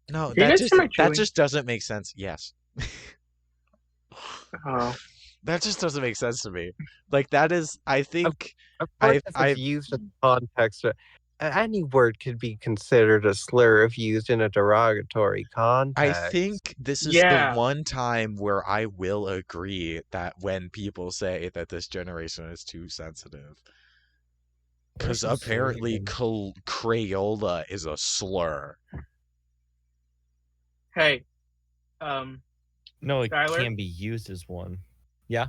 no,
you
that
guys
just
hear my chewing?
doesn't make sense. Yes,
oh.
that just doesn't make sense to me. Like that is, I think,
Of course, if
I've-
it's used in context, any word could be considered a slur if used in a derogatory context.
I think this is
Yeah.
the one time where I will agree that when people say that this generation is too sensitive. Because
There's some slurs
apparently
again.
Crayola is a slur.
Hey,
No, it
Tyler?
can be used as one. Yeah.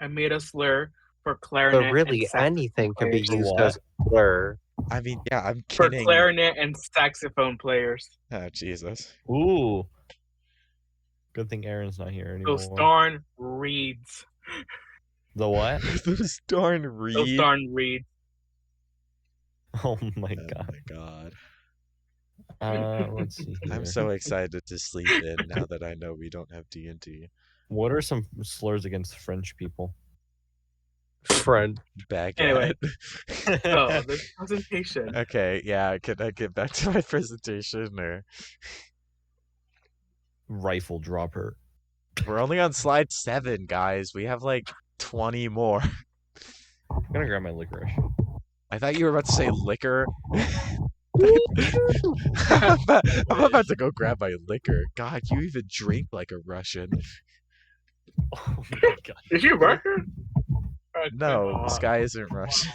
I made a slur for
So
clarinet.
really,
and saxophone
anything can be
players.
For
used
what?
as a slur.
I mean, yeah, I'm
For
kidding.
clarinet and saxophone players.
Oh, Jesus.
Ooh. Good thing Aaron's not here anymore.
Those darn reeds.
The what?
Those darn
Those
reeds.
darn reeds.
Oh my
Oh
god.
my God.
Let's see here.
I'm so excited to sleep in now that I know we don't have D&D.
What are some slurs against French people?
Friend.
Baguette.
Anyway. Oh, this presentation.
Okay, yeah, can I get back to my presentation or
Rifle dropper.
we're only on slide 7, guys. We have like 20 more.
I'm gonna grab my licorice.
I thought you were about to say liquor. I'm about to go grab my liquor. God, you even drink like a Russian.
Oh my god.
Is she Russian?
No, this guy isn't Russian.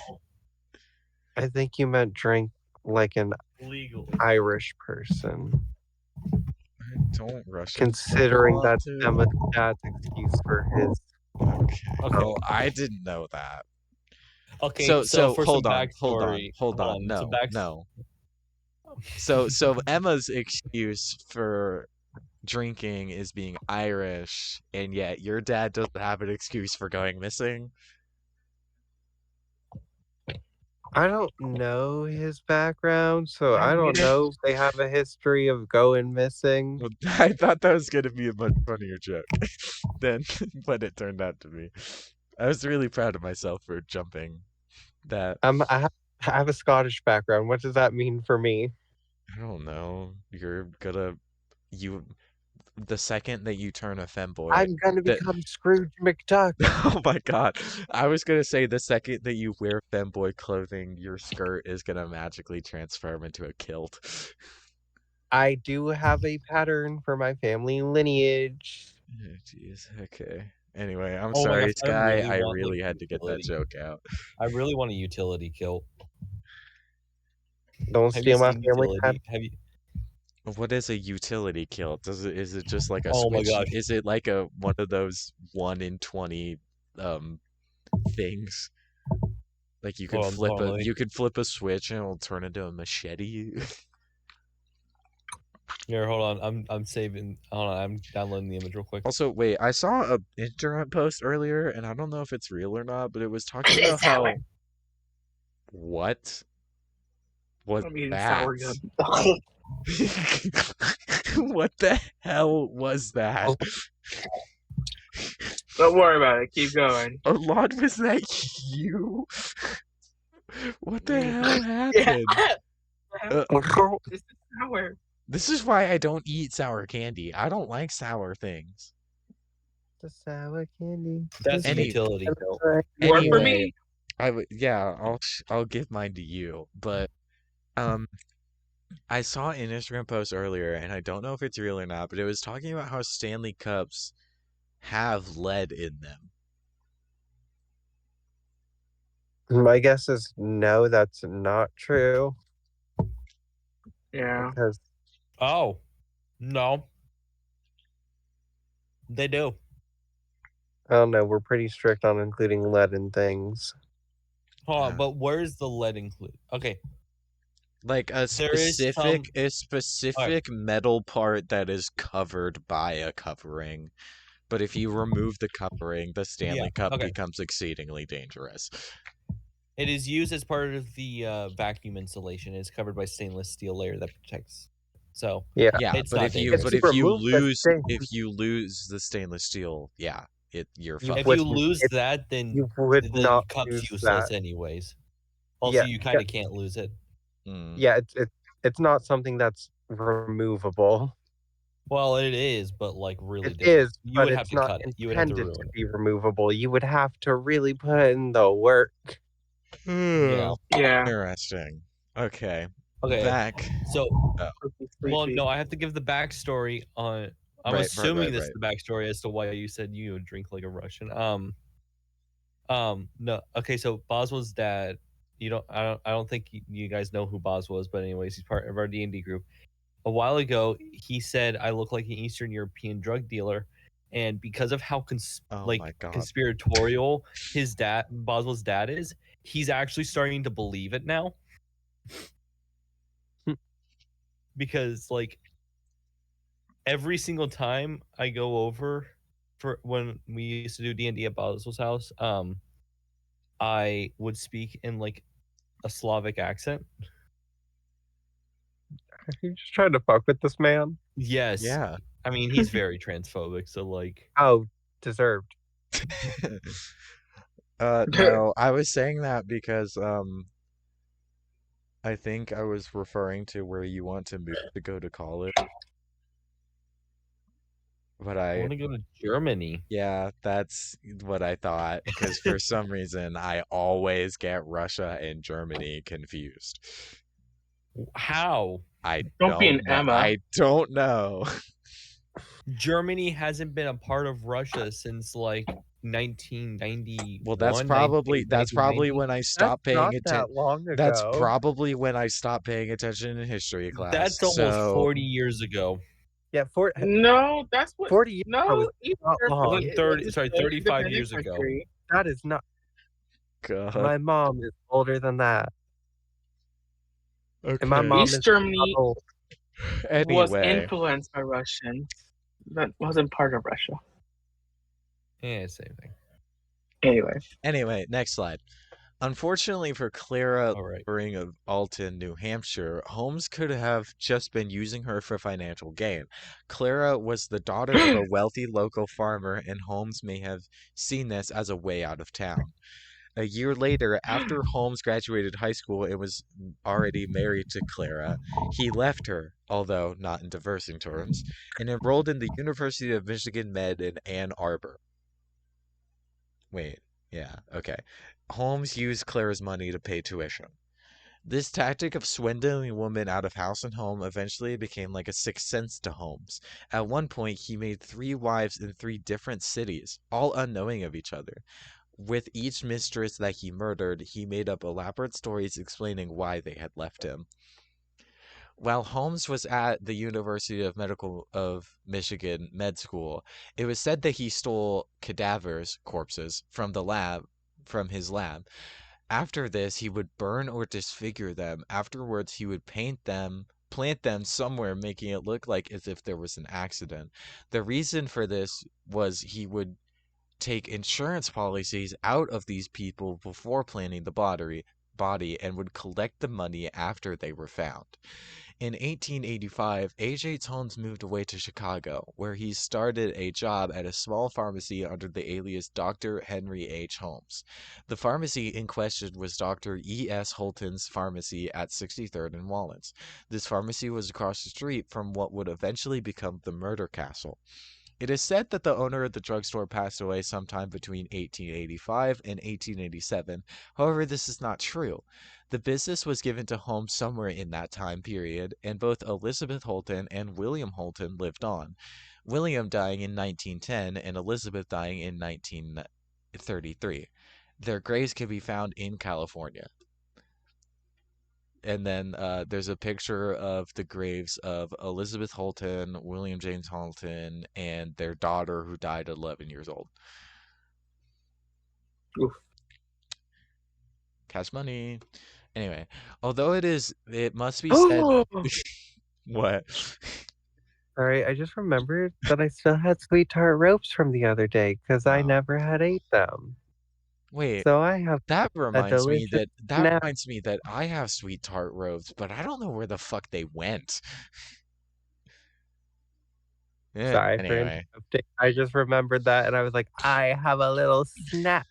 I think you meant drink like an
Legal.
Irish person.
Don't rush.
Considering
want
that's
to.
Emma's dad's excuse for his.
Okay.
Okay.
Oh, I didn't know that.
Okay,
So
for
hold
some
on,
backstory,
hold on.
some
No. So Emma's excuse for drinking is being Irish, and yet your dad doesn't have an excuse for going missing.
I don't know his background, so
I
I don't
mean,
know if they have a history of going missing.
Well, I thought that was gonna be a much funnier joke than what it turned out to be. I was really proud of myself for jumping that.
I have a Scottish background. What does that mean for me?
I don't know. You're gonna the second that you turn a femboy.
I'm gonna
that-
become Scrooge McDuck.
Oh my god. I was gonna say the second that you wear femboy clothing, your skirt is gonna magically transform into a kilt.
I do have a pattern for my family lineage.
Oh, jeez. Okay. Anyway, I'm
Oh my
sorry,
gosh, I
Sky.
really
I
want,
really
like,
had to get that
utility.
joke out.
I really want a utility kilt.
Don't
Have you
steal my
seen
family
utility?
pattern.
Have you?
What is a utility kilt? Is it just like a
Oh my
switch?
gosh.
Is it like a one of those 1 in 20 things? Like you could
Hold on, let me-
you could flip a switch and it'll turn into a machete.
Here, hold on. I'm saving. Hold on. I'm downloading the image real quick.
Also, wait, I saw a internet post earlier, and I don't know if it's real or not, but it was talking about how. What was
I'm eating
that?
sour gum.
What the hell was that?
Don't worry about it. Keep going.
Arlon, was that you? What the hell
Yeah.
happened?
This is sour.
This is why I don't eat sour candy. I don't like sour things.
The sour candy.
That's a
Any-
utility belt.
Work for
Anyway,
me.
I'll give mine to you. But I saw an Instagram post earlier, and I don't know if it's real or not, but it was talking about how Stanley Cups have lead in them.
My guess is no, that's not true.
Yeah.
Because
Oh, no. They do.
I don't know, we're pretty strict on including lead in things.
Hold on,
Yeah.
but where's the lead include? Okay,
Like a
There is
specific metal part that is covered by a covering. But if you remove the covering, the Stanley Cup
okay.
becomes exceedingly dangerous.
it is used as part of the vacuum insulation. It's covered by stainless steel layer that protects. So
Yeah.
Yeah,
It's
but
not
if you
dangerous.
but
If
if
you
you
remove the
lose
stain-
if you lose the stainless steel, yeah, you're
You
fucked.
if
would-
you lose
it-
that, then
you would
the
not
cup's
use
useless
that.
anyways. Also,
Yeah,
you kind of can't lose it.
Mm.
Yeah, it's not something that's removable.
Well, it is, but like really
It
dangerous.
is,
You
but
would have
it's
to
not
cut it. You would have to
intended
ruin
to
it.
be removable. You would have to really put in the work.
Yeah.
Yeah.
Interesting. Okay.
Okay.
Back.
So, well,
Sleepy.
no, I have to give the backstory on. I'm
Right,
assuming
right,
this is
right.
the backstory as to why you said you would drink like a Russian. No. Okay, so Boswell's dad. I don't think you guys know who Bos was, but anyways, he's part of our D&D group. A while ago, he said I look like an Eastern European drug dealer, and because of how
Oh my God.
conspiratorial his dad, Boswell's dad, is, he's actually starting to believe it now. Because like every single time I go over for when we used to do D&D at Boswell's house, I would speak in like a Slavic accent.
Are you just trying to fuck with this man?
Yes.
Yeah.
I mean, he's very transphobic, so like
Oh, deserved.
No, I was saying that because I think I was referring to where you want to move to go to college. But
I
I
want to go to Germany.
yeah, that's what I thought because for some reason I always get Russia and Germany confused.
How?
I
Don't be an
know.
Emma.
I don't know.
Germany hasn't been a part of Russia since like 1991.
Well, that's probably when I stopped
That's
paying
not
attention.
that long ago.
That's probably when I stopped paying attention in history class.
That's almost
So
40 years ago.
Yeah,
No, that's what.
40 years ago
No,
is
even
not long.
Wasn't
it
30
was
sorry,
an
35
independent
years ago.
country.
That is not.
God.
My mom is older than that.
Okay.
And my mom
East
is
Germany
not old.
was
Anyway,
influenced by Russians. That wasn't part of Russia.
Yeah, same thing.
Anyway,
next slide. Unfortunately for Clara
All right.
Loring of Alton, New Hampshire, Holmes could have just been using her for financial gain. Clara was the daughter of a wealthy local farmer, and Holmes may have seen this as a way out of town. A year later, after Holmes graduated high school and was already married to Clara, he left her, although not in divorcing terms, and enrolled in the University of Michigan Med in Ann Arbor. Wait, yeah, okay. Holmes used Clara's money to pay tuition. This tactic of swindling women out of house and home eventually became like a sixth sense to Holmes. At one point, he made 3 wives in 3 different cities, all unknowing of each other. With each mistress that he murdered, he made up elaborate stories explaining why they had left him. While Holmes was at the University of Michigan Med School, it was said that he stole corpses, from his lab. After this, he would burn or disfigure them. Afterwards, he would plant them somewhere, making it look like as if there was an accident. The reason for this was he would take insurance policies out of these people before planting the body and would collect the money after they were found. In 1885, H.H. Holmes moved away to Chicago, where he started a job at a small pharmacy under the alias Dr. Henry H. Holmes. The pharmacy in question was Dr. E.S. Holton's pharmacy at 63rd and Wallens. This pharmacy was across the street from what would eventually become the Murder Castle. It is said that the owner of the drugstore passed away sometime between 1885 and 1887. However, this is not true. The business was given to Holmes somewhere in that time period, and both Elizabeth Holton and William Holton lived on. William dying in 1910 and Elizabeth dying in 1933. Their graves can be found in California. And then there's a picture of the graves of Elizabeth Holton, William James Holton, and their daughter who died at 11 years old.
Oof.
Cash money. Anyway, although it must be said. What?
Sorry, I just remembered that I still had sweet tart ropes from the other day because I
Oh.
never had ate them.
Wait,
So I have
that reminds me
delicious
that
snack.
reminds me that I have sweet tart robes, but I don't know where the fuck they went. Yeah,
Sorry for
anyway.
interrupting. I just remembered that and I was like, I have a little snack.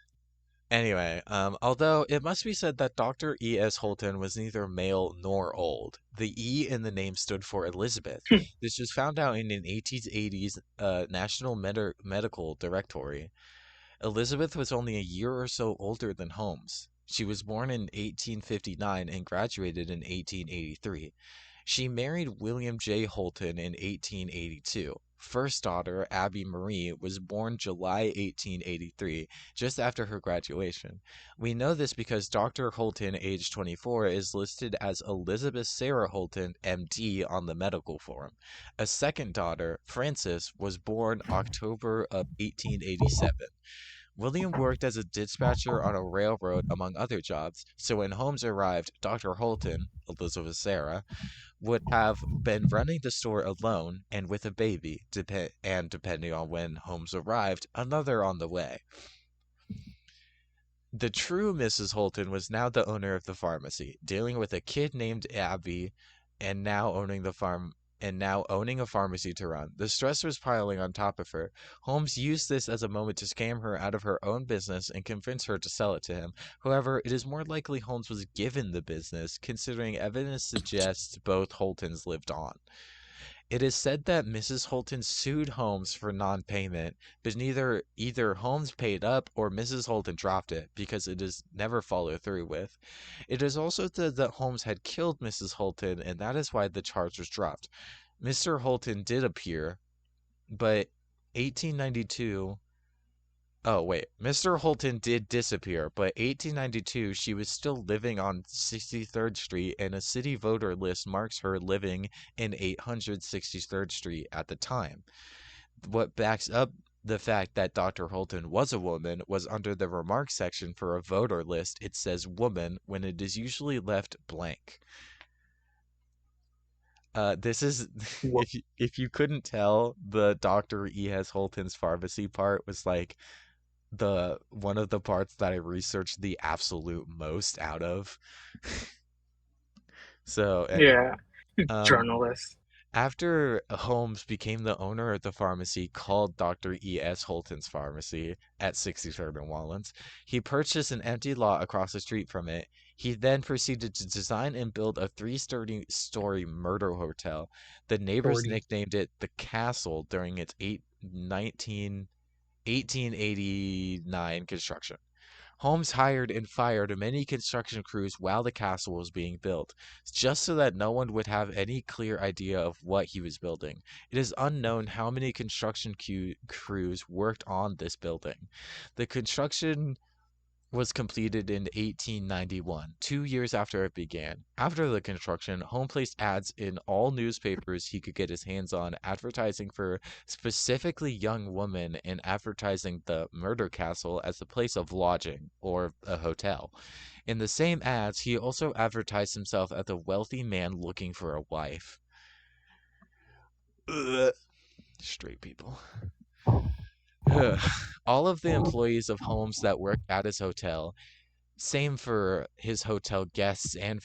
Anyway, although it must be said that Dr. E.S. Holton was neither male nor old. The E in the name stood for Elizabeth. This was found out in an 1880s National Medical Directory. Elizabeth was only a year or so older than Holmes. She was born in 1859 and graduated in 1883. She married William J. Holton in 1882. First daughter, Abby Marie, was born July 1883, just after her graduation. We know this because Dr. Holton, age 24, is listed as Elizabeth Sarah Holton, MD, on the medical form. A second daughter, Frances, was born October of 1887. William worked as a dispatcher on a railroad, among other jobs, so when Holmes arrived, Dr. Holton, Elizabeth Sarah, would have been running the store alone and with a baby, and depending on when Holmes arrived, another on the way. The true Mrs. Holton was now the owner of the pharmacy, dealing with a kid named Abby, and now owning a pharmacy to run. The stress was piling on top of her. Holmes used this as a moment to scam her out of her own business and convince her to sell it to him. However, it is more likely Holmes was given the business, considering evidence suggests both Holtons lived on. It is said that Mrs. Holton sued Holmes for non-payment, but either Holmes paid up or Mrs. Holton dropped it because it is never followed through with. It is also said that Holmes had killed Mrs. Holton, and that is why the charge was dropped. Mr. Holton did appear, but 1892. Oh, wait. Mr. Holton did disappear, but 1892 she was still living on 63rd Street, and a city voter list marks her living in 863rd Street at the time. What backs up the fact that Dr. Holton was a woman was under the remarks section for a voter list, it says woman when it is usually left blank. This is if you couldn't tell, the Dr. E.S. Holton's pharmacy part was like one of the parts that I researched the absolute most out of. So
Yeah.
um,
Journalist.
after Holmes became the owner of the pharmacy called Dr. E.S. Holton's Pharmacy at 63rd and Wallens, he purchased an empty lot across the street from it. He then proceeded to design and build a 3-story murder hotel. The neighbors
40.
nicknamed it the Castle during its 1889 construction. Holmes hired and fired many construction crews while the castle was being built, just so that no one would have any clear idea of what he was building. It is unknown how many construction crews worked on this building. The construction was completed in 1891, 2 years after it began. After the construction, Holmes placed ads in all newspapers he could get his hands on, advertising for specifically young women and advertising the Murder Castle as a place of lodging, or a hotel. In the same ads, he also advertised himself as a wealthy man looking for a wife. Ugh. Straight people. All of the employees of Holmes that worked at his hotel, same for his hotel guests and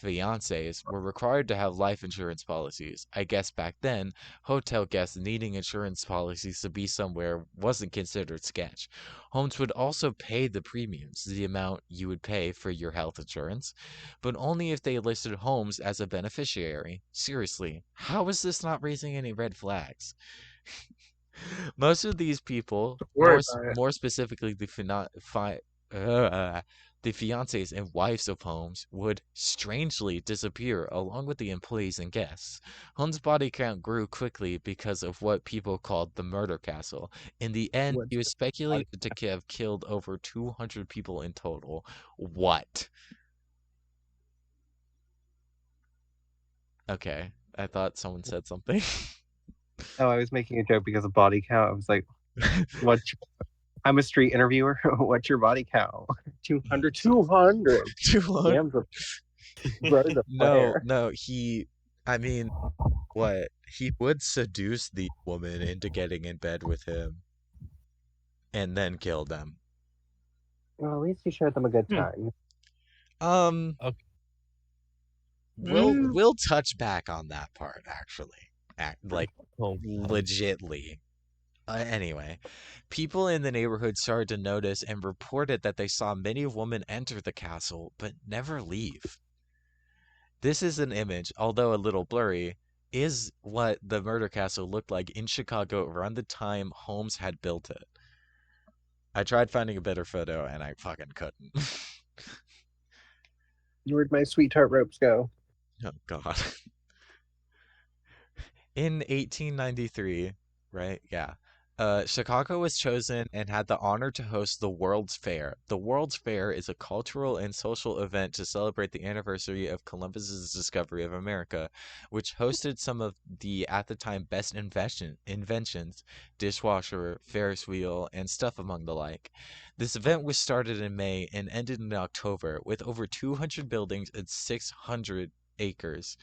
fiancés were required to have life insurance policies. I guess back then, hotel guests needing insurance policies to be somewhere wasn't considered sketch. Homes would also pay the premiums, the amount you would pay for your health insurance, but only if they listed Holmes as a beneficiary. Seriously, how is this not raising any red flags? Most of these people,
Worry about it.
more specifically the fiancés and wives of Holmes, would strangely disappear along with the employees and guests. Holmes' body count grew quickly because of what people called the murder castle. In the end, he was speculated to have killed over 200 people in total. What? Okay, I thought someone said something.
Oh, I was making a joke because of body count. I was like, I'm a street interviewer. What's your body count? 200. 200.
200.
Damn, the
No, I mean, what? He would seduce the woman into getting in bed with him and then kill them.
Well, at least you showed them a good time.
Okay.
We'll touch back on that part actually. Like
Oh,
legitly. Anyway, people in the neighborhood started to notice and reported that they saw many women enter the castle but never leave. This is an image, although a little blurry, is what the murder castle looked like in Chicago around the time Holmes had built it. I tried finding a better photo and I fucking couldn't.
Where'd my sweetheart ropes go?
Oh God. In 1893, right? Yeah. Chicago was chosen and had the honor to host the World's Fair. The World's Fair is a cultural and social event to celebrate the anniversary of Columbus's discovery of America, which hosted some of the at the time best inventions, dishwasher, Ferris wheel, and stuff among the like. This event was started in May and ended in October with over 200 buildings and 600 acres.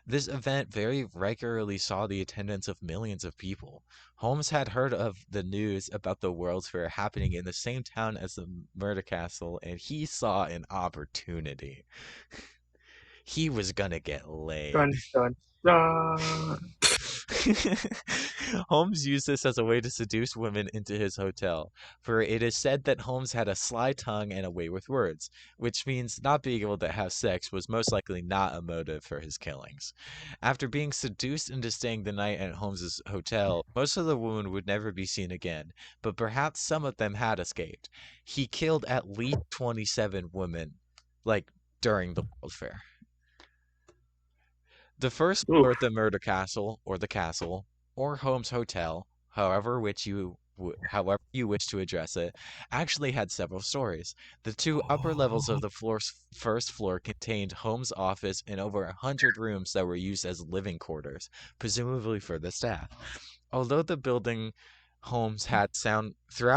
This event very regularly saw the attendance of millions of people. Holmes had heard of the news about the World's Fair happening in the same town as the murder castle, and he saw an opportunity. He was gonna get laid.
Dun, dun, dun.
Holmes used this as a way to seduce women into his hotel, for it is said that Holmes had a sly tongue and a way with words, which means not being able to have sex was most likely not a motive for his killings. After being seduced into staying the night at Holmes's hotel, most of the women would never be seen again, but perhaps some of them had escaped. He killed at least 27 women, like, during the World Fair. The first floor of the murder castle, or the castle, or Holmes Hotel, however you wish to address it, actually had several stories. The two upper levels of the first floor contained Holmes' office and over 100 rooms that were used as living quarters, presumably for the staff. Although the building Holmes had soundproof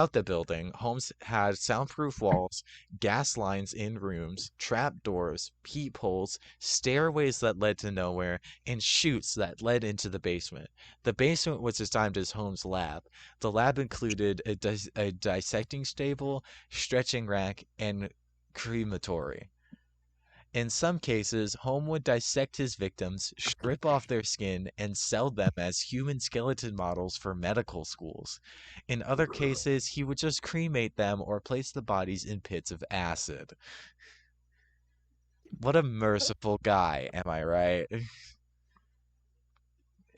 walls, gas lines in rooms, trap doors, peepholes, stairways that led to nowhere, and chutes that led into the basement. The basement was designed as Holmes' lab. The lab included a dissecting table, stretching rack, and crematory. In some cases, Holmes would dissect his victims, strip off their skin, and sell them as human skeleton models for medical schools. In other cases, he would just cremate them or place the bodies in pits of acid. What a merciful guy, am I right?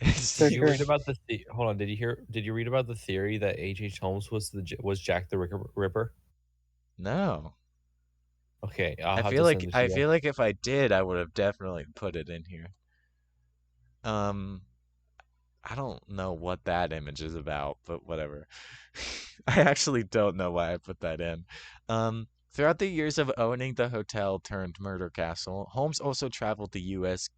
Did you read about hold on? Did you read about the theory that H.H. Holmes was Jack the Ripper?
No.
Okay,
I feel like if I did, I would have definitely put it in here. I don't know what that image is about, but whatever. I actually don't know why I put that in. Throughout the years of owning the hotel turned murder castle, Holmes also traveled the U.S.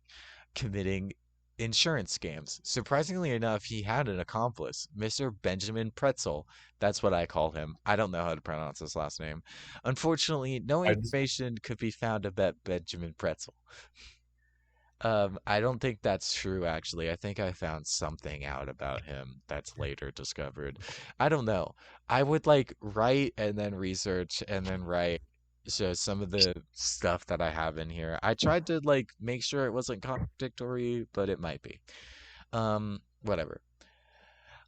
committing insurance scams. Surprisingly enough, he had an accomplice, Mr. Benjamin Pretzel. That's what I call him. I don't know how to pronounce his last name. Unfortunately, no information could be found about Benjamin Pretzel. I don't think that's true, actually. I think I found something out about him that's later discovered. I don't know. I would like write and then research and then write show some of the stuff that I have in here. I tried to like make sure it wasn't contradictory, but it might be. Whatever.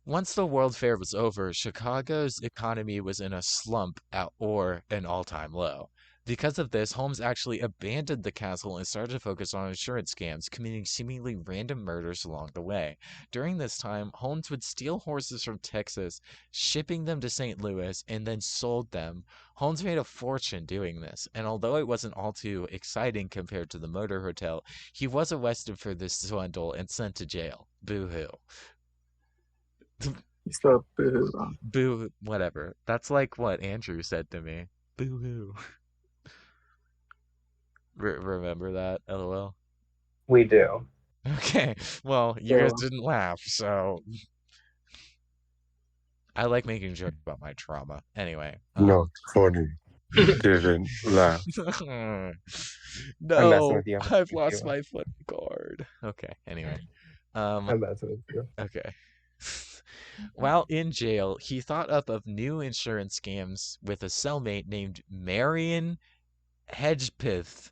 Once the World Fair was over, Chicago's economy was in a slump or an all-time low. Because of this, Holmes actually abandoned the castle and started to focus on insurance scams, committing seemingly random murders along the way. During this time, Holmes would steal horses from Texas, shipping them to St. Louis, and then sold them. Holmes made a fortune doing this, and although it wasn't all too exciting compared to the motor hotel, he was arrested for this swindle and sent to jail. Boo-hoo.
So boo.
Boo, whatever. That's like what Andrew said to me. Boo hoo. Remember that? LOL.
We do.
Okay. Well, you guys
Yeah.
didn't laugh, so I like making jokes about my trauma. Anyway.
Not funny. Didn't laugh. I'm messing
No,
with you.
I've lost my foot guard. Okay. Anyway.
I'm messing with you.
Okay. While in jail, he thought up of new insurance scams with a cellmate named Marion Hedgepeth.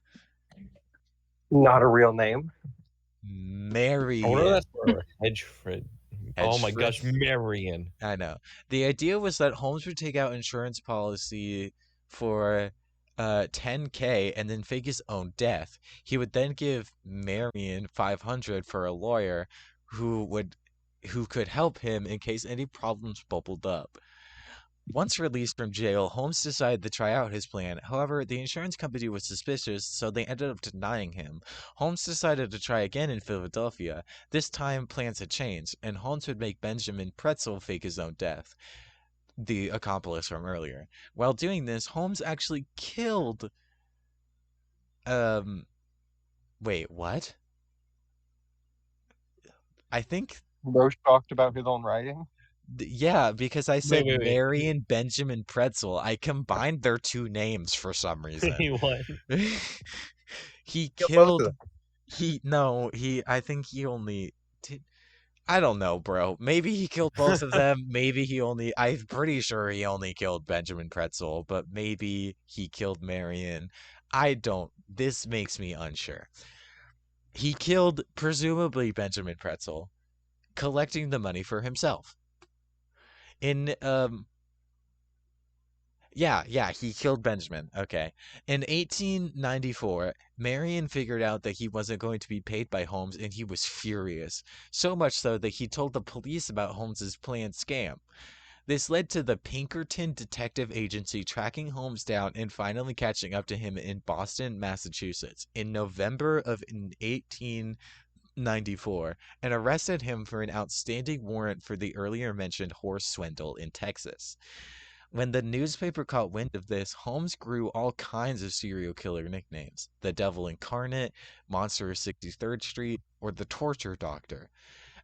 Not a real name.
I wonder if
Marion.
that's for Hedgeford. Oh my gosh,
Hedgeford.
Marion.
I know. The idea was that Holmes would take out insurance policy for $10K and then fake his own death. He would then give Marion $500 for a lawyer who could help him in case any problems bubbled up. Once released from jail, Holmes decided to try out his plan. However, the insurance company was suspicious, so they ended up denying him. Holmes decided to try again in Philadelphia. This time, plans had changed, and Holmes would make Benjamin Pretzel fake his own death, the accomplice from earlier. While doing this, Holmes actually killed. Wait, what? I think
No shocked about his own writing.
Yeah, because I said
wait.
Marion Benjamin Pretzel. I combined their two names for some reason.
What?
He
Kill both
killed.
of them.
I think he only did. I don't know, bro. Maybe he killed both of them. I'm pretty sure he only killed Benjamin Pretzel, but maybe he killed Marion. This makes me unsure. He killed, presumably, Benjamin Pretzel, collecting the money for himself. He killed Benjamin. Okay. In 1894, Marion figured out that he wasn't going to be paid by Holmes and he was furious. So much so that he told the police about Holmes's planned scam. This led to the Pinkerton Detective Agency tracking Holmes down and finally catching up to him in Boston, Massachusetts in November of 1894 and arrested him for an outstanding warrant for the earlier mentioned horse swindle in Texas. When the newspaper caught wind of this, Holmes grew all kinds of serial killer nicknames: the Devil Incarnate, Monster of 63rd Street, or the Torture Doctor.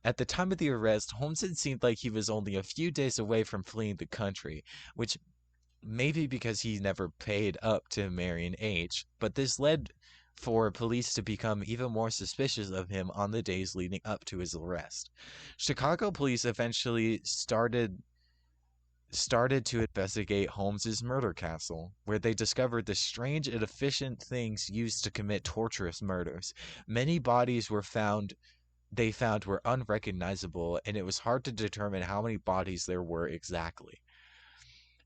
At the time of the arrest, Holmes had seemed like he was only a few days away from fleeing the country, which may be because he never paid up to Marion H., but this led for police to become even more suspicious of him on the days leading up to his arrest. Chicago police eventually started to investigate Holmes's murder castle, where they discovered the strange and efficient things used to commit torturous murders. Many bodies they found were unrecognizable, and it was hard to determine how many bodies there were exactly.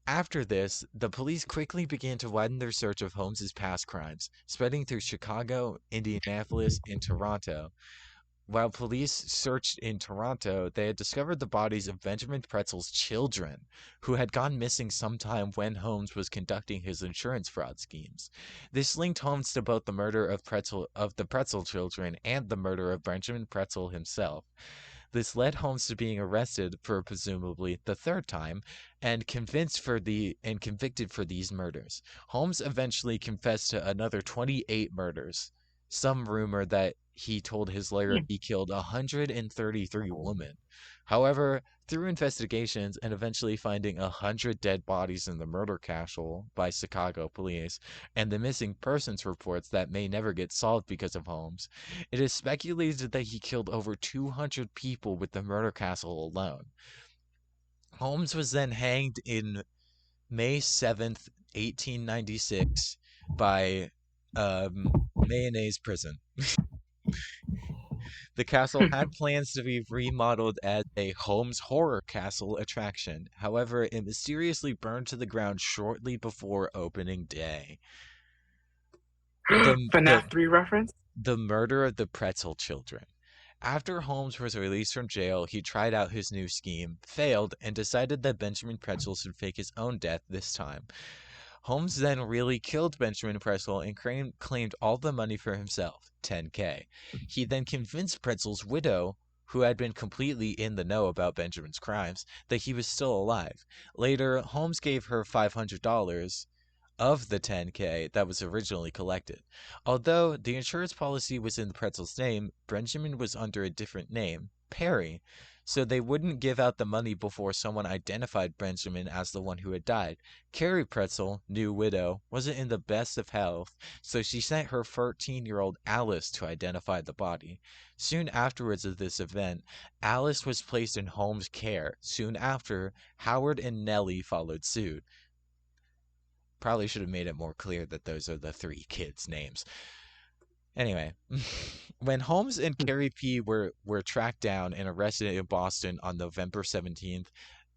After this, the police quickly began to widen their search of Holmes's past crimes, spreading through Chicago, Indianapolis, and Toronto. While police searched in Toronto, they had discovered the bodies of Benjamin Pretzel's children, who had gone missing sometime when Holmes was conducting his insurance fraud schemes. This linked Holmes to both the murder of the Pretzel children and the murder of Benjamin Pretzel himself. This led Holmes to being arrested for presumably the third time and convicted for these murders. Holmes eventually confessed to another 28 murders. Some rumor that he told his lawyer he killed 133 women. However, through investigations and eventually finding 100 dead bodies in the murder castle by Chicago police and the missing persons reports that may never get solved because of Holmes, it is speculated that he killed over 200 people with the murder castle alone. Holmes was then hanged in May 7th, 1896 by Mayonnaise Prison. The castle had plans to be remodeled as a Holmes Horror Castle attraction. However, it mysteriously burned to the ground shortly before opening day.
FNAF 3 reference?
The murder of the Pretzel children. After Holmes was released from jail, he tried out his new scheme, failed, and decided that Benjamin Pretzel should fake his own death this time. Holmes then really killed Benjamin Pretzel and claimed all the money for himself, $10K. He then convinced Pretzel's widow, who had been completely in the know about Benjamin's crimes, that he was still alive. Later, Holmes gave her $500 of the $10K that was originally collected. Although the insurance policy was in the Pretzel's name, Benjamin was under a different name, Perry, so they wouldn't give out the money before someone identified Benjamin as the one who had died. Carrie Pretzel, new widow, wasn't in the best of health, so she sent her 13-year-old Alice to identify the body. Soon afterwards of this event, Alice was placed in Holmes' care. Soon after, Howard and Nellie followed suit. Probably should have made it more clear that those are the 3 kids' names. Anyway, when Holmes and Carrie P. were tracked down and arrested in Boston on November 17th,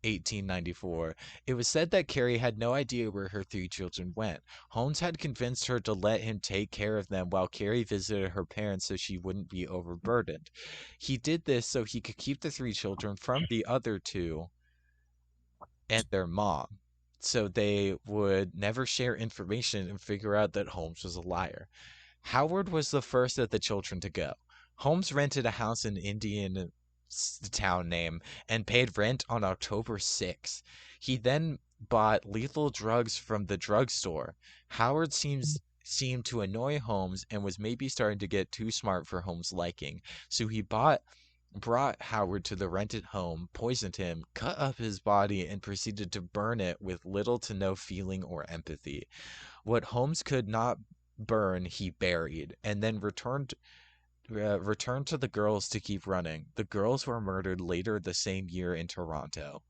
1894, it was said that Carrie had no idea where her 3 children went. Holmes had convinced her to let him take care of them while Carrie visited her parents so she wouldn't be overburdened. He did this so he could keep the 3 children from the other 2 and their mom, so they would never share information and figure out that Holmes was a liar. Howard was the first of the children to go. Holmes rented a house in Indian town name and paid rent on October 6th. He then bought lethal drugs from the drugstore. Howard seemed to annoy Holmes and was maybe starting to get too smart for Holmes' liking, so he brought Howard to the rented home, poisoned him, cut up his body, and proceeded to burn it with little to no feeling or empathy. What Holmes could not burn, he buried, and then returned to the girls to keep running. The girls were murdered later the same year in Toronto.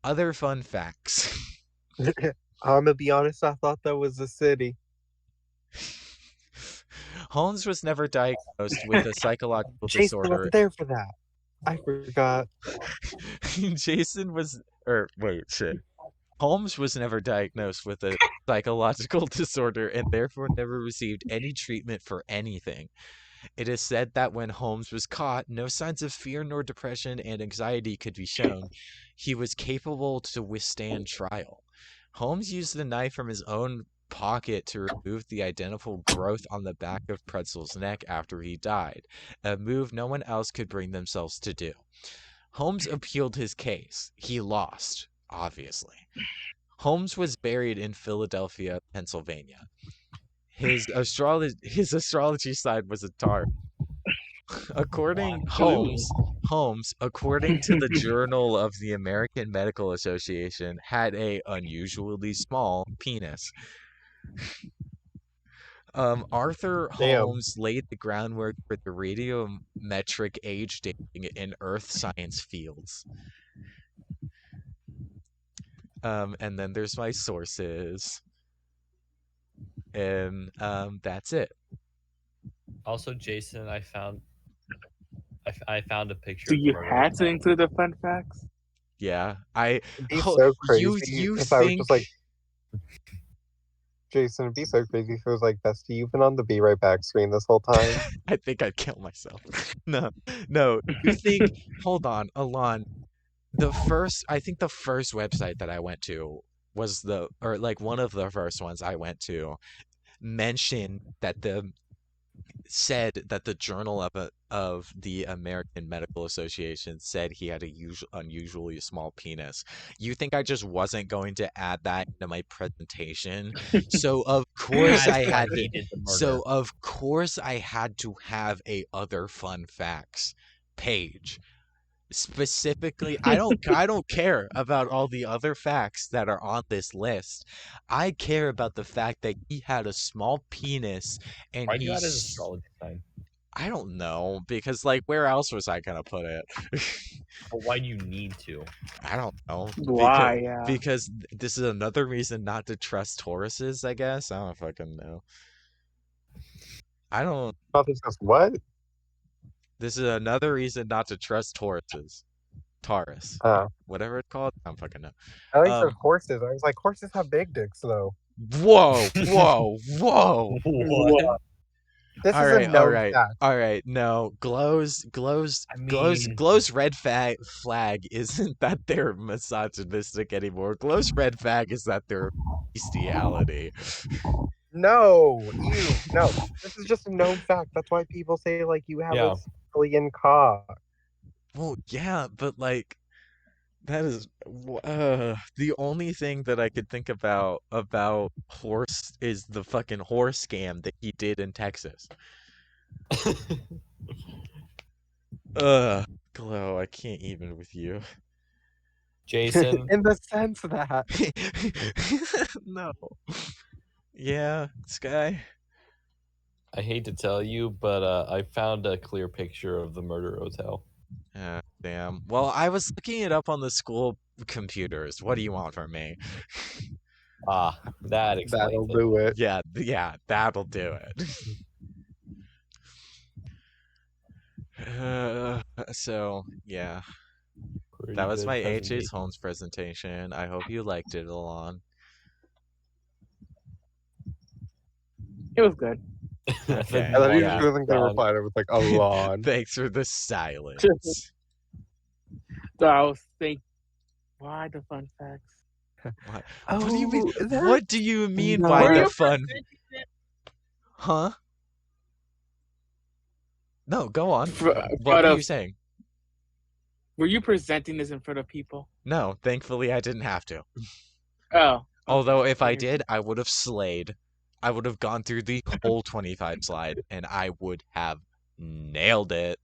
Other fun facts.
I'm gonna be honest, I thought that was a city.
Holmes was never diagnosed with a psychological
Jason
disorder.
wasn't there for that. I forgot.
Holmes was never diagnosed with a psychological disorder and therefore never received any treatment for anything. It is said that when Holmes was caught, no signs of fear nor depression and anxiety could be shown. He was capable to withstand trial. Holmes used the knife from his own pocket to remove the identical growth on the back of Pretzel's neck after he died, a move no one else could bring themselves to do. Holmes appealed his case. He lost, obviously. Holmes was buried in Philadelphia, Pennsylvania. His astrology side was a Taurus. According to the Journal of the American Medical Association, had a unusually small penis. Arthur
Damn.
Holmes laid the groundwork for the radiometric age dating in earth science fields. And then there's my sources. And that's it.
Also, Jason, I found a picture.
So
of
you
Murder
had to
House.
include the fun facts?
Yeah,
It'd be
Oh,
so crazy
you
if I was
think
just like, Jason, it'd be so crazy if it was like, Bestie, you've been on the Be Right Back screen this whole time.
I think I'd kill myself. No. You think? Hold on, Alon. I think the first website that I went to was one of the first ones I went to mentioned that said that the Journal of the American Medical Association said he had a unusually small penis. You think I just wasn't going to add that into my presentation? So of course I
That's why
had
he
to.
did the murder.
So of course I had to have a other fun facts page. Specifically, I don't care about all the other facts that are on this list. I care about the fact that he had a small penis and
Why do you add his astrology sign?
I don't know because like where else was I gonna put it?
But why do you need to?
I don't know.
Why? Yeah.
Because this is another reason not to trust Tauruses, I guess. I don't fucking know. I don't.
Nothing says what?
This is another reason not to trust Tauruses. Taurus.
Oh.
Whatever it's called. I don't fucking know.
I think
Um,
said horses. I was like, horses have big dicks, though.
Whoa, whoa, whoa.
What?
This
All
is
right,
a known
all right,
fact.
all right. No, Glow's
I mean,
red flag isn't that they're misogynistic anymore. Glow's red flag is that they're bestiality.
No, ew, no. This is just a known fact. That's why people say like you have
Yeah.
a alien cock.
Well, yeah, but like that is the only thing that I could think about horse is the fucking horse scam that he did in Texas. Glow, I can't even with you.
Jason,
In the sense that
No. Yeah, Sky.
I hate to tell you, but I found a clear picture of the murder hotel.
Damn. Well, I was looking it up on the school computers. What do you want from me?
Ah, that explains
that'll
it.
do it.
Yeah, that'll do it. So, yeah.
Pretty
That was
good
my HA's
presentation.
Holmes presentation. I hope you liked it, Alon.
It was good.
Okay,
I thought he
yeah.
wasn't gonna reply. I was like, Alon.
Thanks for the silence.
So I was thinking, why the fun facts?
What do you mean?
Oh, that-
What do you mean
No.
by
Were
the
you
fun?
presenting it
Huh? No, go on.
fr-
What
front
were
of-
you saying?
Were you presenting this in front of people?
No, thankfully I didn't have to.
Oh.
Although if I
Okay.
did, I would have slayed. I would have gone through the whole 25 slide and I would have nailed it.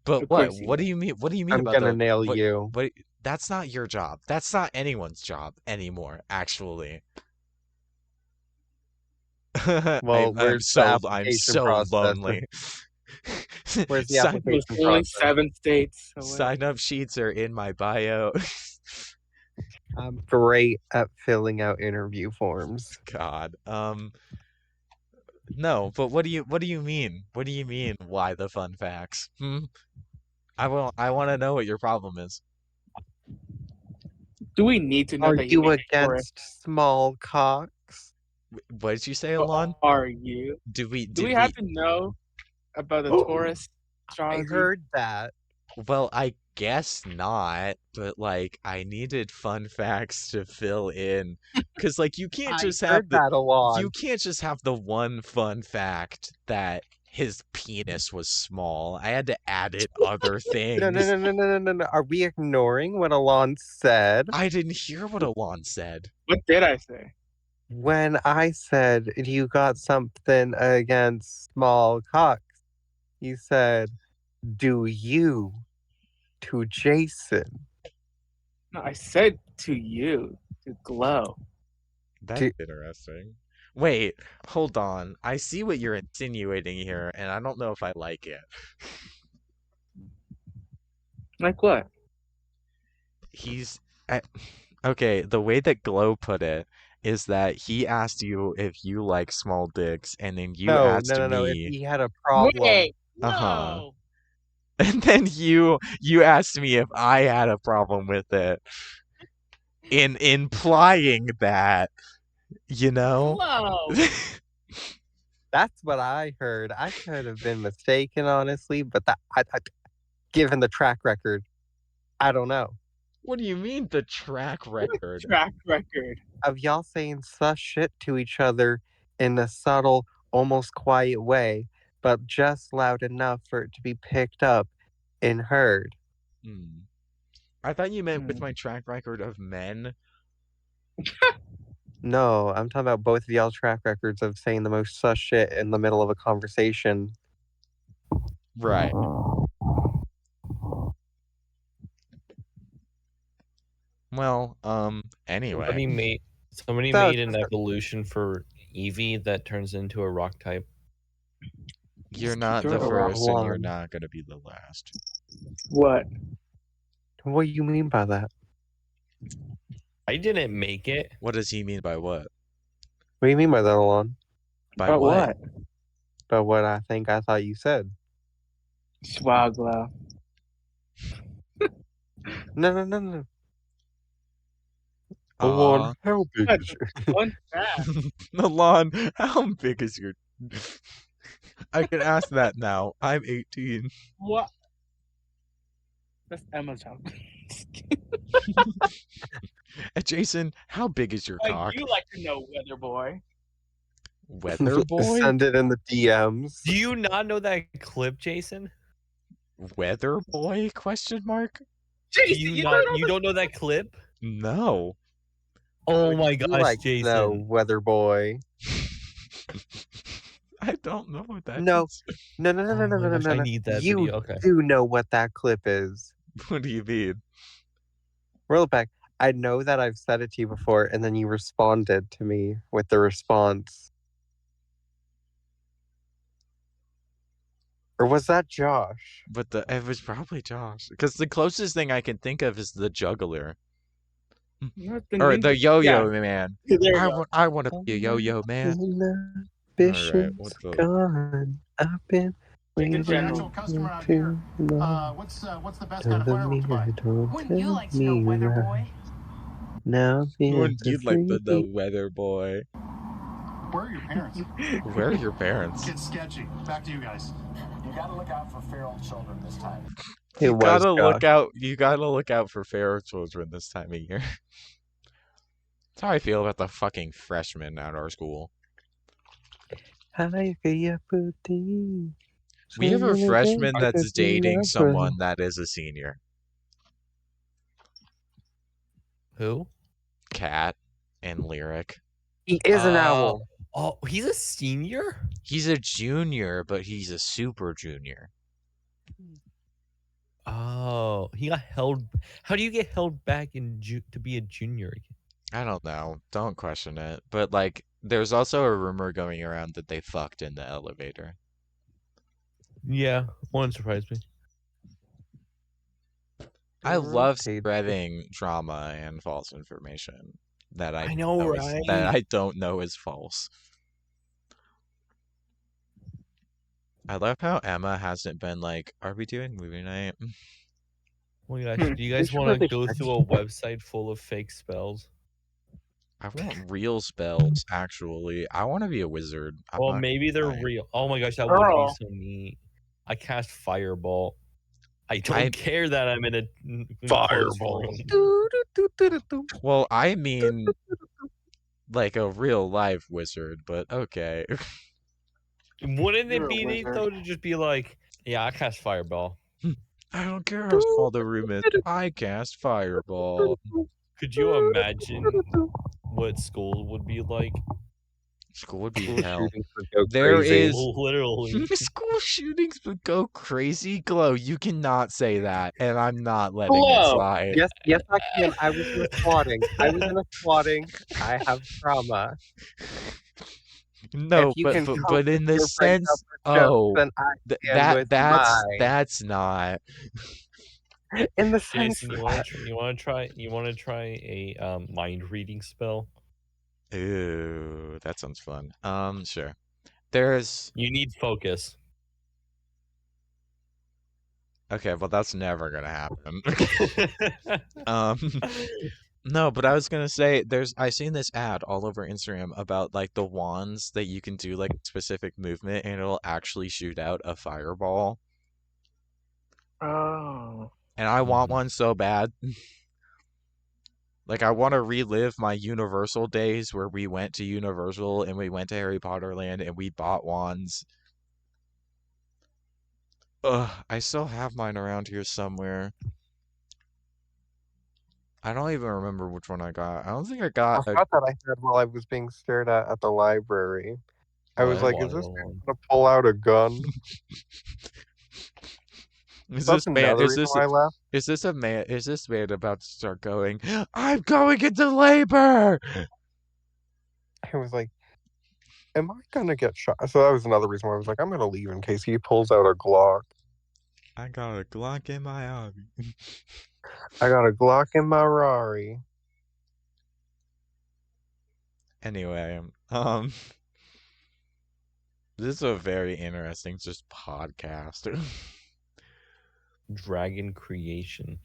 But
Of
what?
course you
What do you mean? What do you mean
I'm
about
gonna
the
nail
what,
you.
What? That's not your job. That's not anyone's job anymore, actually.
Well, where's the
I'm
application
so
process?
lonely.
Where's the
Sign-
It was
application
only
process?
7 states. away.
Sign up sheets are in my bio.
I'm great at filling out interview forms.
God. No, but what do you mean? What do you mean why the fun facts? I want to know what your problem is.
Do we need to know
Are
that
you
made it for us?
against small cocks?
What did you say, Alon?
Are you?
Do we
Do we have to know about the Taurus
I
astrology?
heard that.
Well, I guess not, but like I needed fun facts to fill in cuz like you can't
I
just have
heard that a lot.
you can't just have the one fun fact that his penis was small. I had to add it other things.
No. Are we ignoring what Alon said?
I didn't hear what Alon said.
What did I say?
When I said you got something against small cocks, you said, do you to Jason?
No, I said to you to glow.
That's
Do-
interesting. Wait, hold on. I see what you're insinuating here, and I don't know if I like it.
Like what?
Okay, the way that Glow put it is that he asked you if you like small dicks, and then you asked
No. If
me,
he had a problem,
Wait,
Uh-huh.
no.
and then you asked me if I had a problem with it, implying that, you know.
Glow.
that's what I heard. I could have been mistaken, honestly, but given the track record, I don't know.
What do you mean the track record?
Track record.
Of y'all saying sus shit to each other in a subtle, almost quiet way, but just loud enough for it to be picked up and heard.
I thought you meant with my track record of men.
No, I'm talking about both of y'all's track records of saying the most sus shit in the middle of a conversation.
Right. Well, anyway.
Somebody
So-
made an evolution for Eevee that turns into a rock type.
You're not the
throw it around.
first, and you're
Alon.
not gonna be the last.
What?
What do you mean by that?
I didn't make it.
What does he mean by what?
What do you mean by that, Alon?
By
But what?
By what I thought you said.
Swagla.
No.
Aw.
Alon, how big
What?
is your...
One fat.
Milan, how big is your? I can ask that now. I'm 18.
What? That's Emma's job.
Jason, how big is your
Like
cock?
you like to know, weather boy.
Weather boy?
Send it in the DMs.
Do you not know that clip, Jason?
Weather boy? Question mark?
Do
Jason,
you
don't
not?
know
You don't know that clip?
No.
Oh my
You
gosh,
like
Jason!
No, weather boy.
I don't know what that
No.
is.
No.
Oh my gosh, I need that
You
video. Okay.
do know what that clip is.
What do you mean?
Roll it back. I know that I've said it to you before, and then you responded to me with the response. Or was that Josh?
But it was probably Josh. Because the closest thing I can think of is the juggler.
Not
Or the yo-yo
Yeah.
man.
There you
I want to be a yo-yo man.
Ambitions
what the-
gone. I've been waiting
general
customer out
too
here.
long.
What's the best
Don't
kind of
look
firework
me,
to buy?
don't
Wouldn't you
tell
like to know,
me
weather
why.
boy?
Now I'm
Wouldn't
feeling
you like the
free.
weather boy?
Where are your parents?
Where are your parents?
It's sketchy. Back to you guys.
You gotta look out for feral children this time.
It
You
was
gotta look
Josh.
out. You gotta look out for feral children this time of year. That's how I feel about the fucking freshmen at our school.
Hi, kaya puti.
We have a
Saying
freshman
again,
that's
because
dating
never-
someone that is a senior.
Who?
Cat and Lyric.
He is an owl.
Oh, he's a senior?
He's a junior, but he's a super junior.
Oh, he got held. How do you get held back to be a junior again?
I don't know. Don't question it. But like, there's also a rumor going around that they fucked in the elevator.
Yeah, wouldn't surprise me.
I love
Rotate.
spreading drama and false information that
I know,
that
right?
I don't know is false. I love how Emma hasn't been like, "Are we doing movie night?"
Oh my gosh, do you guys
should
want to
really
go
check.
through a website full of fake spells?
I want real spells. Actually, I want to be a wizard. I'm
Well,
not
maybe they're
lying.
real. Oh my gosh, that would
Girl.
be so neat. I cast Fireball. I don't
I-
care that I'm in a enclosed
Fireball.
room.
Well, I mean, like a real life wizard, but okay.
Wouldn't
You're
it
a
be neat
wizard.
though to just be like, yeah, I cast Fireball.
I don't care how small the room is. I cast fireball.
Could you imagine what school would be like?
School would be
School
hell.
shootings would go
There
crazy.
is-
Literally.
School shootings would go crazy. Glow, you cannot say that, and I'm not letting it
Glow.
slide.
Yes, I can. I was in a swatting. I have trauma.
No,
If you can
but in the
your friends
sense,
up for jokes,
oh,
then I can
that
with
that's not.
in the sense
Jason,
that
you want to try a mind reading spell?
Ooh, that sounds fun. Sure. There's
You need focus.
okay, well that's never gonna happen. No, but I was gonna say I seen this ad all over Instagram about like the wands that you can do like specific movement and it'll actually shoot out a fireball.
Oh.
And I want
Mhm.
one so bad. Like I want to relive my Universal days where we went to Universal and we went to Harry Potter Land and we bought wands. Ugh, I still have mine around here somewhere. I don't even remember which one I got. I don't think I
I
got a
thought that I had while I was being stared at the library. I was
What?
like, is this
One,
man
one.
gonna pull out a gun?
Is
That's
this man
another
is
reason
this
why I left.
is this man about to start going, I'm going into labor?
I was like, Am I gonna get shot? So that was another reason why I was like, I'm gonna leave in case he pulls out a Glock.
I got a Glock in my army.
I got a Glock in my Rari.
Anyway, this is a very interesting just podcast.
Dragon creation.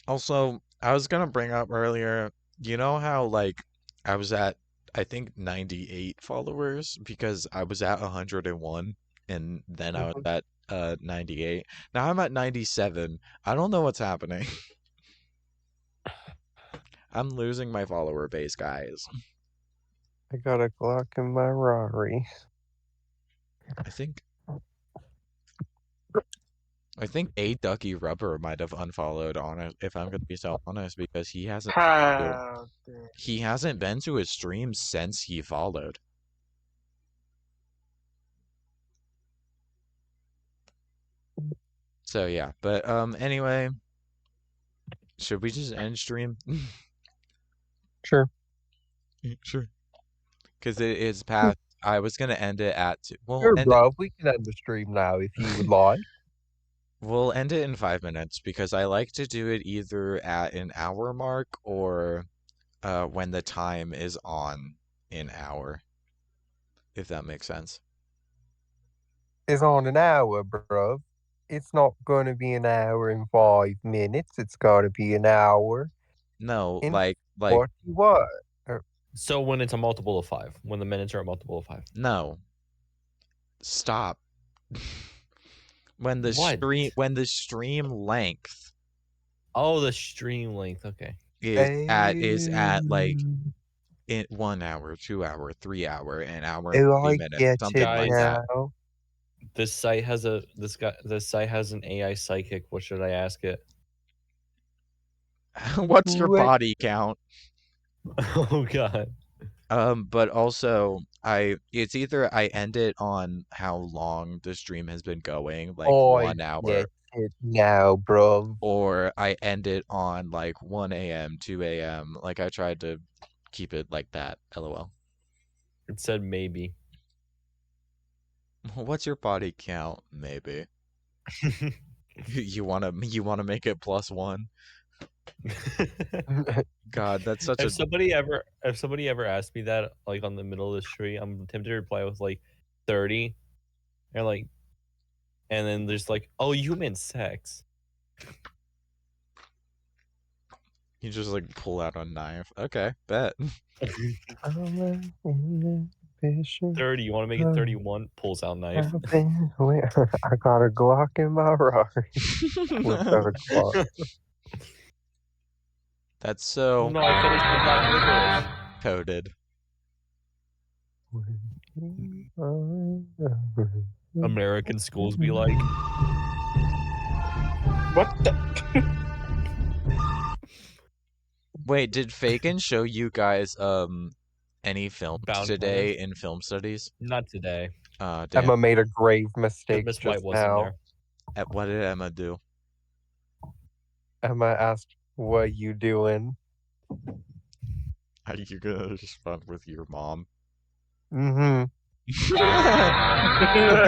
Also, I was gonna bring up earlier, you know how like I was at I think 98 followers because I was at 101 and then I was
Mhm.
at 98. Now I'm at 97. I don't know what's happening. I'm losing my follower base, guys.
I got a Glock in my Rari.
I think A Ducky Rubber might have unfollowed on it if I'm gonna be so honest because
How dare-
he hasn't been to his stream since he followed. So yeah, but anyway, should we just end stream?
Sure.
Sure. Because it is past. I was gonna end it at
Sure, bro. We can end the stream now if you would like.
we'll end it in 5 minutes because I like to do it either at an hour mark or when the time is on an hour. If that makes sense.
It's on an hour, bro. It's not gonna be an hour and 5 minutes. It's gotta be an hour.
No,
In
like
41.
So when it's a multiple of 5, when the minutes are a multiple of 5.
no. Stop. When the stream length
Oh, the stream length. Okay.
is at like in 1 hour, 2 hour, 3 hour, an hour and
Oh,
30
I
minutes,
get
something
it
like that.
now.
This site has an AI psychic. What should I ask it?
What's your
What?
body count?
Oh god.
But also it's either I end it on how long the stream has been going, like
Oh,
1
I
hour,
get it now, bro.
or I end it on like 1 a.m., 2 a.m. Like I tried to keep it like that. LOL.
It said maybe.
What's your body count? Maybe. You wanna make it +1? God, that's such a
if somebody ever asked me that like on the middle of the street, I'm tempted to reply with like 30. And then there's like, oh, you meant sex.
you just like pull out a knife. Okay, bet.
30, you want to make it 31? Pulls out knife.
I got a Glock in my Rari. Whipped out a Glock.
That's so
No, I finished the black licorice.
coded.
American schools be like.
What the?
Wait, did Fagin show you guys any films
Bound
today in film studies?
Not today.
Damn.
Emma made a grave mistake
Miss
just
White wasn't
now.
there.
What did Emma do?
Emma asked, "What you doing?"
Are you gonna respond with your mom?
Mm-hmm.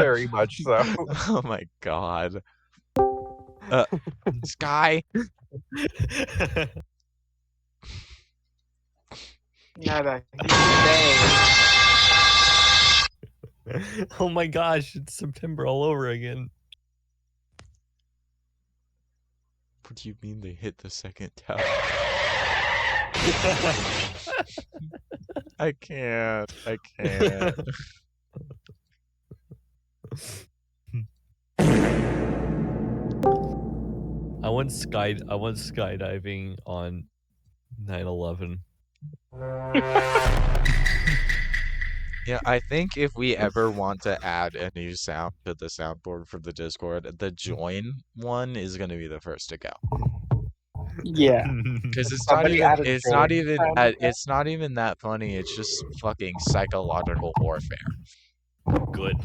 Very much so.
Oh my god. Sky.
Nada.
Oh my gosh, it's September all over again.
What do you mean they hit the second tower? I can't.
I went skydiving on 9/11.
Yeah, I think if we ever want to add a new sound to the soundboard for the Discord, the join one is gonna be the first to go.
Yeah.
Because
Somebody added
it's
join
not even
sound
that it's not even that funny. It's just fucking psychological warfare.
Good.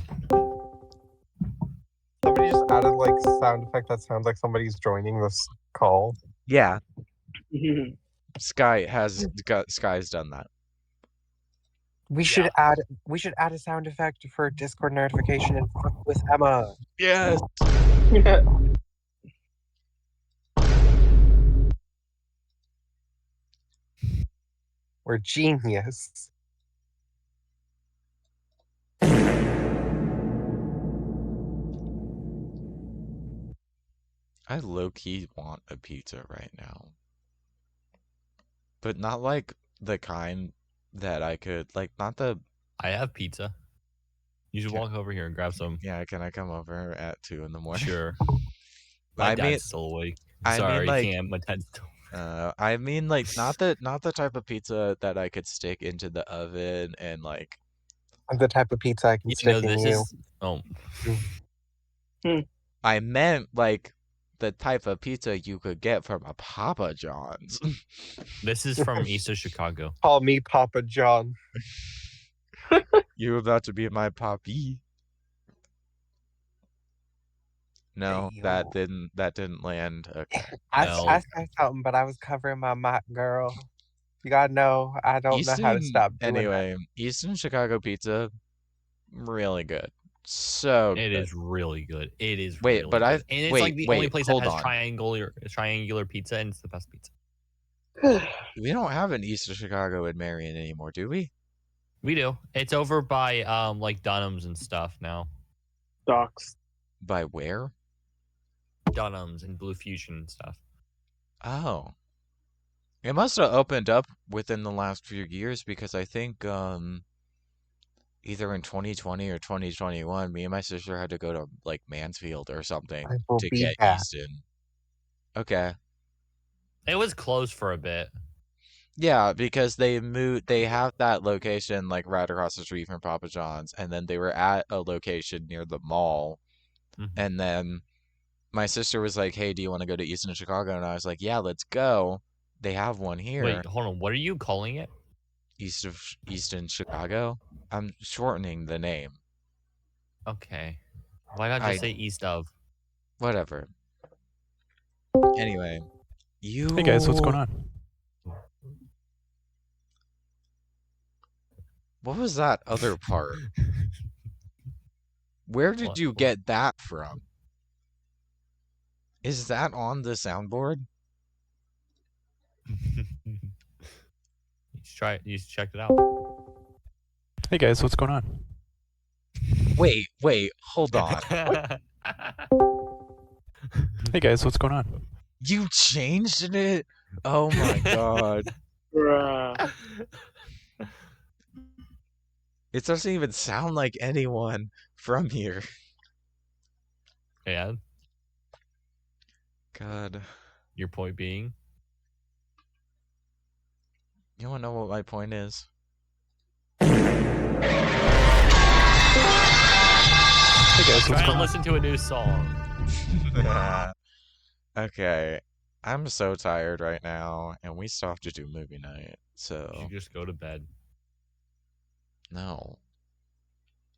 Somebody just added like sound effect that sounds like somebody's joining this call.
Yeah, Sky's done that.
We should add a sound effect for Discord notification and fuck with Emma.
Yes.
We're genius.
I low-key want a pizza right now. But not like the kind that I could, like, not the,
I have pizza. You should
Okay.
walk over here and grab some.
yeah, can I come over at 2 in the morning?
Sure. My
I
dad's
mean,
still awake.
I mean,
Sorry,
like-
can't. My dad's still.
I mean, like, not the type of pizza that I could stick into the oven and, like,
The type of pizza I can
You know,
stick in
this
you.
is. Oh,
I meant, like, the type of pizza you could get from a Papa John's.
this is from east of Chicago.
Call me Papa John.
You about to be my papi. No,
Hey,
that
yo.
didn't land. Okay.
No.
I said something, but I was covering my mic, girl. You gotta know, I don't know how to stop doing that.
Anyway, Eastern Chicago pizza, really good. So
It
good.
is really good. It is.
Wait,
really
but
good.
I've-
and it's
wait,
like the only
wait,
place
hold
that has
on.
triangular pizza, and it's the best pizza.
We don't have an Eastern Chicago in Marion anymore, do we?
We do. It's over by like Dunham's and stuff now.
Docs.
By where?
Dunham's and Blue Fusion and stuff.
Oh. It must have opened up within the last few years because I think either in 2020 or 2021, me and my sister had to go to like Mansfield or something
I will
to
be
get
back.
Easton. Okay.
It was closed for a bit.
Yeah, because they have that location like right across the street from Papa John's, and then they were at a location near the mall,
Mhm.
and then my sister was like, "Hey, do you want to go to Easton, Chicago?" And I was like, "Yeah, let's go. They have one here,
Wait, hold on. What are you calling it?
Easton, Chicago." I'm shortening the name.
Okay. Why not just say east of?
Whatever. Anyway, you.
Hey guys, what's going on?
What was that other part? Where did
What?
you get that from? Is that on the soundboard?
You should check it out.
Hey guys, what's going on?
Wait, hold on.
Hey guys, what's going on?
You changed it? Oh my god.
Bruh.
It doesn't even sound like anyone from here.
Yeah.
God.
Your point being?
You wanna know what my point is?
Hey guys, what's
Try
going
to
on?
listen to a new song.
Okay. I'm so tired right now, and we still have to do movie night,
You
so
should just go to bed.
no.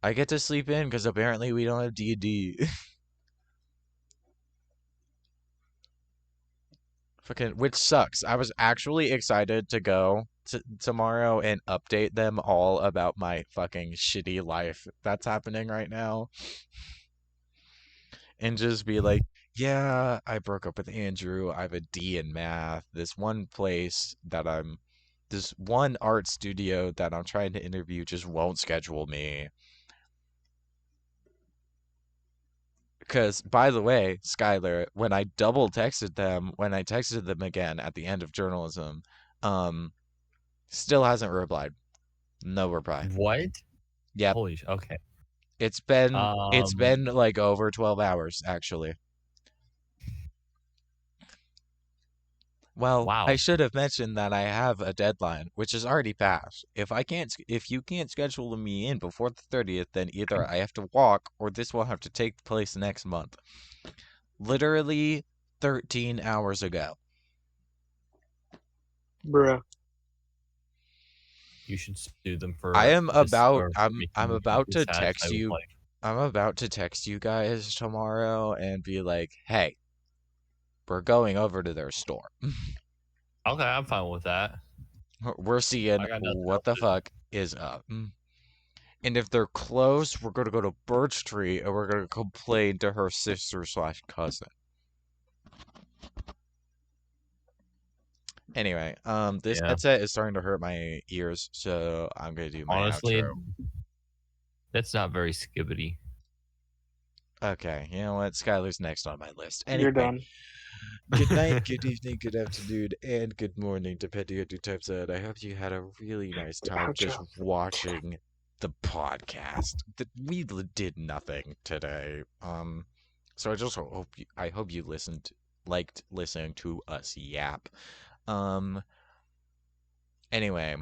I get to sleep in because apparently we don't have D&D. Fucking, which sucks. I was actually excited to go tomorrow and update them all about my fucking shitty life that's happening right now. And just be like, yeah, I broke up with Andrew. I have a D in math. This one art studio that I'm trying to interview just won't schedule me. Because, by the way, Skylar, when I texted them again at the end of journalism, still hasn't replied. No reply.
What?
Yep.
Holy okay.
It's been like over 12 hours, actually. Well,
Wow.
I should have mentioned that I have a deadline, which is already passed. If you can't schedule me in before the 30th, then either I have to walk or this will have to take place next month. Literally 13 hours ago.
Bruh.
You should sue them for.
I'm about to
dissatisfied
text
with
you.
life.
I'm about to text you guys tomorrow and be like, "Hey, we're going over to their store.
Okay, I'm fine with that.
We're seeing
I got nothing
what
else
the
to do.
fuck is up. And if they're close, we're gonna go to Birch Tree and we're gonna complain to her sister slash cousin. Anyway, this
Yeah.
headset is starting to hurt my ears, so I'm gonna do my
Honestly,
outro.
that's not very skibbity.
Okay, you know what? Skylar's next on my list. Anyway,
You're done.
good night, good evening, good afternoon, and good morning, depending on your time zone. I hope you had a really nice time just
Outro.
watching the podcast. That we did nothing today. So I hope you liked listening to us yap. Anyway,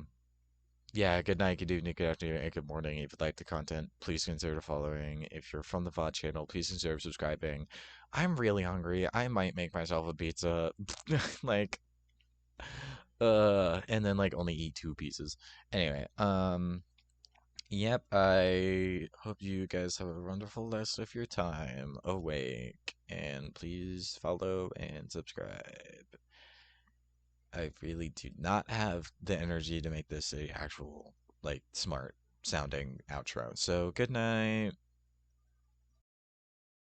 yeah, good night, good evening, good afternoon, and good morning. If you like the content, please consider following. If you're from the VOD channel, please consider subscribing. I'm really hungry. I might make myself a pizza. like, and then, like, only eat 2 pieces. Anyway, yep, I hope you guys have a wonderful rest of your time awake. And please follow and subscribe. I really do not have the energy to make this a actual, like, smart sounding outro. So, good night.